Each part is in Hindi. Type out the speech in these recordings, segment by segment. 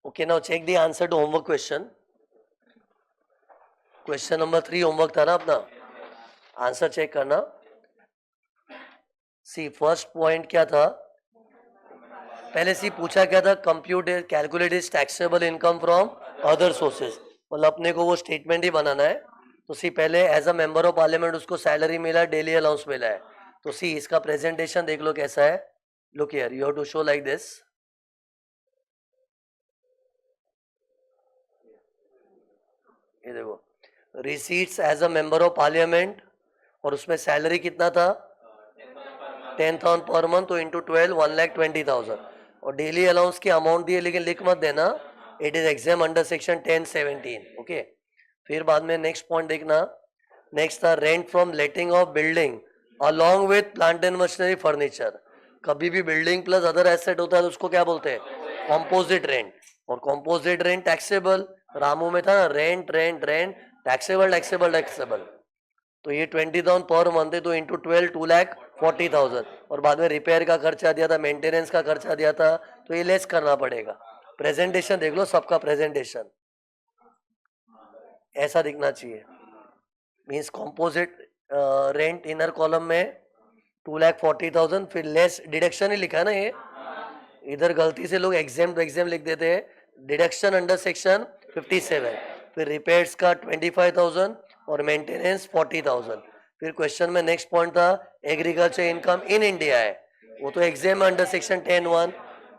Okay, now check the answer to homework question. Question number 3 homework था ना अपना, आंसर चेक करना. सी फर्स्ट पॉइंट क्या था, पहले सी पूछा क्या था, compute calculate is taxable income from other sources. मतलब अपने को वो स्टेटमेंट ही बनाना है. तो सी पहले as a member of parliament उसको सैलरी मिला है, डेली अलाउंस मिला है. तो सी इसका प्रेजेंटेशन देख लो कैसा है. Look here, you have to show like this. ये देखो, receipts as a member of parliament, और उसमें सैलरी कितना था 10,000 पर मंथ, तो इंटू 12 1,20,000. और डेली अलाउंस की अमाउंट दी है, लेकिन लिख मत देना, it is exam under section 1017. Okay. फिर बाद में नेक्स्ट पॉइंट देखना. नेक्स्ट था rent from letting of building along with plant and machinery furniture. कभी भी बिल्डिंग प्लस अदर एसेट होता है तो उसको क्या बोलते हैं, कॉम्पोजिट रेंट. और कॉम्पोजिट रेंट टैक्सेबल. रामू में था ना, rent rent rent, taxable taxable taxable. तो ये 20,000 पर मंथ है, तो इंटू 12 2,40,000. और बाद में रिपेयर का खर्चा दिया था, मेंटेनेंस का खर्चा दिया था, तो ये लेस करना पड़ेगा. प्रेजेंटेशन देख लो, सबका प्रेजेंटेशन ऐसा दिखना चाहिए. Means composite rent inner column में 2,40,000, फिर लेस डिडक्शन ही लिखा है ना ये. इधर गलती से लोग एग्जाम एग्जाम लिख देते हैं. Deduction under section 57. फिर रिपेयर्स का 25,000 और मेंटेनेंस 40,000. फिर क्वेश्चन में नेक्स्ट पॉइंट था एग्रीकल्चर इनकम इन इंडिया है, वो तो एग्जाम अंडर सेक्शन 10(1).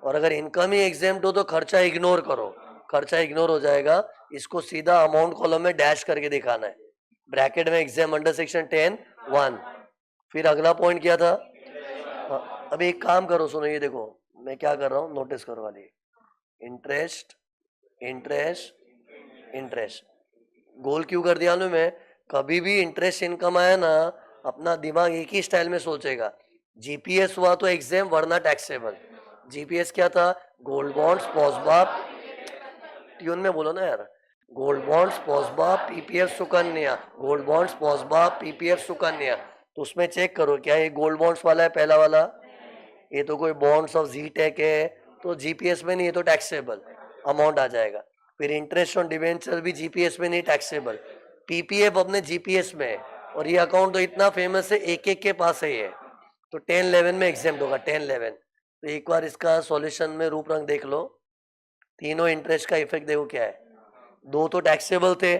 और अगर इनकम ही एग्जाम हो तो खर्चा इग्नोर करो, खर्चा इग्नोर हो जाएगा. इसको सीधा अमाउंट कॉलम में डैश करके दिखाना है, ब्रैकेट में एग्जाम अंडर सेक्शन 10(1). फिर अगला पॉइंट क्या था, अभी एक काम करो, सुनो ये देखो मैं क्या कर रहा हूँ, नोटिस करो वाली. इंटरेस्ट इंटरेस्ट इंटरेस्ट, गोल क्यों कर दिया ना मैं. कभी भी इंटरेस्ट इनकम आया ना, अपना दिमाग एक ही स्टाइल में सोचेगा. जीपीएस हुआ तो एग्जाम, वरना टैक्सेबल. जीपीएस क्या था, गोल्ड बॉन्ड्स पॉस्बाप, ट्यून में बोलो ना यार, गोल्ड बॉन्ड्स पॉस्बाप पीपीएफ सुकन्या, गोल्ड बॉन्ड्स पॉस्बाप पीपीएफ सुकन्या. तो उसमें चेक करो क्या ये गोल्ड बॉन्ड्स वाला है पहला वाला, ये तो कोई बॉन्ड्स ऑफ जी टेक है, तो जीपीएस में नहीं, ये तो टैक्सेबल अमाउंट आ जाएगा. फिर इंटरेस्ट ऑन डिवेंचर भी जीपीएस में नहीं, टैक्सेबल. पीपीएफ अपने जीपीएस में है, और ये अकाउंट तो इतना फेमस है, एक एक के पास है ये, तो 1011 में एग्जाम होगा 1011. तो एक बार इसका सॉल्यूशन में रूप रंग देख लो, तीनों इंटरेस्ट का इफेक्ट देखो क्या है. दो तो टैक्सेबल थे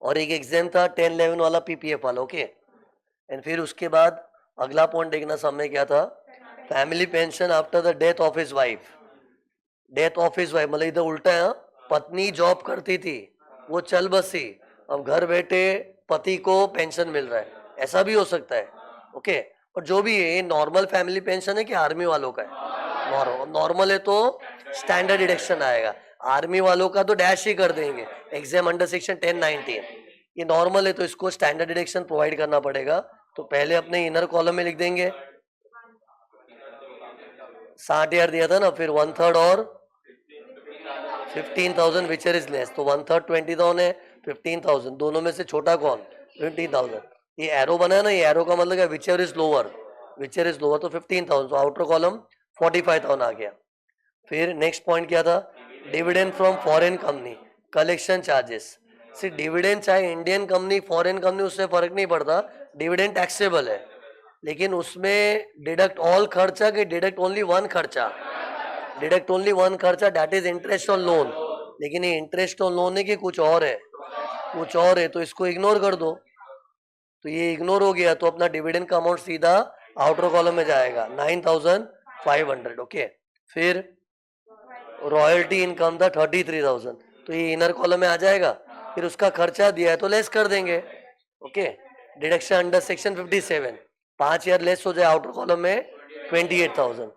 और एक एग्जाम था 1011 वाला पीपीएफ वाला. ओके. एंड फिर उसके बाद अगला पॉइंट देखना सामने क्या था, family pension after the death of his wife. Death of his wife मतलब इधर उल्टा है, पत्नी जॉब करती थी, वो चल बसी, अब घर बैठे पति को पेंशन मिल रहा है, ऐसा भी हो सकता है. ओके. और जो भी है, ये नॉर्मल फैमिली पेंशन है कि आर्मी वालों का है, नॉर्मल है तो स्टैंडर्ड डिडक्शन आएगा. आर्मी वालों का तो डैश ही कर देंगे, एग्जाम अंडर सेक्शन 1019. ये नॉर्मल है तो इसको स्टैंडर्ड डिडक्शन प्रोवाइड करना पड़ेगा. तो पहले अपने इनर कॉलम में लिख देंगे 60,000 दिया था ना, फिर 1/3 और 15,000 विच इज लेस, तो 1/3 20,000 है, 15,000 दोनों में से छोटा कौन, 15,000. ये एरो बना है ना, ये एरो का मतलब है which is lower, which is lower, तो 15,000, तो आउटर कॉलम 45,000 आ गया. फिर नेक्स्ट पॉइंट क्या था, dividend from foreign company, collection charges. सिर्फ डिविडेंड चाहे इंडियन कंपनी फॉरेन कंपनी, उससे फर्क नहीं पड़ता, डिविडेंड टैक्सेबल है. लेकिन उसमें डिडक्ट ऑल खर्चा के डिडक्ट ओनली वन खर्चा, डिडक्ट ओनली वन खर्चा, that is interest on loan. लेकिन ये इंटरेस्ट ऑन लोन है कि कुछ और है, कुछ और है, तो इसको इग्नोर कर दो. तो ये इग्नोर हो गया, तो अपना डिविडेंड का अमाउंट सीधा आउटर कॉलम में जाएगा 9,500. ओके. फिर रॉयल्टी इनकम था 33,000, तो ये इनर कॉलम में आ जाएगा. फिर उसका खर्चा दिया है तो लेस कर देंगे. Okay. Deduction under section 57, 5 year less हो जाए आउटर कॉलम में 28,000.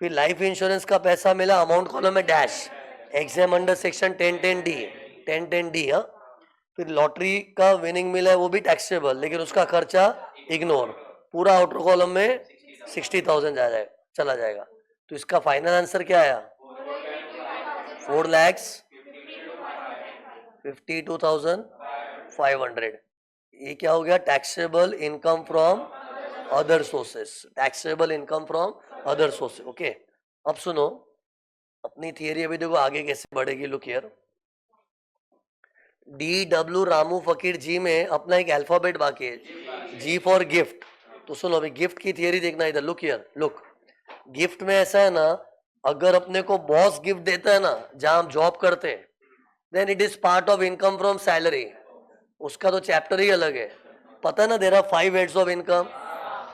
फिर लाइफ इंश्योरेंस का पैसा मिला अमाउंट कॉलम में dash, exam under section 1010D, 1010D. हाँ. फिर लॉटरी का विनिंग मिला है, वो भी टैक्सेबल, लेकिन उसका खर्चा इग्नोर, पूरा आउटर कॉलम में 60,000 चला जाएगा. तो इसका फाइनल आंसर क्या आया, 4,52,500. ये क्या हो गया, taxable income from other sources, taxable income from other sources. Okay. अब सुनो, अपनी थियरी अभी देखो आगे कैसे बढ़ेगी, लुक हियर। DW रामू फकीर जी में अपना एक अल्फाबेट बाकी है, जी फॉर गिफ्ट। तो सुनो अभी गिफ्ट की थियरी देखना इधर, लुक हियर, लुक। गिफ्ट में ऐसा है ना, अगर अपने को बॉस गिफ्ट देता है ना जहां हम जॉब करते हैं, then it is part of income from salary. उसका तो चैप्टर ही अलग है। पता है ना, there are 5 heads of income.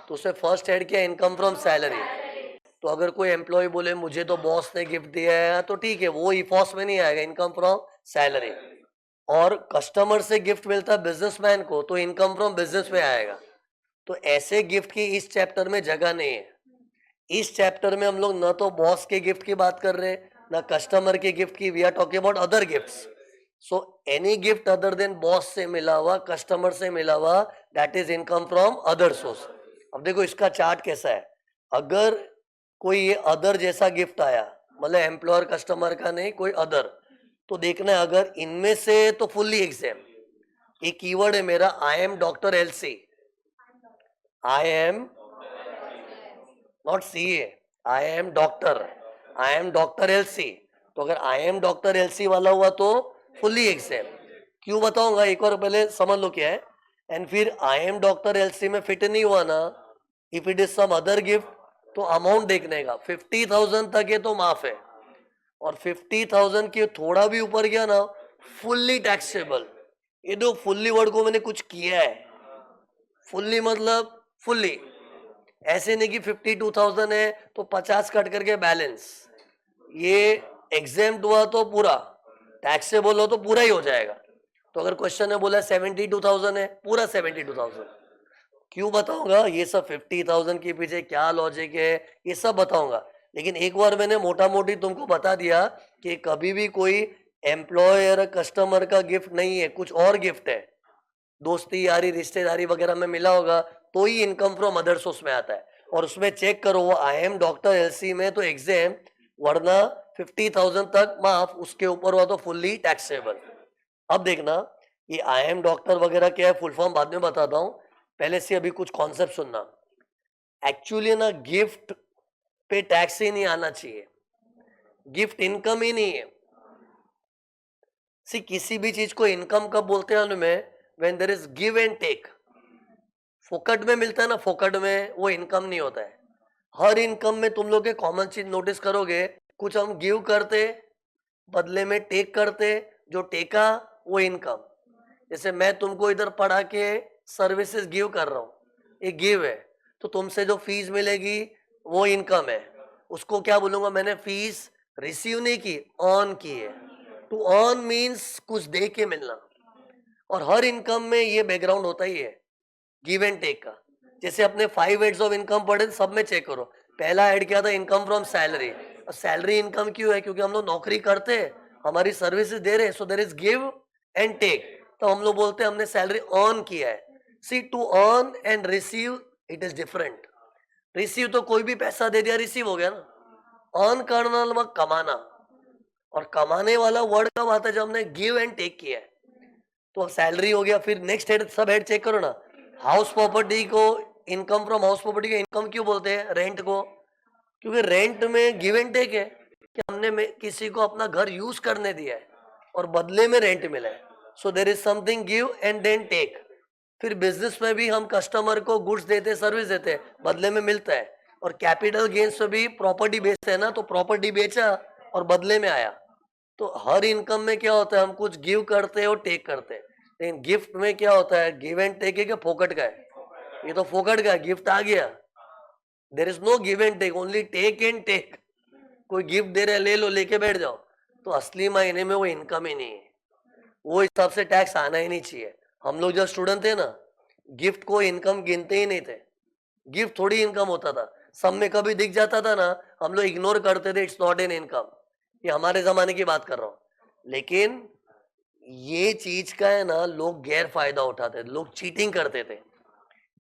तो उसमें फर्स्ट हेड क्या है, इनकम फ्रॉम सैलरी। तो अगर कोई एम्प्लॉय बोले मुझे तो बॉस ने गिफ्ट दिया है, तो ठीक है, वो ईफॉस में नहीं आएगा, इनकम फ्रॉम सैलरी। और कस्टमर से गिफ्ट मिलता है बिजनेसमैन को, तो इनकम फ्रॉम बिजनेस में आएगा। तो ऐसे गिफ्ट की इस चैप्टर में जगह नहीं है। इस चैप्टर में हम लोग न तो बॉस के गिफ्ट की बात कर रहे हैं, ना कस्टमर के गिफ्ट की। We are talking about other gifts. So any gift other than boss से मिला हुआ, कस्टमर से मिला हुआ, that is income from other source. अब देखो इसका चार्ट कैसा है। अगर कोई ये अदर जैसा गिफ्ट आया, मतलब एम्प्लॉयर कस्टमर का नहीं, कोई अदर, तो देखना है अगर इनमें से तो फुल्ली एग्जाम। एक कीवर्ड है मेरा, आई am doctor LC. I am not CA, I am doctor, I am doctor LC. तो अगर आई एम डॉक्टर एलसी वाला हुआ तो फुल्ली एग्जाम। क्यों बताऊंगा, एक बार पहले समझ लो क्या है। एंड फिर आई एम डॉक्टर एलसी में फिट नहीं हुआ ना, if it is some other gift, तो अमाउंट देखने का 50,000 तक है तो माफ है, और 50,000 के थोड़ा भी ऊपर गया ना, फुल्ली टैक्सेबल। ये दो फुल्ली वर्ड को मैंने कुछ किया है। फुल्ली मतलब फुल्ली, ऐसे नहीं कि 52,000 है तो 50 कट करके बैलेंस। ये एग्जेम्प्ट हुआ तो पूरा, टैक्सेबल हो तो पूरा ही हो जाएगा। तो अगर क्वेश्चन है बोला 72,000 है, पूरा 72,000। क्यों बताऊंगा ये सब, 50,000 के पीछे क्या लॉजिक है, ये सब बताऊंगा। लेकिन एक बार मैंने मोटा मोटी तुमको बता दिया कि कभी भी कोई एम्प्लॉयर कस्टमर का गिफ्ट नहीं है, कुछ और गिफ्ट है, दोस्ती यारी रिश्तेदारी वगैरह में मिला होगा, तो ही इनकम फ्रॉम अदर सोर्स में आता है। और उसमें चेक करो वो आई एम डॉक्टर एलसी में तो एग्जाम, वरना 50,000 तक माफ, उसके ऊपर हुआ तो फुल्ली टैक्सेबल। अब देखना ये आई एम डॉक्टर वगैरह क्या है, फुल फॉर्म बाद में बताता हूँ, पहले से अभी कुछ कॉन्सेप्ट सुनना। एक्चुअली ना गिफ्ट पे टैक्स ही नहीं आना चाहिए, गिफ्ट इनकम ही नहीं है। सी किसी भी चीज को इनकम कब बोलते हैं में, when there is give and take. फोकट में मिलता है ना, फोकट में वो इनकम नहीं होता है। हर इनकम में तुम लोग कॉमन चीज नोटिस करोगे, कुछ हम गिव करते, बदले में टेक करते, जो टेका वो इनकम। जैसे मैं तुमको इधर पढ़ा के सर्विसेज गिव कर रहा हूँ, ये गिव है। तो तुमसे जो फीस मिलेगी वो इनकम है। उसको क्या बोलूंगा, मैंने फीस रिसीव नहीं की, अर्न की है। टू अर्न मीन्स कुछ दे के मिलना। और हर इनकम में ये बैकग्राउंड होता ही है, गिव एंड टेक का। जैसे अपने 5 हेड्स ऑफ इनकम पढ़े, सब में चेक करो। पहला हेड क्या था, इनकम फ्रॉम सैलरी। और सैलरी इनकम क्यों है, क्योंकि हम लोग नौकरी करते हैं, हमारी सर्विसेज दे रहे हैं, so there is give and take. तो हम लोग बोलते हैं हमने सैलरी अर्न किया है। See to earn and receive it is different. Receive तो कोई भी पैसा दे दिया रिसीव हो गया ना, अर्न करना मतलब कमाना। और कमाने वाला वर्ड कब आता है, जब हमने गिव एंड टेक किया है। तो सैलरी हो गया, फिर नेक्स्ट हेड, सब हेड चेक करो ना। हाउस प्रॉपर्टी को इनकम फ्रॉम हाउस प्रॉपर्टी को इनकम क्यों बोलते हैं, रेंट को, क्योंकि रेंट में गिव एंड टेक है कि हमने किसी को अपना घर यूज करने दिया है और बदले में रेंट मिला है। So there is something give and then take. फिर बिजनेस में भी हम कस्टमर को गुड्स देते, सर्विस देते, बदले में मिलता है। और कैपिटल गेन्स में भी प्रॉपर्टी बेचते हैं ना, तो प्रॉपर्टी बेचा और बदले में आया। तो हर इनकम में क्या होता है, हम कुछ गिव करते हैं और टेक करते हैं। लेकिन गिफ्ट में क्या होता है, गिव एंड टेक है कि फोकट का है, ये तो फोकट का है, गिफ्ट आ गया। There is no give and take, only take and take. कोई गिफ्ट दे रहे ले लो, लेके बैठ जाओ, तो असली मायने में वो इनकम ही नहीं है। वो हिसाब से टैक्स आना ही नहीं चाहिए। हम लोग जब स्टूडेंट थे ना, गिफ्ट को इनकम गिनते ही नहीं थे। गिफ्ट थोड़ी इनकम होता था, सब में कभी दिख जाता था ना, हम लोग इग्नोर करते थे, इट्स नॉट एन इनकम। ये हमारे जमाने की बात कर रहा हूं। लेकिन ये चीज का है ना, लोग गैर फायदा उठाते थे, लोग चीटिंग करते थे।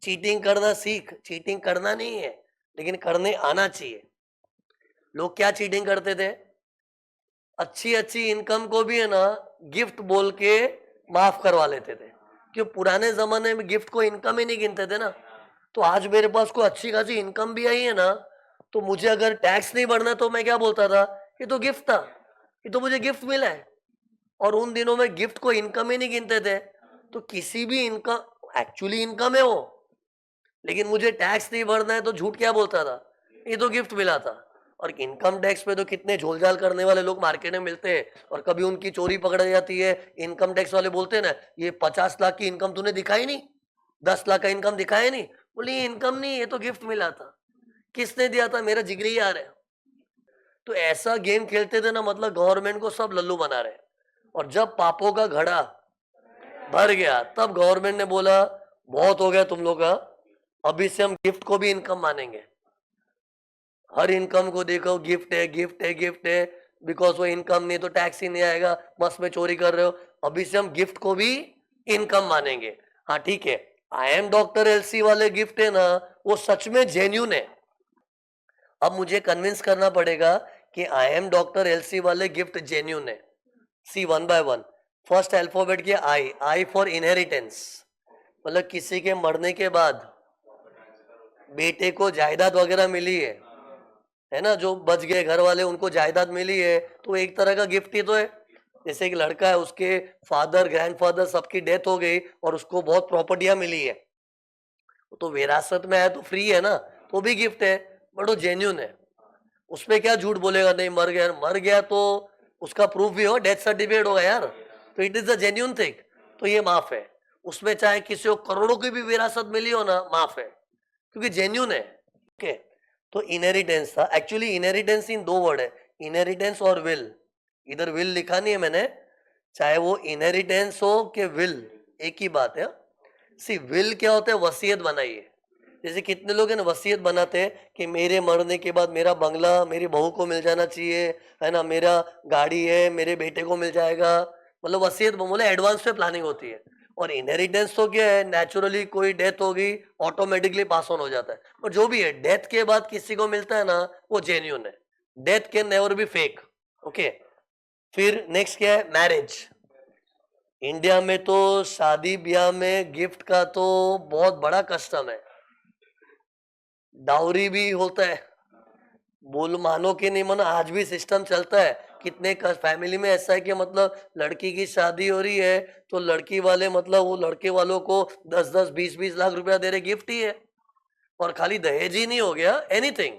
चीटिंग करना सीख, चीटिंग करना नहीं है, लेकिन करने आना चाहिए। लोग क्या चीटिंग करते थे, अच्छी अच्छी इनकम को भी है ना गिफ्ट बोल के माफ करवा लेते थे। क्यों, पुराने जमाने में गिफ्ट को इनकम ही नहीं गिनते थे ना। तो आज मेरे पास कोई अच्छी खासी इनकम भी आई है ना, तो मुझे अगर टैक्स नहीं भरना तो मैं क्या बोलता था ये तो गिफ्ट था, ये तो मुझे गिफ्ट मिला है। और उन दिनों में गिफ्ट को इनकम ही नहीं गिनते थे। तो किसी भी इनकम, एक्चुअली इनकम है वो, लेकिन मुझे टैक्स नहीं भरना है तो झूठ क्या बोलता था, ये तो गिफ्ट मिला था। और इनकम टैक्स पे तो कितने झोलझाल करने वाले लोग मार्केट में मिलते हैं, और कभी उनकी चोरी पकड़ जाती है। इनकम टैक्स वाले बोलते हैं ना, ये 50 लाख की इनकम तूने दिखाई नहीं, 10 लाख का इनकम दिखाया नहीं। बोले ये इनकम नहीं, ये तो गिफ्ट मिला था। किसने दिया था? मेरा जिगरी यार है। तो ऐसा गेम खेलते थे ना, मतलब गवर्नमेंट को सब लल्लू बना रहे हैं। और जब पापों का घड़ा भर गया तब गवर्नमेंट ने बोला बहुत हो गया तुम लोग का, अभी से हम गिफ्ट को भी इनकम मानेंगे। हर इनकम को देखो गिफ्ट है, गिफ्ट है, गिफ्ट है। बिकॉज वो इनकम नहीं तो टैक्स ही नहीं आएगा, मस्त में चोरी कर रहे हो। अभी से हम गिफ्ट को भी इनकम मानेंगे। हाँ ठीक है, आई एम डॉक्टर एलसी वाले गिफ्ट है ना, वो सच में जेन्यून है। अब मुझे कन्विंस करना पड़ेगा कि आई एम डॉक्टर एलसी वाले गिफ्ट जेन्यून है। See one by one. First alphabet की आई, आई फॉर इनहेरिटेंस, मतलब किसी के मरने के बाद बेटे को जायदाद वगैरह मिली है ना, जो बच गए घर वाले उनको जायदाद मिली है, तो एक तरह का गिफ्ट ही तो है। जैसे एक लड़का है, उसके फादर ग्रैंडफादर सबकी डेथ हो गई और उसको बहुत प्रॉपर्टियां मिली है, तो विरासत में आया तो फ्री है ना, तो भी गिफ्ट है, बट वो जेन्यून है। उसमें क्या झूठ बोलेगा, नहीं मर गया, मर गया तो उसका प्रूफ भी हो, डेथ सर्टिफिकेट होगा यार, तो it is a genuine thing, तो ये माफ है। उसमें चाहे किसी को करोड़ों की भी विरासत मिली हो ना, माफ है, क्योंकि जेन्यून है। ओके, तो इनहेरिटेंस था। एक्चुअली इनहेरिटेंस इन दो वर्ड है, इनहेरिटेंस और विल। इधर विल लिखा नहीं है मैंने, चाहे वो इनहेरिटेंस हो कि विल, एक ही बात है। सी विल क्या होता है? वसीयत बनाइए। जैसे कितने लोग हैं ना वसीयत बनाते हैं कि मेरे मरने के बाद मेरा बंगला मेरी बहू को मिल जाना चाहिए, है ना, मेरा गाड़ी है मेरे बेटे को मिल जाएगा। मतलब वसीयत बोले एडवांस पे प्लानिंग होती है। और इनहेरिटेंस तो क्या है, नेचुरली कोई डेथ होगी ऑटोमेटिकली पास ऑन हो जाता है। और जो भी है डेथ के बाद किसी को मिलता है ना, वो जेन्यून है। Death can never be fake. Okay, फिर नेक्स्ट क्या है? मैरिज। इंडिया में तो शादी ब्याह में गिफ्ट का तो बहुत बड़ा कस्टम है। डाउरी भी होता है, बोल मानो कि नहीं मानो, आज भी सिस्टम चलता है। कितने फैमिली में ऐसा है कि मतलब लड़की की शादी हो रही है तो लड़की वाले मतलब वो लड़के वालों को 10-10 20-20 लाख रुपया दे रहे, गिफ्ट ही है। और खाली दहेज ही नहीं हो गया, एनीथिंग,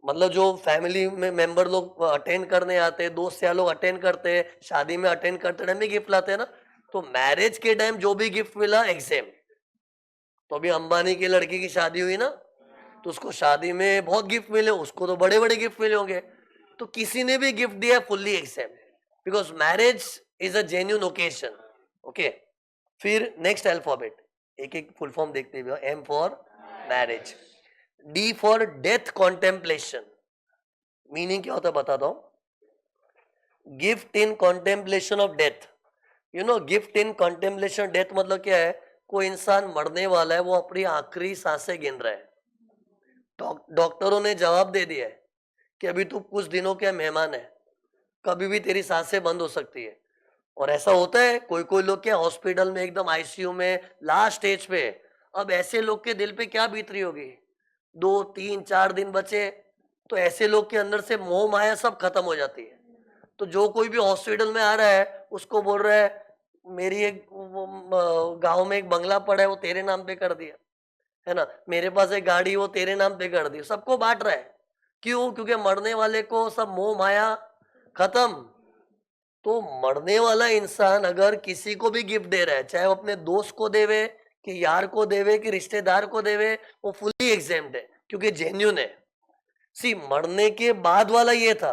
मतलब जो फैमिली में मेंबर लोग अटेंड करने आते हैं, दोस्त यार लोग अटेंड करते हैं, शादी में अटेंड करते टाइम भी गिफ्ट लाते हैं ना, तो मैरिज के टाइम जो भी गिफ्ट मिला एग्जाम। तो अभी अंबानी की लड़की की शादी हुई ना, तो उसको शादी में बहुत गिफ्ट मिले, उसको तो बड़े बड़े गिफ्ट मिले होंगे। तो किसी ने भी गिफ्ट दिया fully accept, because marriage is a genuine occasion. Okay, फिर नेक्स्ट अल्फाबेट, एक एक फुल फॉर्म देखते हुए। M for marriage, D for death contemplation. Meaning क्या होता है बताता हूं। Gift in contemplation of death. You know, gift in contemplation death मतलब क्या है? कोई इंसान मरने वाला है, वो अपनी आखिरी सांसें गिन रहा है, डॉक्टरों ने जवाब दे दिया है कि अभी तू कुछ दिनों के मेहमान है, कभी भी तेरी सांसें बंद हो सकती है। और ऐसा होता है, कोई कोई लोग क्या हॉस्पिटल में एकदम आईसीयू में लास्ट स्टेज पे है। अब ऐसे लोग के दिल पे क्या बीत रही होगी, 2-3-4 दिन बचे, तो ऐसे लोग के अंदर से मोह माया सब खत्म हो जाती है। तो जो कोई भी हॉस्पिटल में आ रहा है उसको बोल रहा है मेरी एक गांव में एक बंगला पड़ा है वो तेरे नाम पे कर दिया, है ना, मेरे पास एक गाड़ी वो तेरे नाम पे कर दी, सबको बांट रहा है। क्यों? क्योंकि मरने वाले को सब मोह माया खत्म। तो मरने वाला इंसान अगर किसी को भी गिफ्ट दे रहा है, चाहे वो अपने दोस्त को देवे कि यार को देवे कि रिश्तेदार को देवे, वो फुल्ली एग्जेम्प्ट है क्योंकि जेन्यून है। सी मरने के बाद वाला ये था,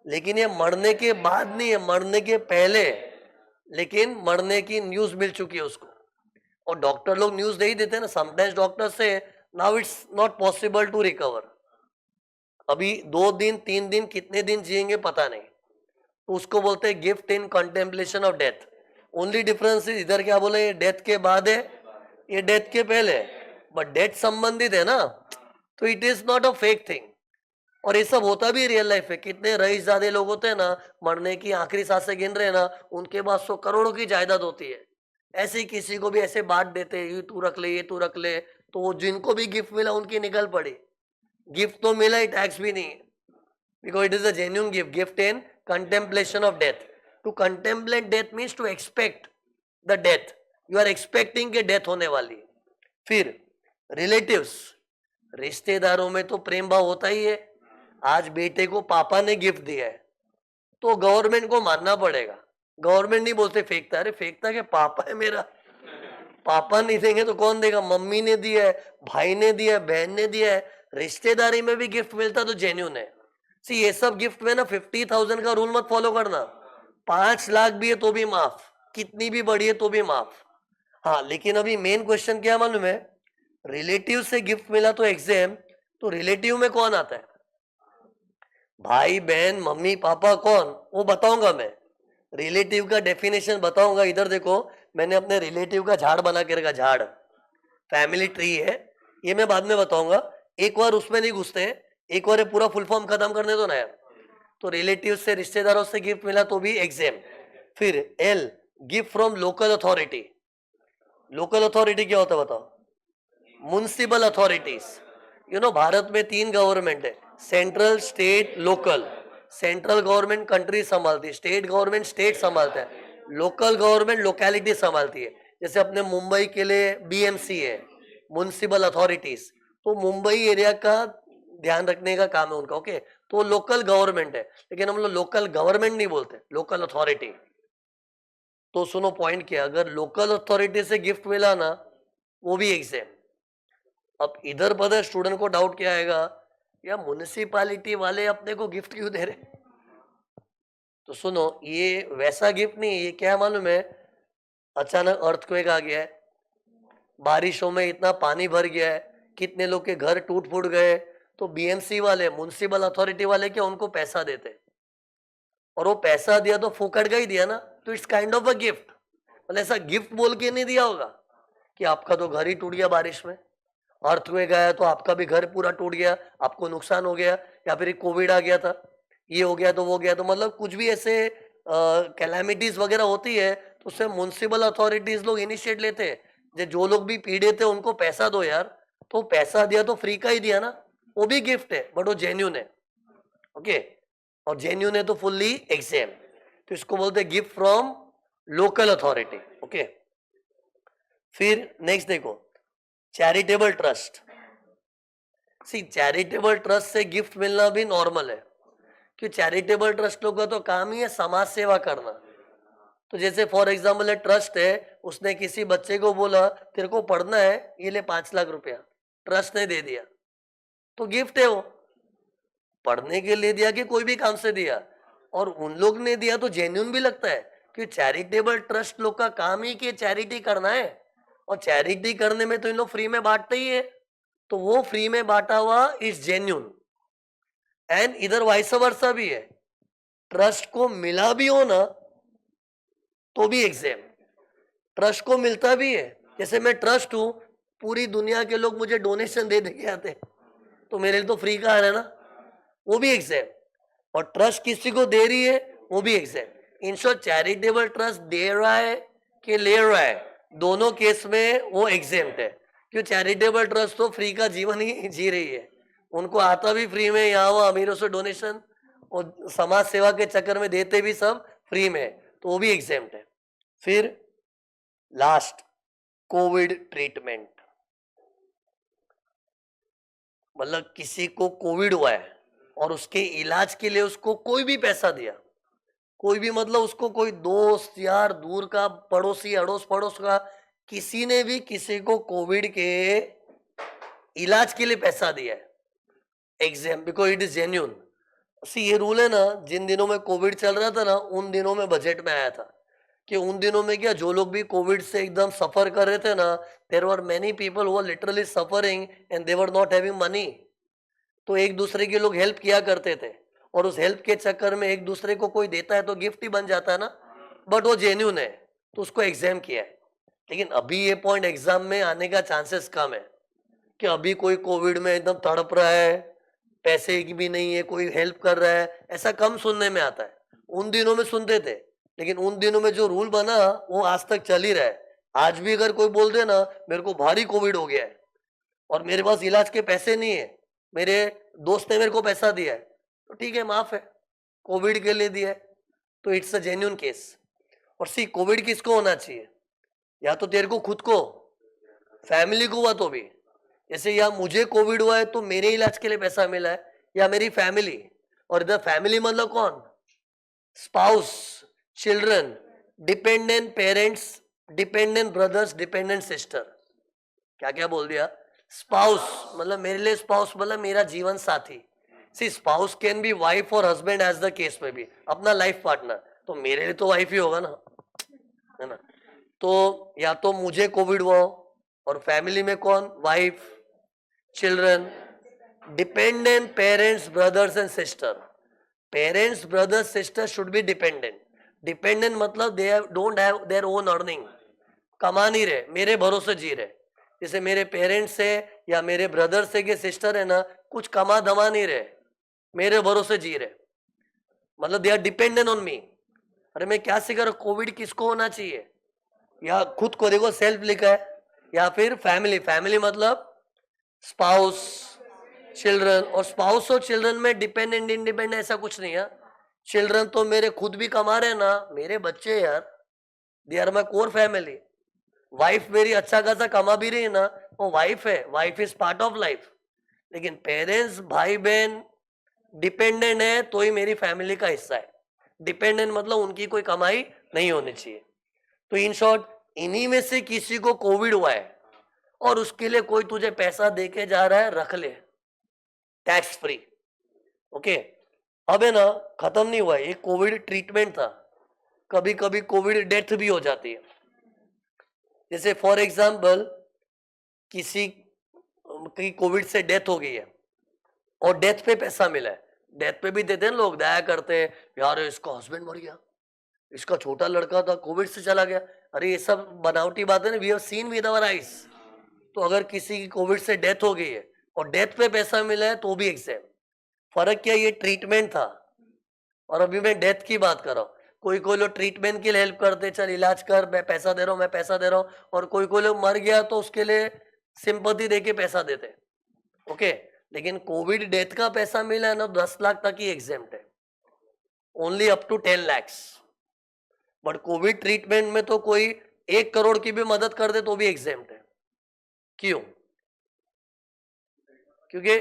लेकिन ये मरने के बाद नहीं है, मरने के पहले, लेकिन मरने की न्यूज मिल चुकी है उसको। और डॉक्टर लोग न्यूज दे ही देते हैं ना, समटाइम्स डॉक्टर से now it's not possible to recover, अभी 2 दिन 3 दिन कितने दिन जिएंगे पता नहीं, तो उसको बोलते हैं gift in contemplation of death. Only difference इधर क्या बोले, ये डेथ के बाद है, ये डेथ के पहले, बट डेथ संबंधित है ना, तो it is not a fake thing. और ये सब होता भी रियल लाइफ है। कितने रईसजादे लोग होते हैं ना, मरने की आखिरी सांसें गिन रहे हैं ना, उनके पास 100 करोड़ों की जायदाद होती है, ऐसे ही किसी को भी ऐसे बांट देते हैं, ये तू रख ले, ये तू रख ले, तो वो जिनको भी गिफ्ट मिला उनकी निकल पड़ी। गिफ्ट तो मिला ही, टैक्स भी नहीं है। because it is a genuine gift in contemplation of death. To contemplate death means to expect the death. You are expecting कि death होने वाली है. फिर relatives, रिश्तेदारों में तो प्रेम भाव होता ही है. आज बेटे को पापा ने गिफ्ट दिया है तो गवर्नमेंट को मानना पड़ेगा. गवर्नमेंट नहीं बोलते फेंकता, अरे फेंकता कि पापा है मेरा. पापा नहीं देंगे तो कौन देगा? मम्मी ने दिया है, भाई ने दिया है, बहन ने दिया है. रिश्तेदारी में भी गिफ्ट मिलता तो जेन्यून है. सी ये सब गिफ्ट में ना 50,000 का रूल मत फॉलो करना. 5 लाख भी है तो भी माफ, कितनी भी बड़ी है तो भी माफ. हाँ, लेकिन अभी मेन क्वेश्चन क्या मालूम है? रिलेटिव से गिफ्ट मिला तो एग्जाम, तो रिलेटिव में कौन आता है? भाई बहन मम्मी पापा कौन? वो बताऊंगा मैं. रिलेटिव का डेफिनेशन बताऊंगा. इधर देखो, मैंने अपने रिलेटिव का झाड़ बना के रखा. झाड़ फैमिली ट्री है, ये मैं बाद में बताऊंगा. एक बार उसमें नहीं घुसते हैं, एक बार ये पूरा फुल फॉर्म खत्म करने दो ना यार. तो रिलेटिव से, रिश्तेदारों से गिफ्ट मिला तो भी एग्जाम. फिर L, gift from local authority. Local authority क्या होता है बताओ? Municipal authorities. You know Bharat में 3 गवर्नमेंट है, central, state, local. Central government country संभालती है, स्टेट गवर्नमेंट स्टेट संभालता है, लोकल गवर्नमेंट लोकेलिटी संभालती है. जैसे अपने मुंबई के लिए बीएमसी है, म्युनिसिपल अथॉरिटीज. तो मुंबई एरिया का ध्यान रखने का काम है उनका. ओके, तो लोकल गवर्नमेंट है, लेकिन हम लोग लोकल गवर्नमेंट नहीं बोलते, लोकल अथॉरिटी. तो सुनो पॉइंट क्या, अगर लोकल अथॉरिटी से गिफ्ट मिला ना, वो भी एग्जाम. अब इधर पता स्टूडेंट को डाउट क्या आएगा, या म्युनिसिपैलिटी वाले अपने को गिफ्ट क्यों दे रहे? तो सुनो, ये वैसा गिफ्ट नहीं, ये क्या मालूम है? अचानक अर्थक्वेक आ गया है, बारिशों में इतना पानी भर गया है, कितने लोग के घर टूट फूट गए, तो बीएमसी वाले, म्युनिसिपल अथॉरिटी वाले क्या उनको पैसा देते, और वो पैसा दिया तो फूकट का ही दिया ना. तो it's kind of a gift. मतलब ऐसा गिफ्ट बोल के नहीं दिया होगा कि आपका तो घर ही टूट गया बारिश में, अर्थक्वेक आया तो आपका भी घर पूरा टूट गया, आपको नुकसान हो गया, या फिर कोविड आ गया था, ये हो गया तो वो गया. तो मतलब कुछ भी ऐसे कैलामिटीज वगैरह होती है तो उससे म्युनिसिपल अथॉरिटीज लोग इनिशिएट लेते हैं, जो लोग भी पीड़ित है उनको पैसा दो यार. तो पैसा दिया तो फ्री का ही दिया ना, वो भी गिफ्ट है बट वो जेन्यून है. ओके, और जेन्यून है तो फुल्ली एग्जाम. तो इसको बोलते हैं gift from local authority. Okay, फिर नेक्स्ट देखो, चैरिटेबल ट्रस्ट. सी चैरिटेबल ट्रस्ट से गिफ्ट मिलना भी नॉर्मल है, कि चैरिटेबल ट्रस्ट लोग का तो काम ही है समाज सेवा करना. तो जैसे फॉर एग्जाम्पल ट्रस्ट है, उसने किसी बच्चे को बोला तेरे को पढ़ना है, ये ले 5 लाख रुपया, ट्रस्ट ने दे दिया, तो गिफ्ट है वो. पढ़ने के लिए दिया कि कोई भी काम से दिया, और उन लोग ने दिया तो जेन्यून भी लगता है, कि चैरिटेबल ट्रस्ट लोग का काम ही कि चैरिटी करना है, और चैरिटी करने में तो इन लोग फ्री में बांटते ही है, तो वो फ्री में बांटा हुआ इज जेन्यून. एंड इधर वाइस वर्सा भी है, ट्रस्ट को मिला भी हो ना तो भी एग्जाम. ट्रस्ट को मिलता भी है, जैसे मैं ट्रस्ट हूं, पूरी दुनिया के लोग मुझे डोनेशन दे दे के आते, तो मेरे लिए तो फ्री का है ना, वो भी एग्जाम. और ट्रस्ट किसी को दे रही है, वो भी exam. In short charitable trust दे रहा है कि ले रहा है, दोनों केस में वो एग्जाम्प्ट है. क्यों? चैरिटेबल ट्रस्ट तो फ्री का जीवन ही जी रही है, उनको आता भी फ्री में, यहाँ वो अमीरों से डोनेशन और समाज सेवा के चक्कर में देते भी सब फ्री में, तो वो भी एग्जाम्प्ट है. फिर लास्ट, कोविड ट्रीटमेंट. मतलब किसी को कोविड हुआ है और उसके इलाज के लिए उसको कोई भी पैसा दिया, कोई भी मतलब उसको कोई दोस्त यार, दूर का पड़ोसी, अड़ोस पड़ोस का, किसी ने भी किसी को कोविड के इलाज के लिए पैसा दिया है, exam, because it is genuine. See ये रूल है ना, जिन दिनों में कोविड चल रहा था ना, उन दिनों में बजट में आया था, कि उन दिनों में क्या, जो लोग भी कोविड से एकदम सफर कर रहे थे ना, there were many people who were literally suffering and they were not having money. तो एक दूसरे के लोग हेल्प किया करते थे, और उस हेल्प के चक्कर में एक दूसरे को कोई देता है तो गिफ्ट ही बन जाता है ना, बट वो जेन्यून है तो उसको एग्जाम किया है. लेकिन अभी ये पॉइंट एग्जाम में आने का चांसेस कम है, कि अभी कोई कोविड में एकदम तड़प रहा है, पैसे की भी नहीं है, कोई हेल्प कर रहा है, ऐसा कम सुनने में आता है. उन दिनों में सुनते थे, लेकिन उन दिनों में जो रूल बना वो आज तक चल ही रहा है. आज भी अगर कोई बोल दे ना मेरे को भारी कोविड हो गया है और मेरे पास इलाज के पैसे नहीं है, मेरे दोस्त ने मेरे को पैसा दिया है, तो ठीक है, माफ है, कोविड के लिए दिया है, तो इट्स अ जेन्युइन केस। और सी, कोविड किसको होना चाहिए? या तो तेरे को खुद को, फैमिली को हुआ तो भी। जैसे या मुझे कोविड हुआ है तो मेरे इलाज के लिए पैसा मिला है, या मेरी फैमिली। और इधर फैमिली मतलब कौन? Spouse, children, dependent parents, dependent brothers, dependent sister. क्या क्या बोल दिया? स्पाउस मतलब मेरे लिए, स्पाउस मतलब मेरा जीवन साथी। सी, स्पाउस कैन बी वाइफ और हस्बैंड एज द केस में भी, अपना लाइफ पार्टनर। तो मेरे लिए तो वाइफ ही होगा ना, है ना? तो या तो मुझे कोविड हुआ हो, और फैमिली में कौन? Wife, children, dependent parents, brothers and sister. Parents, brothers, sister should be dependent. Dependent मतलब they don't have their own earning, कमा नहीं रहे, मेरे भरोसे जी रहे। जैसे मेरे पेरेंट्स है या मेरे ब्रदर्स है कि सिस्टर है ना, कुछ कमा धमा नहीं रहे, मेरे भरोसे जी रहे, मतलब they are dependent on me. अरे मैं क्या सिखा रहा हूं? कोविड किसको होना चाहिए? या खुद को, देखो सेल्फ लिखा है, या फिर फैमिली। फैमिली मतलब स्पाउस, चिल्ड्रन। और स्पाउस और चिल्ड्रन में डिपेंडेंट इंडिपेंडेंट ऐसा कुछ नहीं है। चिल्ड्रन तो मेरे खुद भी कमा रहे हैं ना, मेरे बच्चे यार, they are my core family. Wife मेरी अच्छा खासा कमा भी रही है ना, वो वाइफ है, wife is part of life. लेकिन पेरेंट्स, भाई बहन डिपेंडेंट है तो ही मेरी फैमिली का हिस्सा है। डिपेंडेंट मतलब उनकी कोई कमाई नहीं होनी चाहिए। तो इन शॉर्ट, इन्हीं में से किसी को कोविड हुआ है और उसके लिए कोई तुझे पैसा देके जा रहा है, रख ले, टैक्स फ्री। ओके, अब है ना, खत्म नहीं हुआ है, ये कोविड ट्रीटमेंट था। कभी कभी कोविड डेथ भी हो जाती है। जैसे फॉर एग्जाम्पल, किसी की कोविड से डेथ हो गई है और डेथ पे पैसा मिला है। डेथ पे भी देते हैं लोग, दया करते हैं, यार इसका हस्बैंड मर गया, इसका छोटा लड़का था कोविड से चला गया। अरे ये सब बनावटी बात है ना, we have seen with our eyes. तो अगर किसी की कोविड से डेथ हो गई है और डेथ पे पैसा मिला है तो भी एग्जाम। फर्क क्या? ये ट्रीटमेंट था, और अभी मैं डेथ की बात कर रहा हूँ। कोई कोई लोग ट्रीटमेंट के लिए हेल्प करते, चल इलाज कर, मैं पैसा दे रहा हूँ, मैं पैसा दे रहा हूँ। और कोई कोई लोग मर गया तो उसके लिए सिंपैथी देके पैसा देते। ओके, लेकिन कोविड डेथ का पैसा मिला है ना, 10 लाख तक ही एग्जाम्प्ट है, only up to 10 lakhs। But covid treatment में तो कोई 1 करोड़ की भी मदद कर दे तो भी एग्जाम्प्ट है। क्यों? क्योंकि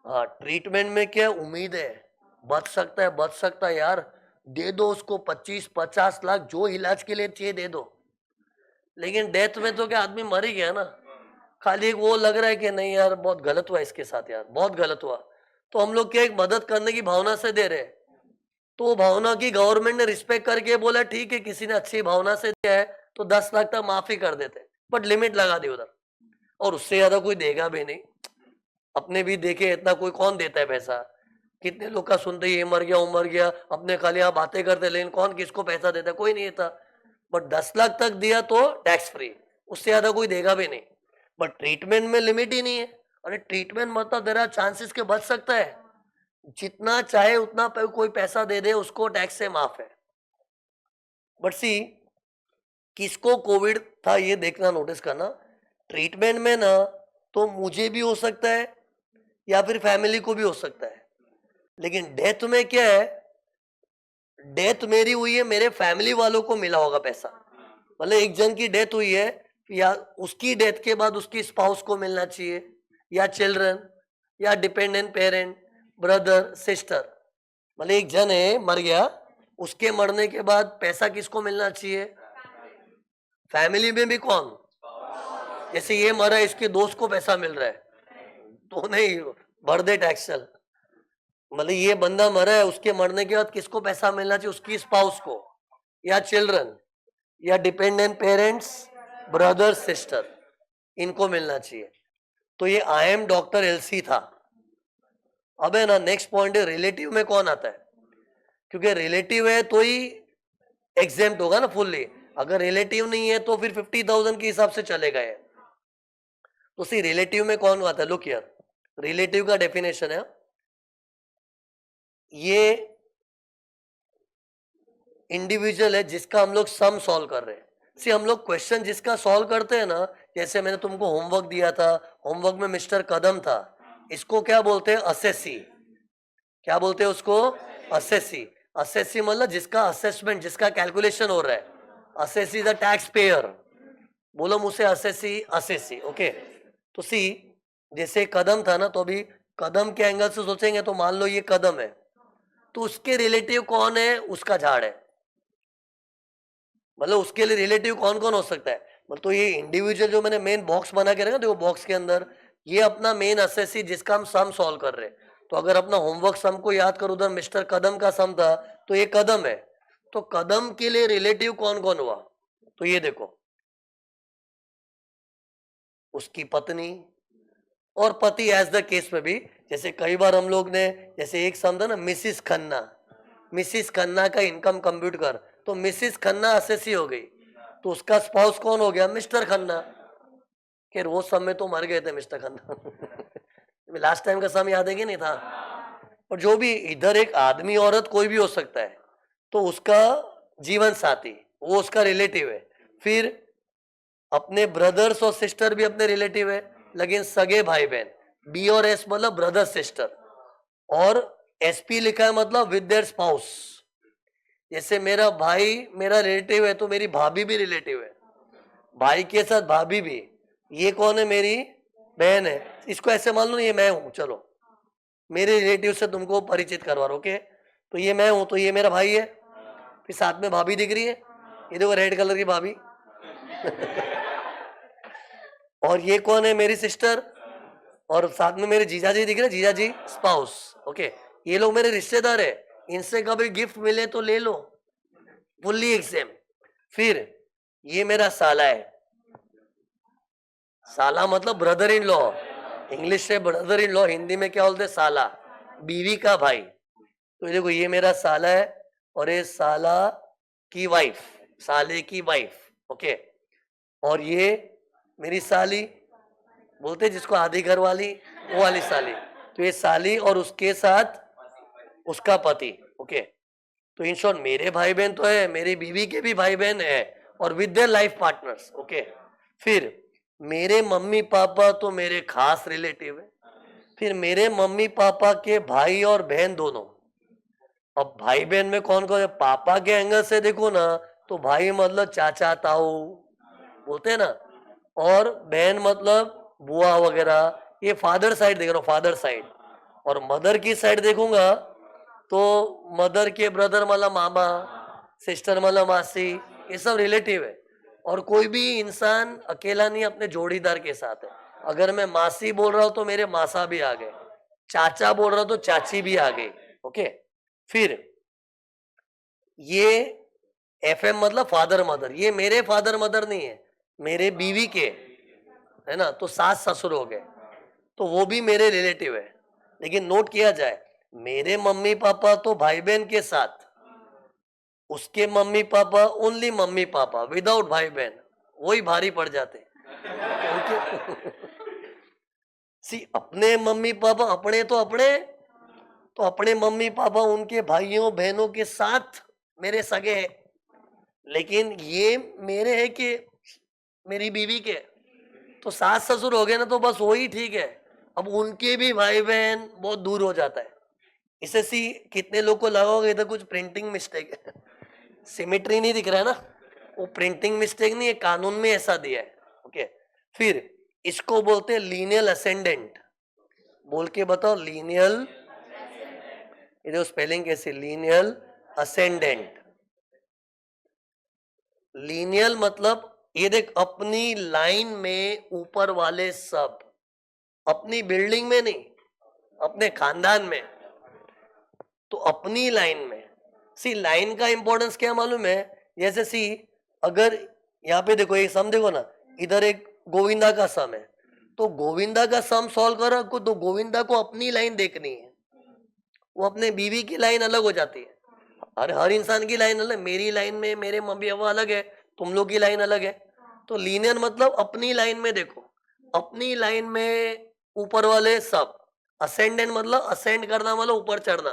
हाँ, ट्रीटमेंट में क्या उम्मीद है, बच सकता है, बच सकता है यार, दे दो उसको 25-50 लाख, जो इलाज के लिए चाहिए दे दो। लेकिन डेथ में तो क्या, आदमी मर ही गया ना, खाली एक वो लग रहा है कि नहीं यार बहुत गलत हुआ इसके साथ, यार बहुत गलत हुआ। तो हम लोग क्या एक मदद करने की भावना से दे रहे हैं। तो वो भावना की गवर्नमेंट ने रिस्पेक्ट करके बोला ठीक है, किसी ने अच्छी भावना से दिया है तो 10 लाख तक माफी कर देते, बट लिमिट लगा दी उधर। और उससे ज्यादा कोई देगा भी नहीं। अपने भी देखे, इतना कोई कौन देता है पैसा? कितने लोग का सुनते ये मर गया वो मर गया, अपने खाली यहाँ बातें करते, लेकिन कौन किसको पैसा देता है? कोई नहीं देता। बट 10 लाख तक दिया तो टैक्स फ्री, उससे ज्यादा कोई देगा भी नहीं। बट ट्रीटमेंट में लिमिट ही नहीं है। अरे ट्रीटमेंट मतलब तेरा चांसेस के बच सकता है, जितना चाहे उतना कोई पैसा दे दे, उसको टैक्स से माफ है। बट सी, किसको कोविड था ये देखना, नोटिस करना। ट्रीटमेंट में ना तो मुझे भी हो सकता है या फिर फैमिली को भी हो सकता है। लेकिन डेथ में क्या है, डेथ मेरी हुई है, मेरे फैमिली वालों को मिला होगा पैसा। मतलब एक जन की डेथ हुई है, या उसकी डेथ के बाद उसकी स्पाउस को मिलना चाहिए, या चिल्ड्रन, या डिपेंडेंट पेरेंट, ब्रदर, सिस्टर। मतलब एक जन है मर गया, उसके मरने के बाद पैसा किसको मिलना चाहिए? फैमिली में भी कौन? जैसे ये मरा, इसके दोस्त को पैसा मिल रहा है तो नहीं, भर दे टैक्स चल। मतलब ये बंदा मरा है, उसके मरने के बाद किसको पैसा मिलना चाहिए? उसकी स्पाउस को, या चिल्ड्रन, या डिपेंडेंट पेरेंट्स, ब्रदर, सिस्टर, इनको मिलना चाहिए। तो ये आई एम डॉक्टर एलसी था। अब है ना, नेक्स्ट पॉइंट है रिलेटिव में कौन आता है? क्योंकि रिलेटिव है तो ही एग्जेम्प्ट होगा ना फुल्ली। अगर रिलेटिव नहीं है तो फिर 50,000 के हिसाब से चलेगा ये। तो सी, रिलेटिव में कौन आता है? लुक हियर, रिलेटिव का डेफिनेशन है, ये इंडिविजुअल है जिसका हम लोग सम सॉल्व कर रहे हैं। सी, हम लोग क्वेश्चन जिसका सॉल्व करते हैं ना, जैसे मैंने तुमको होमवर्क दिया था, होमवर्क में मिस्टर कदम था, इसको क्या बोलते हैं? असेसी। क्या बोलते हैं उसको? असेसी। असेसी मतलब जिसका असेसमेंट, जिसका कैलकुलेशन हो रहा है। Assessee the tax payer. बोलो मुझसे असेसी, असेसी। ओके, तो सी, जैसे कदम था ना, तो अभी कदम के एंगल से सोचेंगे तो मान लो ये कदम है, तो उसके रिलेटिव कौन है? उसका झाड़ है। मतलब उसके लिए रिलेटिव कौन कौन हो सकता है? मतलब तो ये इंडिविजुअल जो मैंने मेन बॉक्स बना के रखा, देखो बॉक्स के अंदर, ये अपना मेन असेसी जिसका हम सम सॉल्व कर रहे हैं। तो अगर अपना होमवर्क सम को याद करो, उधर मिस्टर कदम का सम था, तो ये कदम है। तो कदम के लिए रिलेटिव कौन कौन हुआ? तो ये देखो, उसकी पत्नी और पति, एज द केस में भी। जैसे कई बार हम लोग ने, जैसे एक सम था ना, मिसिस खन्ना, मिसिस खन्ना का इनकम कंप्यूट कर, तो मिसिस खन्ना असेसी हो गई, तो उसका स्पाउस कौन हो गया? मिस्टर खन्ना। खैर वो सम में तो मर गए थे मिस्टर खन्ना। लास्ट टाइम का सम याद है कि नहीं था? और जो भी इधर, एक आदमी औरत कोई भी हो सकता है, तो उसका जीवन साथी वो उसका रिलेटिव है। फिर अपने ब्रदर्स और सिस्टर भी अपने रिलेटिव है, लेकिन सगे भाई बहन, बी और एस मतलब ब्रदर सिस्टर, और एसपी लिखा है मतलब विद देयर स्पाउस। जैसे मेरा भाई मेरा रिलेटिव है, तो मेरी भाभी भी रिलेटिव है, भाई के साथ भाभी भी। ये कौन है? मेरी बहन है। इसको ऐसे मान लो ये मैं हूं, चलो मेरे रिलेटिव से तुमको परिचित करवा रहा हूं, ओके? तो ये मैं हूं, तो ये मेरा भाई है, फिर साथ में भाभी दिख रही है, ये देखो रेड कलर की भाभी। और ये कौन है? मेरी सिस्टर, और साथ में मेरे जीजा जी दिख रहे, जीजा जी स्पाउस। ओके, ये लोग मेरे रिश्तेदार है, इनसे कभी गिफ्ट मिले तो ले लो, फुल्ली एग्जाम। फिर ये मेरा साला है, साला मतलब ब्रदर इन लॉ, इंग्लिश से ब्रदर इन लॉ, हिंदी में क्या बोलते हैं? साला, बीवी का भाई। तो ये देखो, ये मेरा साला है, और ये साला की वाइफ, साले की वाइफ। ओके, और ये मेरी साली, बोलते हैं जिसको आधी घर वाली, वो वाली साली। तो ये साली और उसके साथ उसका पति। ओके, तो इन शॉर्ट मेरे भाई बहन तो है, मेरी बीवी के भी भाई बहन है, और with their life partners. Okay, फिर मेरे मम्मी पापा तो मेरे खास रिलेटिव है। फिर मेरे मम्मी पापा के भाई और बहन दोनों। अब भाई बहन में कौन कौन है? पापा के एंगल से देखो ना, तो भाई मतलब चाचा ताऊ बोलते हैं ना, और बहन मतलब बुआ वगैरह। ये फादर साइड देख रहा हूँ, फादर साइड। और मदर की साइड देखूंगा, तो मदर के ब्रदर मतलब मामा, सिस्टर मतलब मासी, ये सब रिलेटिव है। और कोई भी इंसान अकेला नहीं, अपने जोड़ीदार के साथ है। अगर मैं मासी बोल रहा हूं तो मेरे मासा भी आ गए, चाचा बोल रहा हूं तो चाची भी आ गई। ओके, फिर ये एफएम मतलब फादर मदर, ये मेरे फादर मदर नहीं है, मेरे बीवी के है ना, तो सास ससुर हो गए, तो वो भी मेरे रिलेटिव है। लेकिन नोट किया जाए, मेरे मम्मी पापा तो भाई बहन के साथ, उसके mummy papa only mummy papa without भाई बहन, वही भारी पड़ जाते उनके। सी, अपने मम्मी पापा अपने तो अपने, तो अपने मम्मी पापा उनके भाइयों बहनों के साथ मेरे सगे हैं। लेकिन ये मेरे है कि मेरी बीवी के, तो सास ससुर हो गए ना, तो बस वही ठीक है। अब उनके भी भाई बहन बहुत दूर हो जाता है। इसे सी, कितने लोग को लगा होगा इधर कुछ प्रिंटिंग मिस्टेक है, सिमेट्री नहीं दिख रहा है ना, वो प्रिंटिंग मिस्टेक नहीं है, कानून में ऐसा दिया है। ओके, फिर इसको बोलते हैं लीनियल असेंडेंट। बोल के बताओ, लीनियल, ये जो स्पेलिंग कैसे? Lineal ascendant. लीनियल मतलब ये देख, अपनी लाइन में ऊपर वाले सब, अपनी बिल्डिंग में नहीं, अपने खानदान में, तो अपनी लाइन में। सी, लाइन का इंपॉर्टेंस क्या मालूम है? जैसे सी, अगर यहाँ पे देखो, एक सम देखो ना, इधर एक गोविंदा का सम है, तो गोविंदा का सम सॉल्व करो को, तो गोविंदा को अपनी लाइन देखनी है, वो अपने बीवी की लाइन अलग हो जाती है। हर इंसान की लाइन अलग, मेरी लाइन में मेरे मम्मी पापा अलग है, तुम लोग की लाइन अलग है। तो लीनियर मतलब अपनी लाइन में देखो, अपनी लाइन में ऊपर वाले सब। असेंडेंट मतलब असेंड करना मतलब ऊपर चढ़ना।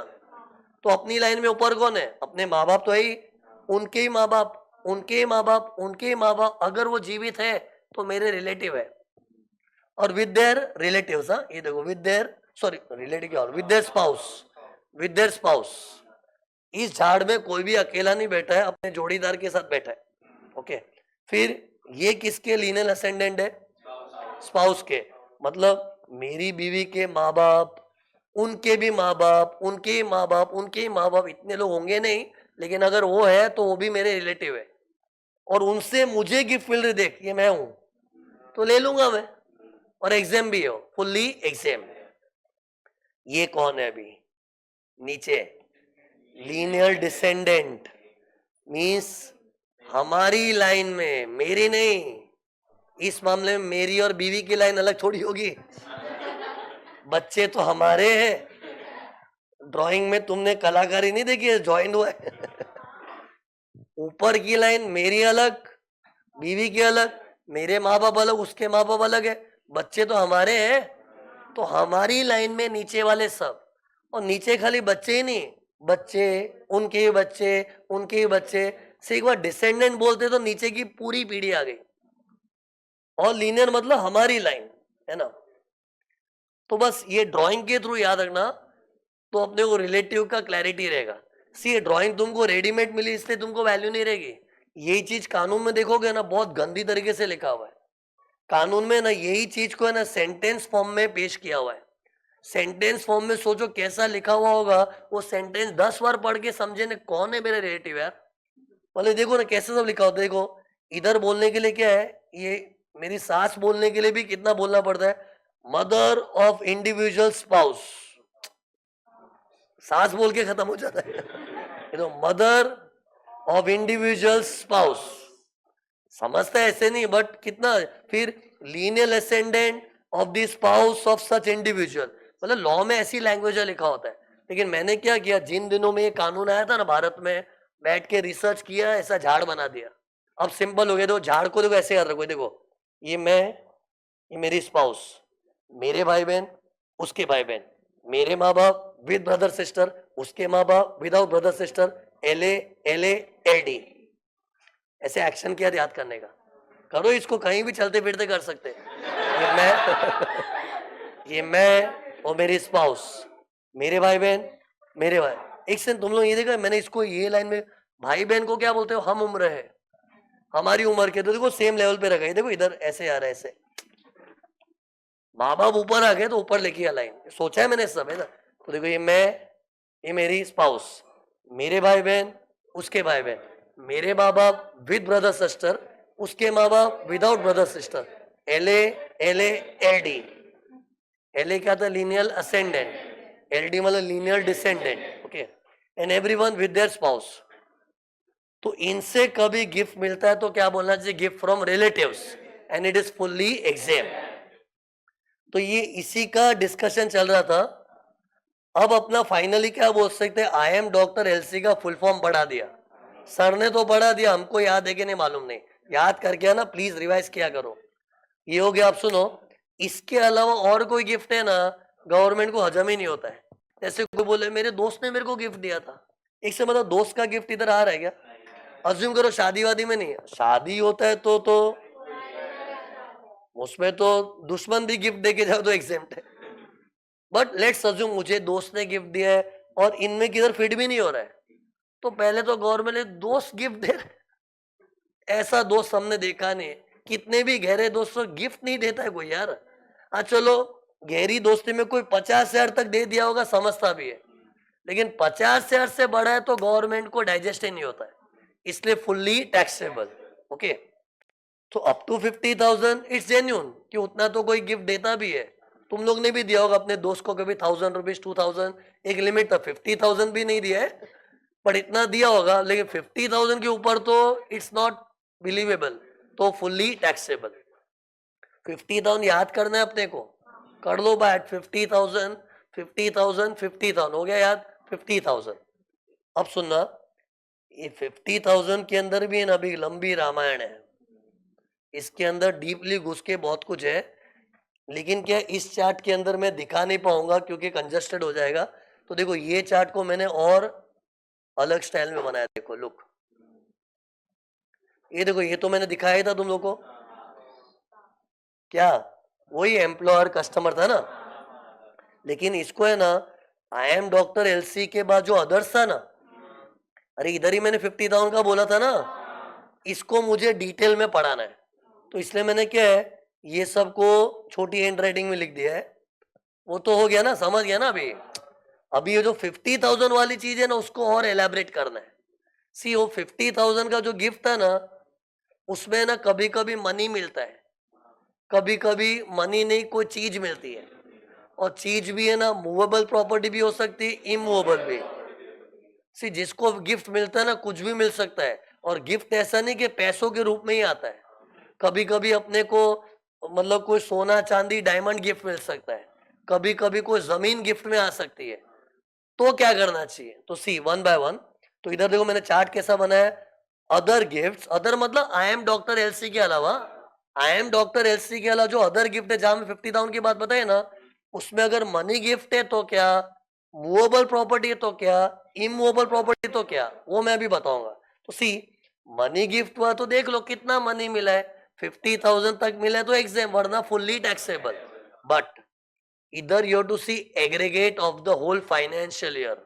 तो अपनी लाइन में ऊपर कौन है? अपने माँ बाप तो है ही, उनके ही माँ बाप, उनके ही माँ बाप, उनके ही माँ बाप, अगर वो जीवित है तो मेरे रिलेटिव है। और विद देयर रिलेटिव्स, हाँ ये देखो, विद देयर, सॉरी रिलेटिव क्या, with their spouse, with their spouse. इस झाड़ में कोई भी अकेला नहीं बैठा है, अपने जोड़ीदार के साथ बैठा है। ओके, फिर ये किसके लीनियल असेंडेंट है? स्पाउस के। मतलब मेरी बीवी के माँ बाप, उनके भी माँ बाप, उनके ही माँ बाप, उनके ही माँ बाप, इतने लोग होंगे नहीं, लेकिन अगर वो है तो वो भी मेरे रिलेटिव है, और उनसे मुझे गिफ्ट मिल रही, देख ये मैं हूं, तो ले लूंगा मैं। और एग्जाम भी हो, फुल्ली एग्जाम। ये कौन है अभी नीचे? लीनियर डिसेंडेंट, मीन्स हमारी लाइन में, मेरी नहीं। इस मामले में मेरी और बीवी की लाइन अलग थोड़ी होगी, बच्चे तो हमारे हैं। ड्राइंग में तुमने कलाकारी नहीं देखी है, ज्वाइन हुआ है। ऊपर की लाइन मेरी अलग, बीवी की अलग, मेरे माँ बाप अलग, उसके माँ बाप अलग है, बच्चे तो हमारे हैं। तो हमारी लाइन में नीचे वाले सब, और नीचे खाली बच्चे ही नहीं, बच्चे, उनके ही बच्चे, उनके ही बच्चे, से एक बार डिसेंडेंट बोलते तो नीचे की पूरी पीढ़ी आ गई। और लीनियर मतलब हमारी लाइन, है ना। तो बस ये ड्राइंग के थ्रू याद रखना, तो अपने को रिलेटिव का क्लैरिटी रहेगा। सी ड्राइंग तुमको रेडीमेड मिली इसलिए तुमको वैल्यू नहीं रहेगी। यही चीज कानून में देखोगे ना, बहुत गंदी तरीके से लिखा हुआ है कानून में ना, यही चीज को है ना सेंटेंस फॉर्म में पेश किया हुआ है। सेंटेंस फॉर्म में सोचो कैसा लिखा हुआ होगा, वो सेंटेंस 10 बार पढ़ के समझे ना कौन है मेरे रिलेटिव यार। बोले देखो ना कैसे सब लिखा होता है, देखो इधर बोलने के लिए क्या है, ये मेरी सास बोलने के लिए भी कितना बोलना पड़ता है, मदर ऑफ इंडिविजुअल स्पाउस, सास बोल के खत्म हो जाता है। ये तो मदर ऑफ इंडिविजुअल स्पाउस, समझता है ऐसे नहीं, बट कितना, फिर lineal ascendant of the spouse of such individual, मतलब लॉ में ऐसी लैंग्वेज लिखा होता है। लेकिन मैंने क्या किया, जिन दिनों में ये कानून आया था ना भारत में, बैठ के रिसर्च किया, ऐसा झाड़ बना दिया। अब सिंपल हो गया, देखो झाड़ को देखो ऐसे याद रखो, देखो ये मैं, ये मेरी स्पाउस, मेरे भाई बहन, उसके भाई बहन, मेरे माँ बाप विद ब्रदर सिस्टर, उसके माँ बाप without brother sister, L A L D. ऐसे एक्शन किया याद करने का, करो इसको, कहीं भी चलते फिरते कर सकते। ये मैं ये मैं और मेरी स्पाउस, मेरे भाई बहन, मेरे भाई। एक सेकंड, तुम लोग ये देखा मैंने इसको ये लाइन में, भाई बहन को क्या बोलते हो, हम उम्र है, हमारी उम्र के, तो देखो सेम लेवल पे रखा है, देखो इधर ऐसे आ रहा है ऐसे, माँ बाप ऊपर आ गए तो ऊपर लेके आ लाइन, सोचा है मैंने सब, है ना। तो देखो ये मैं, ये मेरी स्पाउस, मेरे भाई बहन, उसके भाई बहन, मेरे माँ बाप विद ब्रदर सिस्टर, उसके माँ बाप without brother sister, L A L D. L A क्या था, लीनियल असेंडेंट, एल डी मतलब lineal descendant. Okay, and everyone with their spouse. तो इनसे कभी गिफ्ट मिलता है तो क्या बोलना चाहिए, gift from relatives, and it is fully exempt. तो ये इसी का डिस्कशन चल रहा था। अब अपना फाइनली क्या बोल सकते हैं, आई एम डॉक्टर एलसी का फुल फॉर्म पढ़ा दिया, सर ने तो पढ़ा दिया, हमको याद है कि नहीं मालूम नहीं, याद करके ना प्लीज रिवाइज किया करो। ये हो गया। आप सुनो, इसके अलावा और कोई गिफ्ट है ना, गवर्नमेंट को हजम ही नहीं होता है। जैसे कोई बोले मेरे दोस्त ने मेरे को गिफ्ट दिया था, एक से मतलब दोस्त का गिफ्ट इधर आ रहा है क्या? अज्यूम करो शादी वादी में नहीं है, शादी होता है तो उसमें तो दुश्मन भी गिफ्ट दे के जाओ तो एग्जेम्प्ट है। बट लेट्स अज्यूम मुझे दोस्त ने गिफ्ट दिया है और इनमें किधर फिट भी नहीं हो रहा है, तो पहले तो गवर्नमेंट ने दोस्त गिफ्ट दे रहा है। ऐसा दोस्त हमने देखा नहीं है। कितने भी गहरे दोस्त गिफ्ट नहीं देता है कोई यार। हाँ चलो, गहरी दोस्ती में कोई 50,000 तक दे दिया होगा, समझता भी है, लेकिन 50,000 से बड़ा है तो गवर्नमेंट को डाइजेस्ट ही नहीं होता है, इसलिए फुल्ली टैक्सेबल। ओके, तो अप टू 50,000 इट्स जेन्यून कि उतना तो कोई गिफ्ट देता भी है। तुम लोग ने भी दिया होगा अपने दोस्त को कभी 1,000 रुपीज, 2,000, एक लिमिट था, 50,000 भी नहीं दिया है, पर इतना दिया होगा। लेकिन 50,000 के ऊपर तो इट्स नॉट बिलीवेबल, तो फुल्ली टैक्सेबल। 50,000 याद करना है अपने को, कर लो बाय 50,000, 50,000, 50,000 हो गया याद, 50,000। अब सुनना, ये 50,000 के अंदर भी ना अभी लंबी रामायण है, इसके अंदर डीपली घुस के बहुत कुछ है, लेकिन क्या इस चार्ट के अंदर मैं दिखा नहीं पाऊंगा क्योंकि कंजस्टेड हो जाएगा। तो देखो ये चार्ट को मैंने और अलग स्टाइल में बनाया, देखो लुक, ये देखो, ये तो मैंने दिखाया ही था तुम लोग को, क्या वही एम्प्लॉयर कस्टमर था ना, लेकिन इसको है ना आई एम डॉक्टर एलसी के बाद जो अदर्स था ना, अरे इधर ही मैंने 50,000 का बोला था ना, इसको मुझे डिटेल में पढ़ाना है। तो इसलिए मैंने क्या है, ये सबको छोटी हैंड राइटिंग में लिख दिया है। वो तो हो गया ना, समझ गया ना अभी। अभी ये जो 50,000 वाली चीज है ना, उसको और एलैबोरेट करना है। सी वो 50,000 का जो गिफ्ट है ना, उसमें ना कभी कभी मनी मिलता है, कभी कभी मनी नहीं, कोई चीज मिलती है। और चीज भी है ना, मूवेबल प्रॉपर्टी भी हो सकती है, इमूवेबल भी। सी जिसको गिफ्ट मिलता है ना, कुछ भी मिल सकता है। और गिफ्ट ऐसा नहीं कि पैसों के रूप में ही आता है, कभी कभी अपने को मतलब कोई सोना चांदी डायमंड गिफ्ट मिल सकता है, कभी कभी कोई जमीन गिफ्ट में आ सकती है। तो क्या करना चाहिए, तो सी वन बाय वन। तो इधर देखो मैंने चार्ट कैसा बनाया है। अदर गिफ्ट्स, अदर मतलब आई एम डॉक्टर एलसी के अलावा, आई एम डॉक्टर एलसी के अलावा जो अदर गिफ्ट है, जहां में 50,000 की बात बताए ना, उसमें अगर मनी गिफ्ट है तो क्या, मूवेबल प्रॉपर्टी है तो क्या, इमूवेबल प्रॉपर्टी तो क्या, वो मैं अभी बताऊंगा। तो सी मनी गिफ्ट हुआ तो देख लो कितना मनी मिला है, 50,000 तक मिला है तो एग्जाम, वरना फुल्ली टैक्सेबल। बट इधर you to see aggregate of the whole financial year,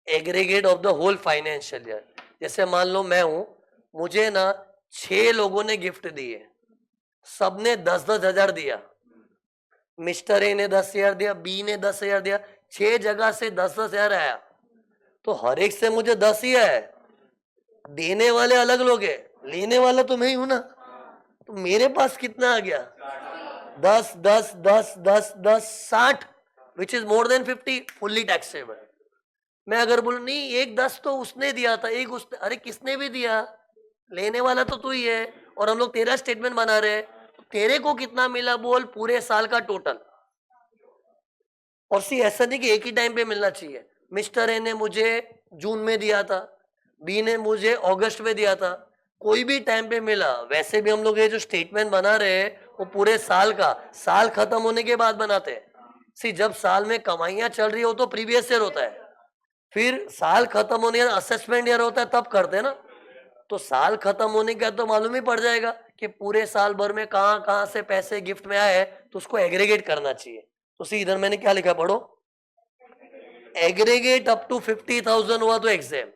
aggregate of the whole financial year. जैसे मान लो मैं हूं, मुझे ना 6 लोगों ने गिफ्ट दिए, सबने 10-10 हजार दिया। मिस्टर ए ने 10 हजार दिया, बी ने 10 हजार दिया, 6 जगह से 10-10 हजार आया। तो हर एक से मुझे 10 ही आया है। देने वाले अलग लोग हैं, लेने वाला तो मैं ही हूं ना। तो मेरे पास कितना आ गया, 10, 10, 10, 10, 10, 60, विच is more than 50, fully taxable. मैं अगर बोलूं नहीं, एक 10 तो उसने दिया था, एक उसने, अरे किसने भी दिया, लेने वाला तो तू ही है। और हम लोग तेरा स्टेटमेंट बना रहे हैं, तो तेरे को कितना मिला बोल, पूरे साल का टोटल। और सी ऐसा नहीं कि एक ही टाइम पे मिलना चाहिए। मिस्टर ए ने मुझे जून में दिया था, बी ने मुझे अगस्त में दिया था, कोई भी टाइम पे मिला। वैसे भी हम लोग ये जो स्टेटमेंट बना रहे हैं, वो पूरे साल का, साल खत्म होने के बाद बनाते हैं। सी जब साल में कमाइयां चल रही हो तो प्रीवियस ईयर होता है, फिर साल खत्म होने का असेसमेंट ईयर होता है, तब करते हैं ना। तो साल खत्म होने का तो मालूम ही पड़ जाएगा कि पूरे साल भर में कहां कहां से पैसे गिफ्ट में आए हैं, तो उसको एग्रीगेट करना चाहिए। तो सी इधर मैंने क्या लिखा, पढ़ो। एग्रीगेट अप टू 50,000 हुआ तो exam,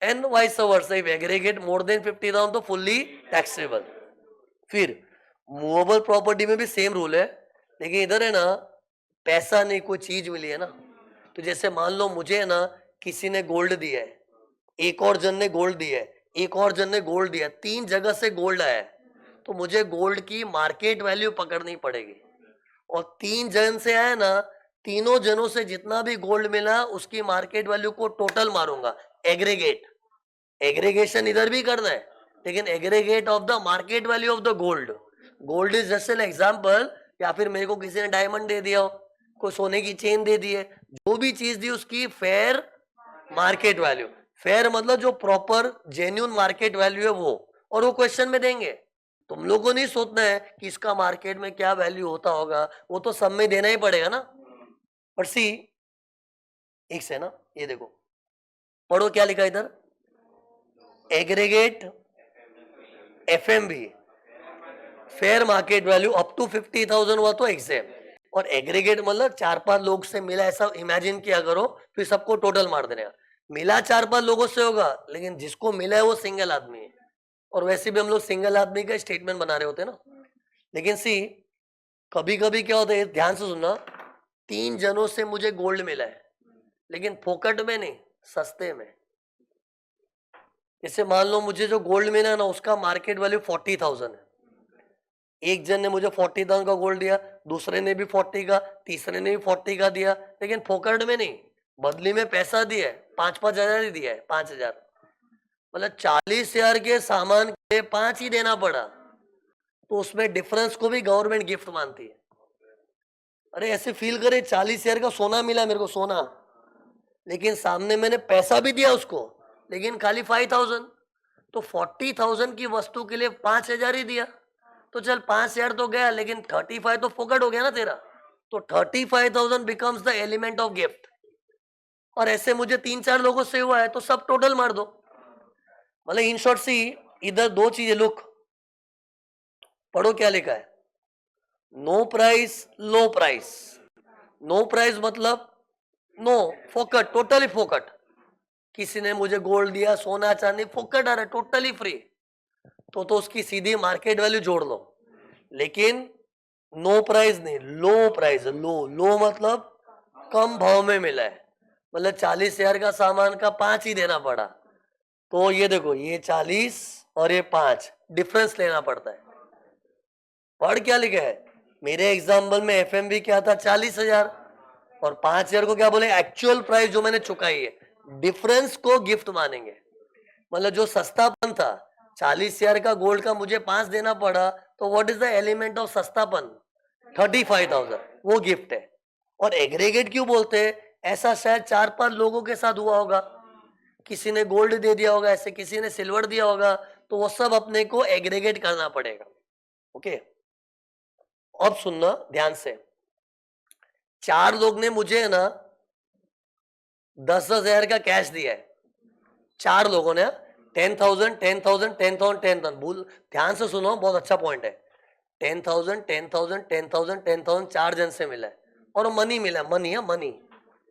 and vice versa, if aggregate more than 50,000 तो फुल्ली टैक्सेबल। फिर मूवेबल प्रॉपर्टी में भी सेम रूल है, लेकिन इधर है ना, पैसा नहीं, कोई चीज मिली है ना। तो जैसे मान लो मुझे है ना, किसी ने गोल्ड दिया है, एक और जन ने गोल्ड दिया है, एक और जन ने गोल्ड दिया है, 3 जगह से गोल्ड आया है। तो मुझे गोल्ड की मार्केट वैल्यू पकड़नी पड़ेगी। और 3 जन से आया ना, तीनों जनों से जितना भी गोल्ड मिला, उसकी मार्केट वैल्यू को टोटल मारूंगा, एग्रीगेट। एग्रीगेशन इधर भी करना है, लेकिन aggregate of the market value of the gold. Gold is just an example. या फिर मेरे को किसी ने डायमंड दे दिया हो, कोई सोने की चेन दे दी है, जो भी चीज दी उसकी फेयर मार्केट वैल्यू। फेयर मतलब जो प्रॉपर जेन्यून मार्केट वैल्यू है वो। और वो क्वेश्चन में देंगे, तुम लोग को नहीं सोचना है कि इसका मार्केट में क्या वैल्यू होता होगा, वो तो सब में देना ही पड़ेगा ना। पर सी एक से ना, ये देखो, पढ़ो क्या लिखा इधर, aggregate FMV, fair market value up to 50,000 हुआ तो एग्जाम। और एग्रीगेट मतलब 4-5 लोग से मिला, ऐसा इमेजिन किया करो, फिर सबको टोटल मार देने का। मिला 4-5 लोगों से होगा, लेकिन जिसको मिला है वो सिंगल आदमी है। और वैसे भी हम लोग सिंगल आदमी का स्टेटमेंट बना रहे होते हैं ना। लेकिन सी कभी कभी क्या होता है, ध्यान से सुनना, 3 जनों से मुझे गोल्ड मिला है, लेकिन फोकट में नहीं, सस्ते में। जैसे मान लो मुझे जो गोल्ड मिला है ना, उसका मार्केट वैल्यू 40,000 है। एक जन ने मुझे 40,000 का गोल्ड दिया, दूसरे ने भी 40 का, तीसरे ने भी 40 का दिया, लेकिन फोकट में नहीं, बदली में पैसा दिया है, 5-5 हजार ही दिया है, 5 हजार। मतलब 40 हजार के सामान के 5 ही देना पड़ा। तो उसमें डिफरेंस को भी गवर्नमेंट गिफ्ट मानती है। अरे ऐसे फील करे, 40 हजार का सोना मिला मेरे को, सोना, लेकिन सामने मैंने पैसा भी दिया उसको, लेकिन खाली 5,000। तो 40,000 की वस्तु के लिए 5 हजार ही दिया। तो चल 5 हजार तो गया, लेकिन 35 तो फोकट हो गया ना तेरा। तो 35,000 becomes the element of gift. और ऐसे मुझे 3-4 लोगों से हुआ है, तो सब टोटल मार दो। मतलब इन शॉर्ट सी, इधर दो चीजें, लुक, पढ़ो क्या लिखा है, no price low price. No price मतलब नो, फोकट, टोटली फोकट। किसी ने मुझे गोल्ड दिया, सोना चांदी, फोकट आ रहा है, टोटली फ्री। तो उसकी सीधी मार्केट वैल्यू जोड़ लो। लेकिन नो प्राइस नहीं, लो प्राइस, लो लो मतलब कम भाव में मिला है। मतलब 40,000 का सामान का 5 ही देना पड़ा। तो ये देखो, ये 40 और ये 5 डिफरेंस लेना पड़ता है। पढ़ क्या लिखा है? मेरे एग्जाम्पल में एफएमवी क्या था? 40,000, और 5,000 को क्या बोले? एक्चुअल प्राइस जो मैंने चुकाई है। डिफरेंस को गिफ्ट मानेंगे। मतलब जो सस्तापन था, 40,000 का गोल्ड का मुझे 5 देना पड़ा, तो what is the element of सस्तापन? 35,000, वो गिफ्ट है। और एग्रीगेट क्यों बोलते हैं? ऐसा शायद 4-5 लोगों के साथ हुआ होगा। किसी ने गोल्ड दे दिया होगा, ऐसे किसी ने सिल्वर दिया होगा, तो वो सब अपने को एग्रीगेट करना पड़ेगा। ओके, अब सुनना ध्यान से। 4 लोग ने मुझे ना 10,000 का कैश दिया है। 4 लोगों ने 10,000, 10,000, 10,000, 10,000, भूल ध्यान से सुनो, बहुत अच्छा पॉइंट है। 10,000, 10,000, 10,000, 10,000 4 जन से मिला है, और मनी मिला है। मनी है, मनी।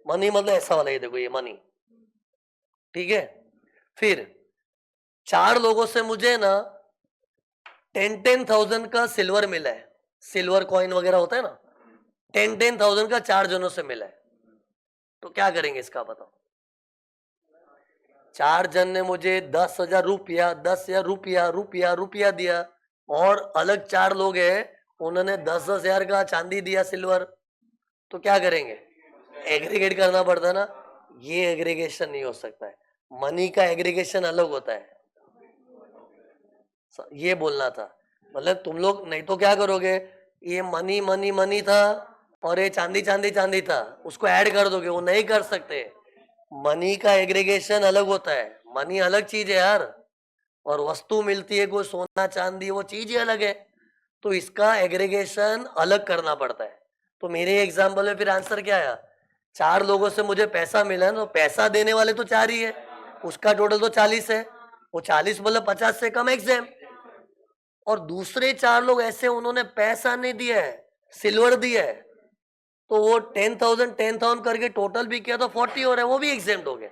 मनी मतलब ऐसा वाला, ये देखो, ये मनी। ठीक है। फिर 4 लोगों से मुझे ना 10,000 का सिल्वर मिला है। सिल्वर कॉइन वगैरह होता है ना, 10,000 का 4 जनों से मिला है। तो क्या करेंगे इसका बताओ? 4 जन ने मुझे 10,000 रुपया, 10,000 रुपया, रुपया रुपया दिया, और अलग 4 लोग हैं, उन्होंने 10,000 का चांदी दिया, सिल्वर। तो क्या करेंगे? एग्रीगेट करना पड़ता ना। ये एग्रीगेशन नहीं हो सकता है। मनी का एग्रीगेशन अलग होता है। ये बोलना था। मतलब तुम लोग नहीं तो क्या करोगे? ये मनी मनी मनी था, और ये चांदी चांदी चांदी था, उसको ऐड कर दोगे। वो नहीं कर सकते। मनी का एग्रीगेशन अलग होता है। मनी अलग चीज है यार, और वस्तु मिलती है, कोई सोना चांदी, वो चीज ही अलग है। तो इसका एग्रीगेशन अलग करना पड़ता है। तो मेरे एग्जाम्पल में फिर आंसर क्या आया? 4 लोगों से मुझे पैसा मिला, तो पैसा देने वाले तो 4 ही है, उसका टोटल तो 40 है। वो 40 मतलब 50 से कम एग्जाम। और दूसरे 4 लोग ऐसे, उन्होंने पैसा नहीं दिया है, सिल्वर दिया है। तो वो 10,000 10,000 करके टोटल भी किया तो 40 हो रहा है, वो भी एग्जाम्ड हो गया।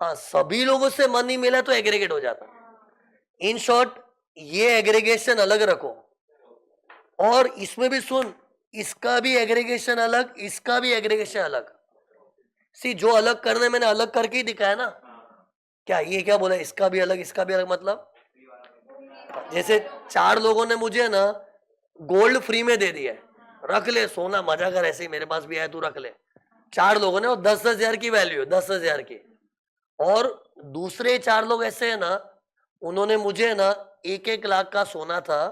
हाँ, सभी लोगों से मनी मिला तो एग्रीगेट हो जाता। इन शॉर्ट, ये एग्रीगेशन अलग रखो। और इसमें भी सुन, इसका भी एग्रीगेशन अलग, इसका भी एग्रीगेशन अलग। सी, जो अलग करने मैंने अलग करके ही दिखाया ना। क्या ये क्या बोला? इसका भी अलग, इसका भी अलग, मतलब जैसे 4 लोगों ने मुझे ना गोल्ड फ्री में दे दिया है, रख ले सोना, मजा कर, ऐसे ही मेरे पास भी आया, तू रख ले। 4 लोगों ने, और 10,000 की वैल्यू है, 10,000 की। और दूसरे 4 लोग ऐसे है ना, उन्होंने मुझे ना 1-1 लाख का सोना था,